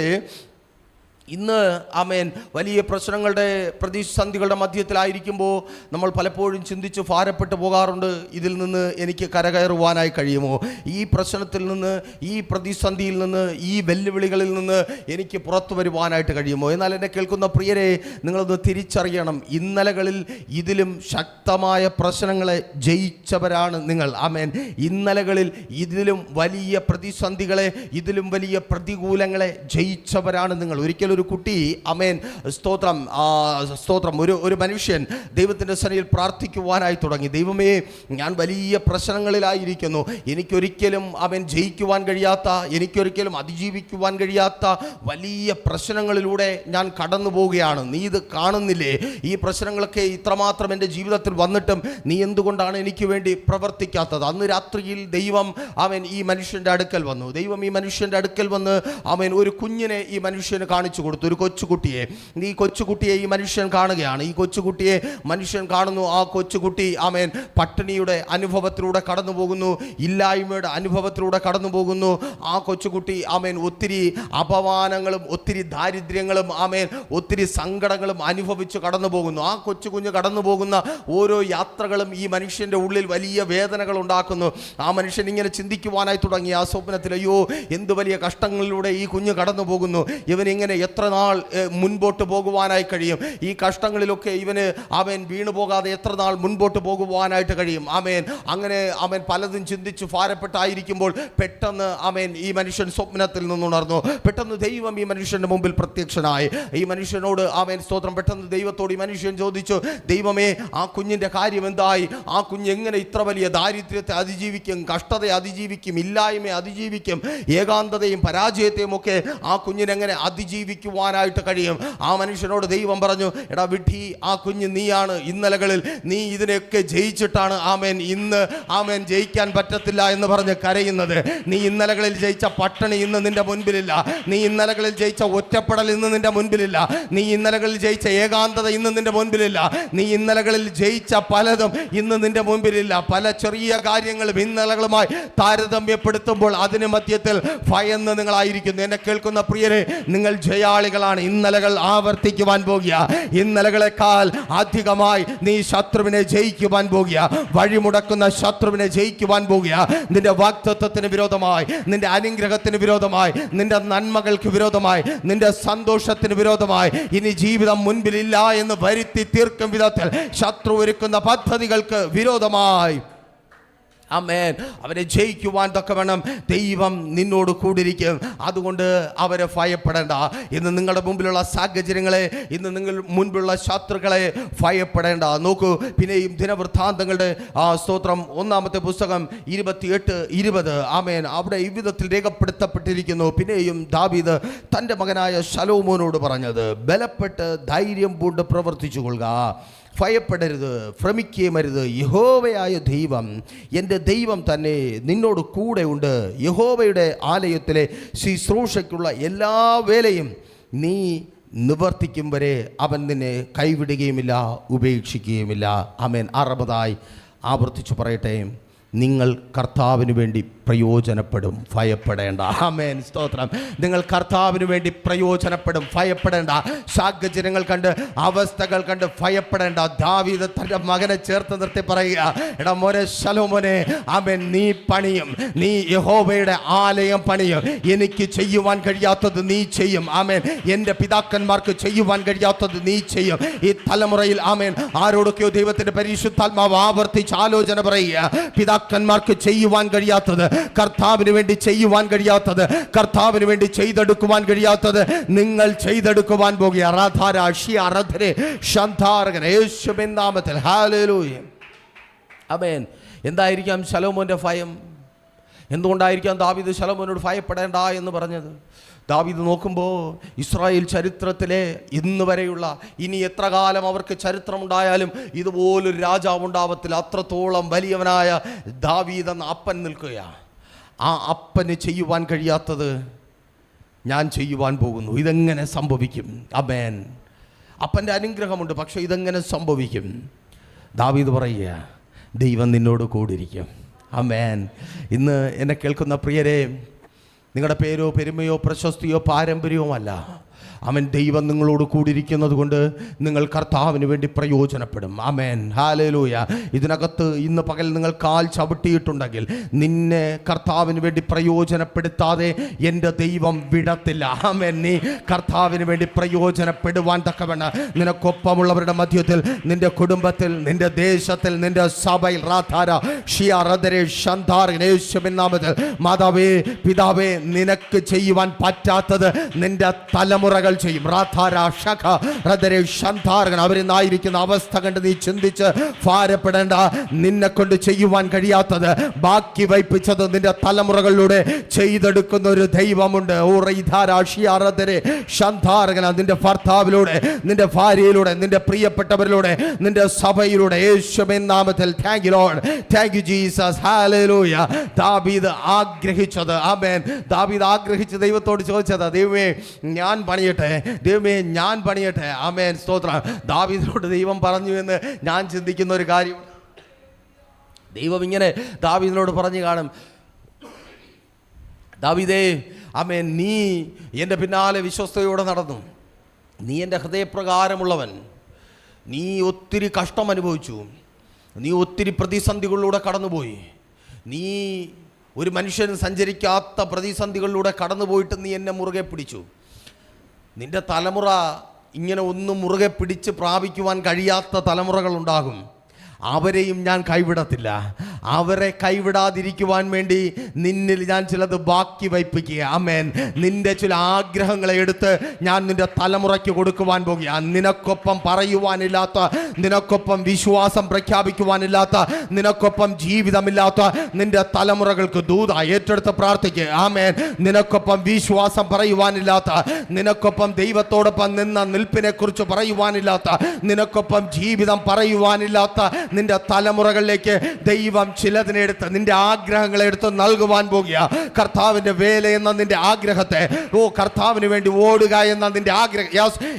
ഇന്ന് ആമേൻ വലിയ പ്രശ്നങ്ങളുടെ പ്രതിസന്ധികളുടെ മധ്യത്തിലായിരിക്കുമ്പോൾ നമ്മൾ പലപ്പോഴും ചിന്തിച്ച് ഭാരപ്പെട്ടു പോകാറുണ്ട്. ഇതിൽ നിന്ന് എനിക്ക് കരകയറുവാനായി കഴിയുമോ? ഈ പ്രശ്നത്തിൽ നിന്ന്, ഈ പ്രതിസന്ധിയിൽ നിന്ന്, ഈ വെല്ലുവിളികളിൽ നിന്ന് എനിക്ക് പുറത്തു വരുവാനായിട്ട് കഴിയുമോ? എന്നാൽ എന്നെ കേൾക്കുന്ന പ്രിയരെ, നിങ്ങളൊന്ന് തിരിച്ചറിയണം, ഇന്നലകളിൽ ഇതിലും ശക്തമായ പ്രശ്നങ്ങളെ ജയിച്ചവരാണ് നിങ്ങൾ. ആമേൻ. ഇന്നലകളിൽ ഇതിലും വലിയ പ്രതിസന്ധികളെ, ഇതിലും വലിയ പ്രതികൂലങ്ങളെ ജയിച്ചവരാണ് നിങ്ങൾ. ഒരിക്കലും ഒരു കുട്ടി, ആമേൻ, സ്തോത്രം, ഒരു മനുഷ്യൻ ദൈവത്തിൻ്റെ സന്നിധിയിൽ പ്രാർത്ഥിക്കുവാനായി തുടങ്ങി. ദൈവമേ, ഞാൻ വലിയ പ്രശ്നങ്ങളിലായിരിക്കുന്നു, എനിക്കൊരിക്കലും ജയിക്കുവാൻ കഴിയാത്ത, എനിക്കൊരിക്കലും അതിജീവിക്കുവാൻ കഴിയാത്ത വലിയ പ്രശ്നങ്ങളിലൂടെ ഞാൻ കടന്നു പോവുകയാണ്. നീ ഇത് കാണുന്നില്ലേ? ഈ പ്രശ്നങ്ങളൊക്കെ ഇത്രമാത്രം എൻ്റെ ജീവിതത്തിൽ വന്നിട്ടും നീ എന്തുകൊണ്ടാണ് എനിക്ക് വേണ്ടി പ്രവർത്തിക്കാത്തത്? അന്ന് രാത്രിയിൽ ദൈവം ഈ മനുഷ്യൻ്റെ അടുക്കൽ വന്നു. ദൈവം ഈ മനുഷ്യൻ്റെ അടുക്കൽ വന്ന് ഒരു കുഞ്ഞിനെ ഈ മനുഷ്യന് കാണിച്ചു കൊടുത്തു, ഒരു കൊച്ചുകുട്ടിയെ. ഈ കൊച്ചുകുട്ടിയെ ഈ മനുഷ്യൻ കാണുകയാണ്. ഈ കൊച്ചുകുട്ടിയെ മനുഷ്യൻ കാണുന്നു. ആ കൊച്ചുകുട്ടി പട്ടിണിയുടെ അനുഭവത്തിലൂടെ കടന്നു പോകുന്നു, ഇല്ലായ്മയുടെ അനുഭവത്തിലൂടെ കടന്നു പോകുന്നു. ആ കൊച്ചുകുട്ടി ഒത്തിരി അപമാനങ്ങളും ഒത്തിരി ദാരിദ്ര്യങ്ങളും ഒത്തിരി സങ്കടങ്ങളും അനുഭവിച്ച് കടന്നു പോകുന്നു. ആ കൊച്ചുകുഞ്ഞ് കടന്നു പോകുന്ന ഓരോ യാത്രകളും ഈ മനുഷ്യൻ്റെ ഉള്ളിൽ വലിയ വേദനകൾ ഉണ്ടാക്കുന്നു. ആ മനുഷ്യൻ ഇങ്ങനെ ചിന്തിക്കുവാനായി തുടങ്ങി. ആ സ്വപ്നത്തിൽ, അയ്യോ, എന്ത് വലിയ കഷ്ടങ്ങളിലൂടെ ഈ കുഞ്ഞ് കടന്നു പോകുന്നു, ഇവനിങ്ങനെ എത്ര നാൾ മുൻപോട്ട് പോകുവാനായി കഴിയും? ഈ കഷ്ടങ്ങളിലൊക്കെ ഇവന് വീണു പോകാതെ എത്ര നാൾ മുൻപോട്ട് പോകുവാനായിട്ട് കഴിയും? അങ്ങനെ പലതും ചിന്തിച്ച് ഭാരപ്പെട്ടായിരിക്കുമ്പോൾ പെട്ടെന്ന് ഈ മനുഷ്യൻ സ്വപ്നത്തിൽ നിന്നുണർന്നു. പെട്ടെന്ന് ദൈവം ഈ മനുഷ്യന്റെ മുമ്പിൽ പ്രത്യക്ഷനായി. ഈ മനുഷ്യനോട് സ്തോത്രം, പെട്ടെന്ന് ദൈവത്തോട് ഈ മനുഷ്യൻ ചോദിച്ചു, ദൈവമേ, ആ കുഞ്ഞിന്റെ കാര്യം എന്തായി? ആ കുഞ്ഞ് എങ്ങനെ ഇത്ര വലിയ ദാരിദ്ര്യത്തെ അതിജീവിക്കും, കഷ്ടതയെ അതിജീവിക്കും, ഇല്ലായ്മയെ അതിജീവിക്കും, ഏകാന്തതയും പരാജയത്തെയും ഒക്കെ ആ കുഞ്ഞിനെങ്ങനെ അതിജീവിക്കുവാനായിട്ട് കഴിയും? ആ മനുഷ്യനോട് ദൈവം പറഞ്ഞു, എടാ വിഡ്ഢി, ആ കുഞ്ഞ് നീയാണ്. ഇന്നലകളിൽ നീ ഇതിനെയൊക്കെ ജയിച്ചിട്ടാണ് ഇന്ന് ജയിക്കാൻ പറ്റത്തില്ല എന്ന് പറഞ്ഞ് കരയുന്നത്. നീ ഇന്നലകളിൽ ജയിച്ച പട്ടിണി ഇന്ന് നിന്റെ മുൻപിലില്ല. നീ ഇന്നലകളിൽ ജയിച്ച ഒറ്റപ്പെടൽ ഇന്ന് നിന്റെ മുൻപിലില്ല. നീ ഇന്നലകളിൽ ജയിച്ച ഏകാന്തത ഇന്ന് നിന്റെ മുൻപിലില്ല. നീ ഇന്നലകളിൽ ജയിച്ച പലതും ഇന്ന് നിന്റെ മുൻപിലില്ല. പല ചെറിയ കാര്യങ്ങളും ഇന്നലകളുമായി താരതമ്യപ്പെടുത്തുമ്പോൾ അതിന് മധ്യത്തിൽ ഭയന്ന് നിങ്ങളായിരിക്കുന്നു. എന്നെ കേൾക്കുന്ന പ്രിയരെ, നിങ്ങൾ ജയാളികളാണ്. ഇന്നലകൾ ആവർത്തിക്കുവാൻ പോകുക. ഇന്നലകളെക്കാൾ അധികമായി നീ ശത്രുവിനെ ജയിക്കുവാൻ പോകുക. വഴിമുടക്കുന്ന ശത്രുവിനെ ജയിക്കുവാൻ പോകുക. നിന്റെ വാഗ്ദത്തത്തിന് വിരോധമായി, നിന്റെ അനുഗ്രഹത്തിന് വിരോധമായി, നിന്റെ നന്മകൾക്ക് വിരോധമായി, നിന്റെ സന്തോഷത്തിന് വിരോധമായി ഇനി ജീവിതം മുൻപിലില്ല എന്ന് വരുത്തി തീർക്കും വിധത്തിൽ ശത്രു ഒരുക്കുന്ന പദ്ധതികൾക്ക് വിരോധമായി അവരെ ജയിക്കുവാൻ തക്കവണ്ണം ദൈവം നിന്നോട് കൂടിയിരിക്കും. അതുകൊണ്ട് അവരെ ഭയപ്പെടേണ്ട. ഇന്ന് നിങ്ങളുടെ മുമ്പിലുള്ള സാഹചര്യങ്ങളെ, ഇന്ന് നിങ്ങൾ മുൻപിലുള്ള ശത്രുക്കളെ ഭയപ്പെടേണ്ട. നോക്കൂ, പിന്നെയും ദിനവൃത്താന്തങ്ങളുടെ സ്തോത്രം 1-ാമത്തെ പുസ്തകം 28-20 അവിടെ ഈ വിധത്തിൽ രേഖപ്പെടുത്തപ്പെട്ടിരിക്കുന്നു. പിന്നെയും ദാവീദ് തൻ്റെ മകനായ ശലോമോനോട് പറഞ്ഞത്, ബലപ്പെട്ട് ധൈര്യം പൂണ്ട് പ്രവർത്തിച്ചു കൊള്ളുക, ഭയപ്പെടരുത്, ഭ്രമിക്കുകയുമരുത്. യഹോവയായ ദൈവം, എൻ്റെ ദൈവം തന്നെ നിന്നോട് കൂടെ ഉണ്ട്. യഹോവയുടെ ആലയത്തിലെ ശുശ്രൂഷയ്ക്കുള്ള എല്ലാ വേലയും നീ നിവർത്തിക്കും വരെ അവൻ നിന്നെ കൈവിടുകയുമില്ല, ഉപേക്ഷിക്കുകയുമില്ല. ആമേൻ. 60 ആവർത്തിച്ചു പറയട്ടെ, നിങ്ങൾ കർത്താവിന് വേണ്ടി പ്രയോജനപ്പെടും, ഭയപ്പെടേണ്ട. ആമേൻ, സ്തോത്രം. നിങ്ങൾ കർത്താവിന് വേണ്ടി പ്രയോജനപ്പെടും, ഭയപ്പെടേണ്ട. സാഹചര്യങ്ങൾ കണ്ട്, അവസ്ഥകൾ കണ്ട് ഭയപ്പെടേണ്ട. ദാവീദ് തൻ്റെ മകനെ ചേർത്ത് നിർത്തി പറയുക, എടാ മോനെ ശലോമോനെ, ആമേൻ, നീ പണിയും, നീ യഹോവയുടെ ആലയം പണിയും. എനിക്ക് ചെയ്യുവാൻ കഴിയാത്തത് നീ ചെയ്യും. ആമേൻ. എൻ്റെ പിതാക്കന്മാർക്ക് ചെയ്യുവാൻ കഴിയാത്തത് നീ ചെയ്യും. ഈ തലമുറയിൽ ആമേൻ ആരോടൊക്കെയോ ദൈവത്തിൻ്റെ പരിശുദ്ധാത്മാവ് ആവർത്തിച്ച് ആലോചന പറയുക. പിതാക്കന്മാർക്ക് ചെയ്യുവാൻ കഴിയാത്തത്, കർത്താവിന് വേണ്ടി ചെയ്യുവാൻ കഴിയാത്തത്, കർത്താവിന് വേണ്ടി ചെയ്തെടുക്കുവാൻ കഴിയാത്തത് നിങ്ങൾ ചെയ്തെടുക്കുവാൻ പോകുക. യേശുവിൻ നാമത്തിൽ ഹല്ലേലൂയ. ആമേൻ. എന്തായിരിക്കാം ശലോമോന്റെ ഭയം? എന്തുകൊണ്ടായിരിക്കാം ദാവീദ് ശലോമോനോട് ഭയപ്പെടേണ്ട എന്ന് പറഞ്ഞത്? ദാവീദ് നോക്കുമ്പോൾ ഇസ്രായേൽ ചരിത്രത്തിലെ ഇന്ന് വരെയുള്ള, ഇനി എത്ര കാലം അവർക്ക് ചരിത്രമുണ്ടായാലും ഇതുപോലൊരു രാജാവ് ഉണ്ടാവത്തില്ല. അത്രത്തോളം വലിയവനായ ദാവീദ് എന്ന അപ്പൻ നിൽക്കുകയാണ്. ആ അപ്പന് ചെയ്യുവാൻ കഴിയാത്തത് ഞാൻ ചെയ്യുവാൻ പോകുന്നു. ഇതെങ്ങനെ സംഭവിക്കും? ആമേൻ. അപ്പൻ്റെ അനുഗ്രഹമുണ്ട്, പക്ഷെ ഇതെങ്ങനെ സംഭവിക്കും? ദാവീദ് പറയുക, ദൈവം നിന്നോട് കൂടിയിരിക്കും. ആമേൻ. ഇന്ന് എന്നെ കേൾക്കുന്ന പ്രിയരെ, നിങ്ങളുടെ പേരോ പെരുമയോ പ്രശസ്തിയോ പാരമ്പര്യമോ അല്ല, അവൻ ദൈവം നിങ്ങളോട് കൂടിയിരിക്കുന്നത് കൊണ്ട് നിങ്ങൾ കർത്താവിന് വേണ്ടി പ്രയോജനപ്പെടും. ആമേൻ, ഹല്ലേലൂയ. ഇതിനകത്ത് ഇന്ന് പകൽ നിങ്ങൾ കാൽ ചവിട്ടിയിട്ടുണ്ടെങ്കിൽ നിന്നെ കർത്താവിന് വേണ്ടി പ്രയോജനപ്പെടുത്താതെ എൻ്റെ ദൈവം വിടത്തില്ല. ആമേൻ. നീ കർത്താവിന് വേണ്ടി പ്രയോജനപ്പെടുവാൻ തക്കവണ്ണം നിനക്കൊപ്പമുള്ളവരുടെ മധ്യത്തിൽ, നിന്റെ കുടുംബത്തിൽ, നിന്റെ ദേശത്തിൽ, നിന്റെ സഭയിൽ യേശുവിൻ നാമത്തിൽ മാതാവേ, പിതാവേ, നിനക്ക് ചെയ്യുവാൻ പറ്റാത്തത് നിന്റെ തലമുറകൾ ചെയ്യും. അവരിന്നായിരിക്കുന്ന അവസ്ഥ കണ്ട് നീ ചിന്തിച്ച് ഭാരപ്പെടേണ്ട. നിന്നെ കൊണ്ട് ചെയ്യുവാൻ കഴിയാത്തത് ബാക്കി വയ്പ്പിച്ചത് നിന്റെ തലമുറകളിലൂടെ ചെയ്തെടുക്കുന്ന ഒരു ദൈവമുണ്ട്. നിന്റെ ഭർത്താവിലൂടെ, നിന്റെ ഭാര്യയിലൂടെ, നിന്റെ പ്രിയപ്പെട്ടവരിലൂടെ, നിന്റെ സഭയിലൂടെ യേശുവിൻ നാമത്തിൽ thank you Lord, thank you Jesus, hallelujah. ദാവീദ് ആഗ്രഹിച്ചത്, ആമേൻ, ദാവീദ് ആഗ്രഹിച്ച് ദൈവത്തോട് ചോദിച്ചത്, ദൈവമേ ഞാൻ പണിയട്ടെ, ദൈവമേ ഞാൻ പണിയട്ടെ. ആമേൻ, സ്തോത്രം. ദാവീദിനോട് ദൈവം പറഞ്ഞു എന്ന് ഞാൻ ചിന്തിക്കുന്ന ഒരു കാര്യം, ദൈവം ഇങ്ങനെ ദാവീദിനോട് പറഞ്ഞു കാണും, ദാവീദേ, ആമേൻ, നീ എൻ്റെ പിന്നാലെ വിശ്വസ്തയോടെ നടന്നു, നീ എൻ്റെ ഹൃദയപ്രകാരമുള്ളവൻ, നീ ഒത്തിരി കഷ്ടം അനുഭവിച്ചു, നീ ഒത്തിരി പ്രതിസന്ധികളിലൂടെ കടന്നുപോയി, നീ ഒരു മനുഷ്യൻ സഞ്ചരിക്കാത്ത പ്രതിസന്ധികളിലൂടെ കടന്നുപോയിട്ട് നീ എന്നെ മുറുകെ പിടിച്ചു. നിന്റെ തലമുറ ഇങ്ങനെ ഒന്നും മുറുകെ പിടിച്ച് പ്രാപിക്കുവാൻ കഴിയാത്ത തലമുറകളുണ്ടാകും. അവരെയും ഞാൻ കൈവിടത്തില്ല. അവരെ കൈവിടാതിരിക്കുവാൻ വേണ്ടി നിന്നിൽ ഞാൻ ചിലത് ബാക്കി വയ്പ്പിക്കുക. ആമേൻ. നിന്റെ ചില ആഗ്രഹങ്ങളെ എടുത്ത് ഞാൻ നിന്റെ തലമുറയ്ക്ക് കൊടുക്കുവാൻ പോകുക. നിനക്കൊപ്പം പറയുവാനില്ലാത്ത, നിനക്കൊപ്പം വിശ്വാസം പ്രഖ്യാപിക്കുവാനില്ലാത്ത, നിനക്കൊപ്പം ജീവിതമില്ലാത്ത നിന്റെ തലമുറകൾക്ക് ദൂത ഏറ്റെടുത്ത് പ്രാർത്ഥിക്കുക. ആമേൻ. നിനക്കൊപ്പം വിശ്വാസം പറയുവാനില്ലാത്ത, നിനക്കൊപ്പം ദൈവത്തോടൊപ്പം നിന്ന നിൽപ്പിനെ കുറിച്ച് പറയുവാനില്ലാത്ത, നിനക്കൊപ്പം ജീവിതം പറയുവാനില്ലാത്ത നിന്റെ തലമുറകളിലേക്ക് ദൈവം ചിലതിനെടുത്ത്, നിന്റെ ആഗ്രഹങ്ങളെ എടുത്ത് നൽകുവാൻ പോകുക. കർത്താവിന്റെ വേല എന്ന നിന്റെ ആഗ്രഹത്തെ, കർത്താവിന് വേണ്ടി ഓടുക എന്ന നിന്റെ ആഗ്രഹം,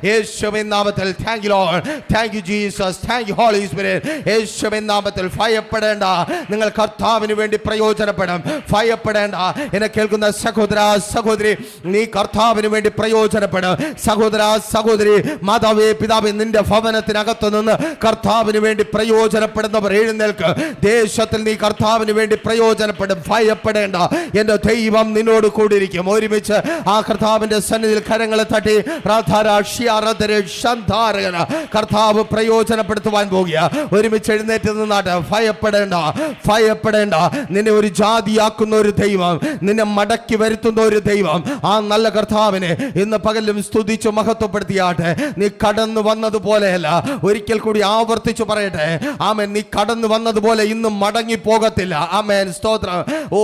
യേശുവിൻ നാമത്തിൽ thank you Lord, thank you Jesus, thank you Holy Spirit. യേശുവിൻ നാമത്തിൽ ഭയപ്പെടേണ്ട, നിങ്ങൾ കർത്താവിന് വേണ്ടി പ്രയോജനപ്പെടും. ഭയപ്പെടേണ്ട. എന്നെ കേൾക്കുന്ന സഹോദര സഹോദരി, നീ കർത്താവിന് വേണ്ടി പ്രയോജനപ്പെടും. സഹോദര സഹോദരി, മാതാവേ, പിതാവേ, നിന്റെ ഭവനത്തിനകത്ത് നിന്ന് കർത്താവിന് വേണ്ടി പ്രയോജനപ്പെടുന്നവർ എഴുന്നേൽക്ക്. ദേശത്തിൽ നീ കർത്താവിന് വേണ്ടി പ്രയോജനപ്പെടും. ഭയപ്പെടേണ്ട. എൻ്റെ ദൈവം നിന്നോട് കൂടിയിരിക്കും. ഒരുമിച്ച് ആ കർത്താവിന്റെ സന്നിധിയിൽ കരങ്ങളെ തട്ടി കർത്താവ് പ്രയോജനപ്പെടുത്തുവാൻ പോകുക. ഒരുമിച്ച് എഴുന്നേറ്റ് നിന്നാട്ട്. ഭയപ്പെടേണ്ട, ഭയപ്പെടേണ്ട. നിന്നെ ഒരു ജാതിയാക്കുന്ന ഒരു ദൈവം, നിന്നെ മടക്കി വരുത്തുന്ന ഒരു ദൈവം, ആ നല്ല കർത്താവിനെ ഇന്ന് പകലും സ്തുതിച്ചു മഹത്വപ്പെടുത്തിയാട്ടെ. നീ കടന്നു വന്നതുപോലെയല്ല, ഒരിക്കൽ കൂടി ആവർത്തിച്ചു പറയട്ടെ, ആമേൻ, നീ കടന്നു വന്നതുപോലെ ഇന്നും മടങ്ങി പോകത്തില്ല. ആമേൻ, സ്തോത്രം. ഓ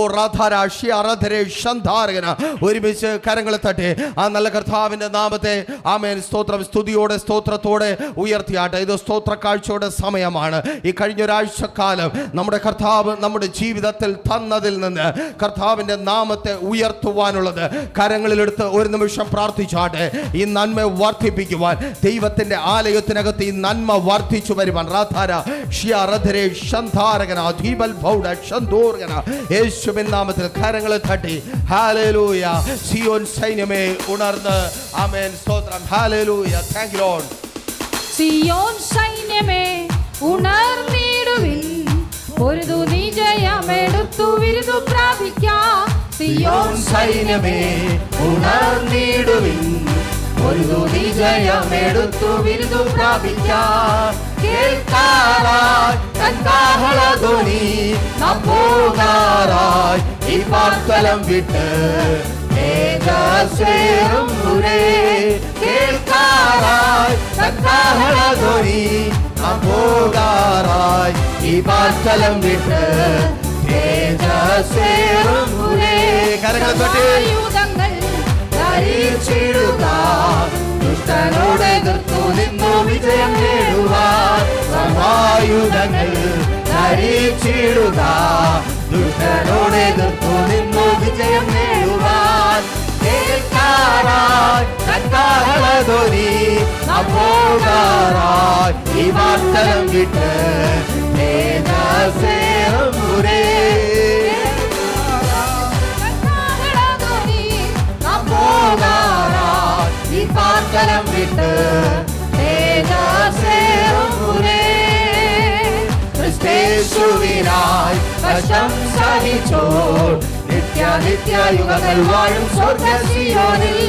ഒരുമിച്ച് കരങ്ങളെ തട്ടി ആ നല്ല കർത്താവിന്റെ നാമത്തെ, ആമേൻ, സ്തോത്രം, സ്തുതിയോടെ സ്തോത്രത്തോടെ ഉയർത്തിയാട്ടെ. ഇത് സ്തോത്ര കാഴ്ചയുടെ സമയമാണ്. ഈ കഴിഞ്ഞൊരാഴ്ചക്കാലം നമ്മുടെ കർത്താവ് നമ്മുടെ ജീവിതത്തിൽ തന്നതിൽ നിന്ന് കർത്താവിന്റെ നാമത്തെ ഉയർത്തുവാനുള്ളത് കരങ്ങളിലെടുത്ത് ഒരു നിമിഷം പ്രാർത്ഥിച്ചാട്ടെ. ഈ നന്മ വർദ്ധിപ്പിക്കുവാൻ, ദൈവത്തിന്റെ ആലയത്തിനകത്ത് ഈ നന്മ വർദ്ധിച്ചു വരുവാൻ യേശുവിൻ നാമത്തിൽ കരങ്ങളെ തട്ടി ഹല്ലേലൂയ. സിയോൻ സൈന്യമേ ഉണർന്ന്, ആമേൻ, സ്തോത്രം, ഹല്ലേലൂയ. Thank you Lord. സിയോൻ സൈന്യമേ ഉണർന്നിടുവിൻ, പൊരുതു നീ ജയമെടുത്തു വിരുദു പ്രാപിക്കാം. സിയോൻ സൈന്യമേ ഉണർന്നിടുവിൻ, പൊരുതു നീ ജയമെടുത്തു വിരുദു പ്രാപിക്കാം. കേൾക്കാറായി തൻ കാഹളധ്വനി, നാം പോകാറായി ഈ പാർസ്ഥലം വിട്ട് തേജസ്സേറും ദൂരെ. കേൾക്കാറായി തൻ കാഹളധ്വനി, നാം പോകാറായി ഈ പാർസ്ഥലം വിട്ട് തേജസ്സേറും ദൂരെ. കരങ്ങൾ തട്ടി ആയുധങ്ങൾ ധരിച്ചിടുക, ദുഷ്ടനോട് എതിർത്തു നിന്നു വിജയം നേടുവാൻ. സമായുധങ്ങൾ ധരിച്ചിടുക, ദുഷ്ടനോട് എതിർത്തു നിന്നു വിജയം നേടുവാൻ. കേൾക്കാറായി തൻ കാഹളധ്വനി, നാം പോകാറായി ഈ വാർത്തലം വിട്ട് തേജസ്സേറും ദൂരെ. പോകാറായി ഈ പാർത്തലം വിട്ട് തേജസ്സേറും ക്രിസ്തേശുവിനായി കഷ്ടം സഹിച്ചോർ നിത്യ യുഗങ്ങൾ വാഴും സ്വർഗ്ഗ സിയോനിൽ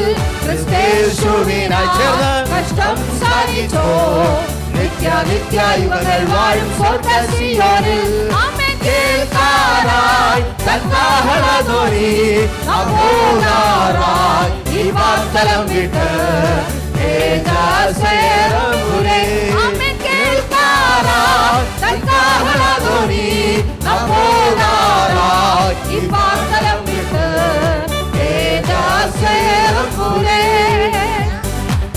ക്രിസ്തേശുവിനായി ചേർന്ന് കഷ്ടം സഹിച്ചോർ നിത്യ യുഗങ്ങൾ വാഴും സ്വർഗ്ഗ സിയോനിൽ ആമേൻ കേൾക്കാനായി തൻകാഹളധ്വനി അമോദാറായി ഈ വാർത്തലം വിട്ട് തേജസ്സേറും ആമേൻ കേൾക്കാനായി തൻകാഹളധ്വനി അമോദാറായി ഈ വാർത്തലം വിട്ട് തേജസ്സേറും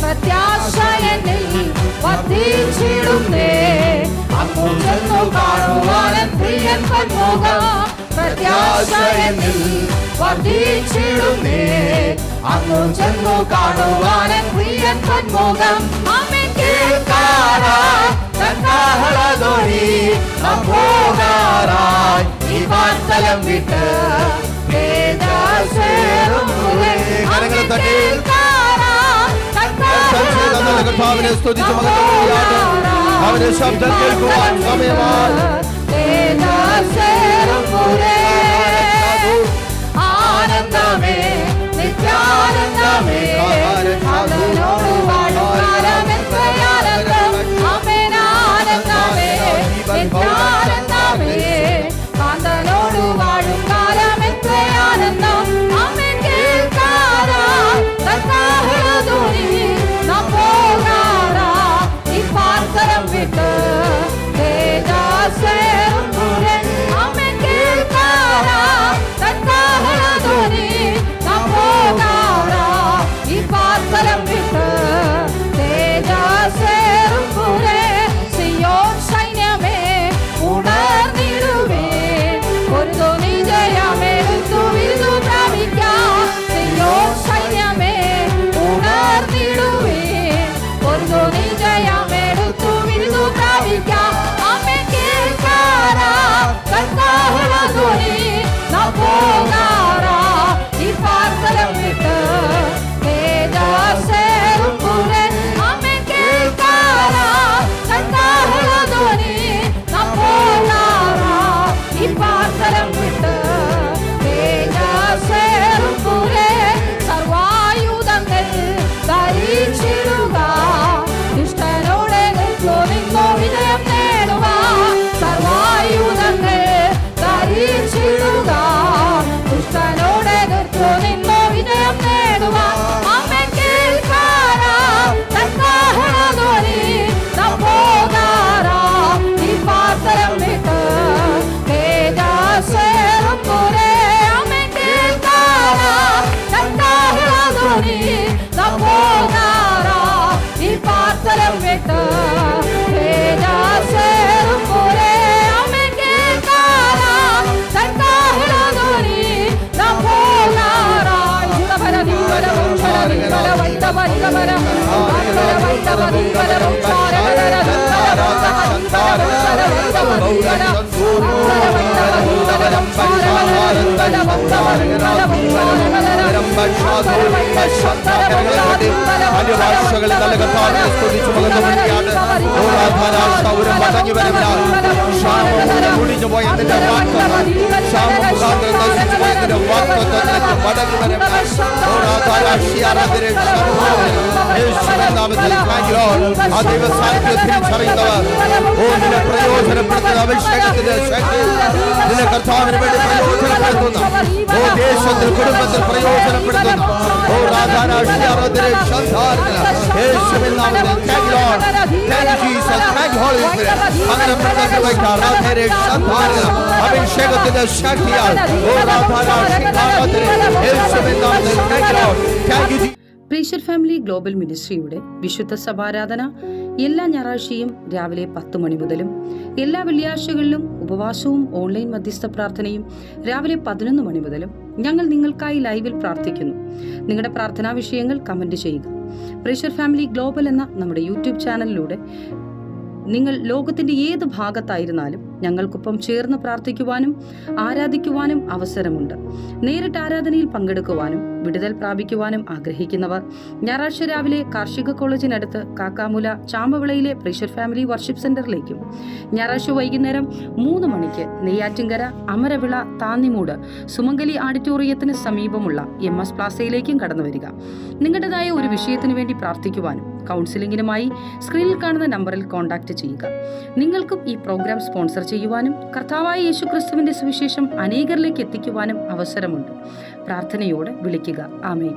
പ്രത്യാശയനിൽ വർദ്ധിച്ചിടുന്നേ അങ്ങു ചെന്നു കാണുവാൻ പ്രിയൻ പന്മുഖം പ്രത്യാശയനിൽ വർദ്ധിച്ചിടുന്നേ അങ്ങു ചെന്നു കാണുവാൻ പ്രിയൻ പന്മുഖം ആമേൻ കേൾക്കാനായി തൻകാഹളധ്വനി അമോദാറായി ഈ വാർത്തലം വിട്ട് തേജസ്സേറും കരങ്ങൾ തട്ടി കർത്താവിനെ സ്തുതിച്ച് മഹത്വപ്പെടുത്തിയാട്ടെ. അവന്റെ ശബ്ദം കേൾക്കുവാൻ സമയമായി. ആനന്ദമേ നിത്യാനന്ദമേ അതിനോട് വാഴും കാലമെത്രയാനന്ദം ആമേൻ ആനന്ദമേ നിത്യാനന്ദമേ കാന്തനോട് വാഴും കാലമെത്രയാനന്ദം ആമേൻ കേൾക്കാനായി തൻകാഹളധ്വനി നമ്മോടാറായി ഈ പാർത്തലം വിട്ട് തേജസ്സേറും ആമേൻ കേൾക്കാനായി തൻകാഹളധ്വനി നമ്മോടാറായി ഈ പാർത്തലം വിട്ട് തേജസ്സേറും സിയോൻ സൈന്യമേ ഉണർന്നിടുവേൻ ഒരു നിജയമെടുത്തു വിരുദു പ്രാപിക്കാം സിയോൻ സൈന്യമേ ഉണർന്നിടുവേൻ ഒരു നിജയമെടുത്തു വിരുദു പ്രാപിക്കാം ആമേൻ കേൾക്കാനായി തൻകാഹളധ്വനി നമ്മോടാറായി ഈ പാർത്തലം വിട്ട് തേജസ്സേറും ആമേൻ കേൾക്കാനായി തൻകാഹളധ്വനി നമ്മോടാറായി ഈ പാർത്തലം വിട്ട് തേജസ്സേറും സർവായുധങ്ങൾ ധരിച്ചിടുക ദുഷ്ടനോട് നിന്നോ വിജയം നേടുക സർവായുധങ്ങൾ ധരിച്ചിടുക ദുഷ്ടനോട് നിന്നോ വിജയം നേടുക ആമേൻ കേൾക്കാനായി തൻകാഹളധ്വനി നമ്മോടാറായി ഈ പാർത്തലം വിട്ട് തേജസ്സേറും ആമേൻ കേൾക്കാനായി തൻകാഹളധ്വനി നമ്മോടാറായി ഈ പാർത്തലം വിട്ട് തേജസ്സേറും ആമേൻ കേൾക്കാനായി തൻകാഹളധ്വനി നമ്മോടാറായി ഭാഷകളിൽ നല്ല കർത്താവിനെ സ്തുതിച്ച് മഹത്വപ്പെടുത്തിയാണ്. മടങ്ങി വരവിനാൽ ഒഴിഞ്ഞു പോയ നിന്റെ വാക്തത്വം ക്ഷാമം മുഖാന്തരം നശിച്ചു പോയ നിന്റെ വാക്തത്വത്തിലേക്ക് മടങ്ങി വരവിനാൽ ആ ദൈവ സാന്നിധ്യം തിരിച്ചറിയുന്നവർ നിന്നെ പ്രയോജനപ്പെടുത്തുന്ന അഭിഷേകത്തിന്റെ ശക്തി നിന്നെ കർത്താവിന് വേണ്ടി പ്രയോജനപ്പെടുത്തുന്ന ദേശത്തിൽ കുടുംബത്തിൽ പ്രയോജനപ്പെടുത്തുന്ന അഭിഷേകത്തിന്റെ ശക്തിയാൽ പ്രീഷർ ഫാമിലി ഗ്ലോബൽ മിനിസ്ട്രിയുടെ വിശുദ്ധ സഭാരാധന എല്ലാ ഞായറാഴ്ചയും രാവിലെ 10 മണി മുതലും എല്ലാ വെള്ളിയാഴ്ചകളിലും ഉപവാസവും ഓൺലൈൻ മധ്യസ്ഥ പ്രാർത്ഥനയും രാവിലെ 11 മണി മുതലും ഞങ്ങൾ നിങ്ങൾക്കായി ലൈവിൽ പ്രാർത്ഥിക്കുന്നു. നിങ്ങളുടെ പ്രാർത്ഥനാ വിഷയങ്ങൾ കമന്റ് ചെയ്യുക. പ്രീഷർ ഫാമിലി ഗ്ലോബൽ എന്ന നമ്മുടെ യൂട്യൂബ് ചാനലിലൂടെ നിങ്ങൾ ലോകത്തിന്റെ ഏത് ഭാഗത്തായിരുന്നാലും ഞങ്ങൾക്കൊപ്പം ചേർന്ന് പ്രാർത്ഥിക്കുവാനും ആരാധിക്കുവാനും അവസരമുണ്ട്. നേരിട്ട് ആരാധനയിൽ പങ്കെടുക്കുവാനും വിടുതൽ പ്രാപിക്കുവാനും ആഗ്രഹിക്കുന്നവർ ഞായറാഴ്ച രാവിലെ കാർഷിക കോളേജിനടുത്ത് കാക്കാമുല ചാമ്പവിളയിലെ പ്രൈഷർ ഫാമിലി വർഷിപ്പ് സെന്ററിലേക്കും ഞായറാഴ്ച വൈകുന്നേരം 3 മണിക്ക് നെയ്യാറ്റിൻകര അമരവിള താന്നിമൂട് സുമംഗലി ഓഡിറ്റോറിയത്തിന് സമീപമുള്ള MS പ്ലാസയിലേക്കും കടന്നു വരിക. നിങ്ങളുടേതായ ഒരു വിഷയത്തിനു വേണ്ടി പ്രാർത്ഥിക്കുവാനും കൗൺസിലിംഗിനുമായി സ്ക്രീനിൽ കാണുന്ന നമ്പറിൽ കോൺടാക്ട് ചെയ്യുക. നിങ്ങൾക്കും ഈ പ്രോഗ്രാം സ്പോൺസർ ചെയ്യുവാനും കർത്താവായ യേശുക്രിസ്തുവിന്റെ സുവിശേഷം അനേകരിലേക്ക് എത്തിക്കുവാനും അവസരമുണ്ട്. പ്രാർത്ഥനയോടെ വിളിക്കുക. ആമേൻ.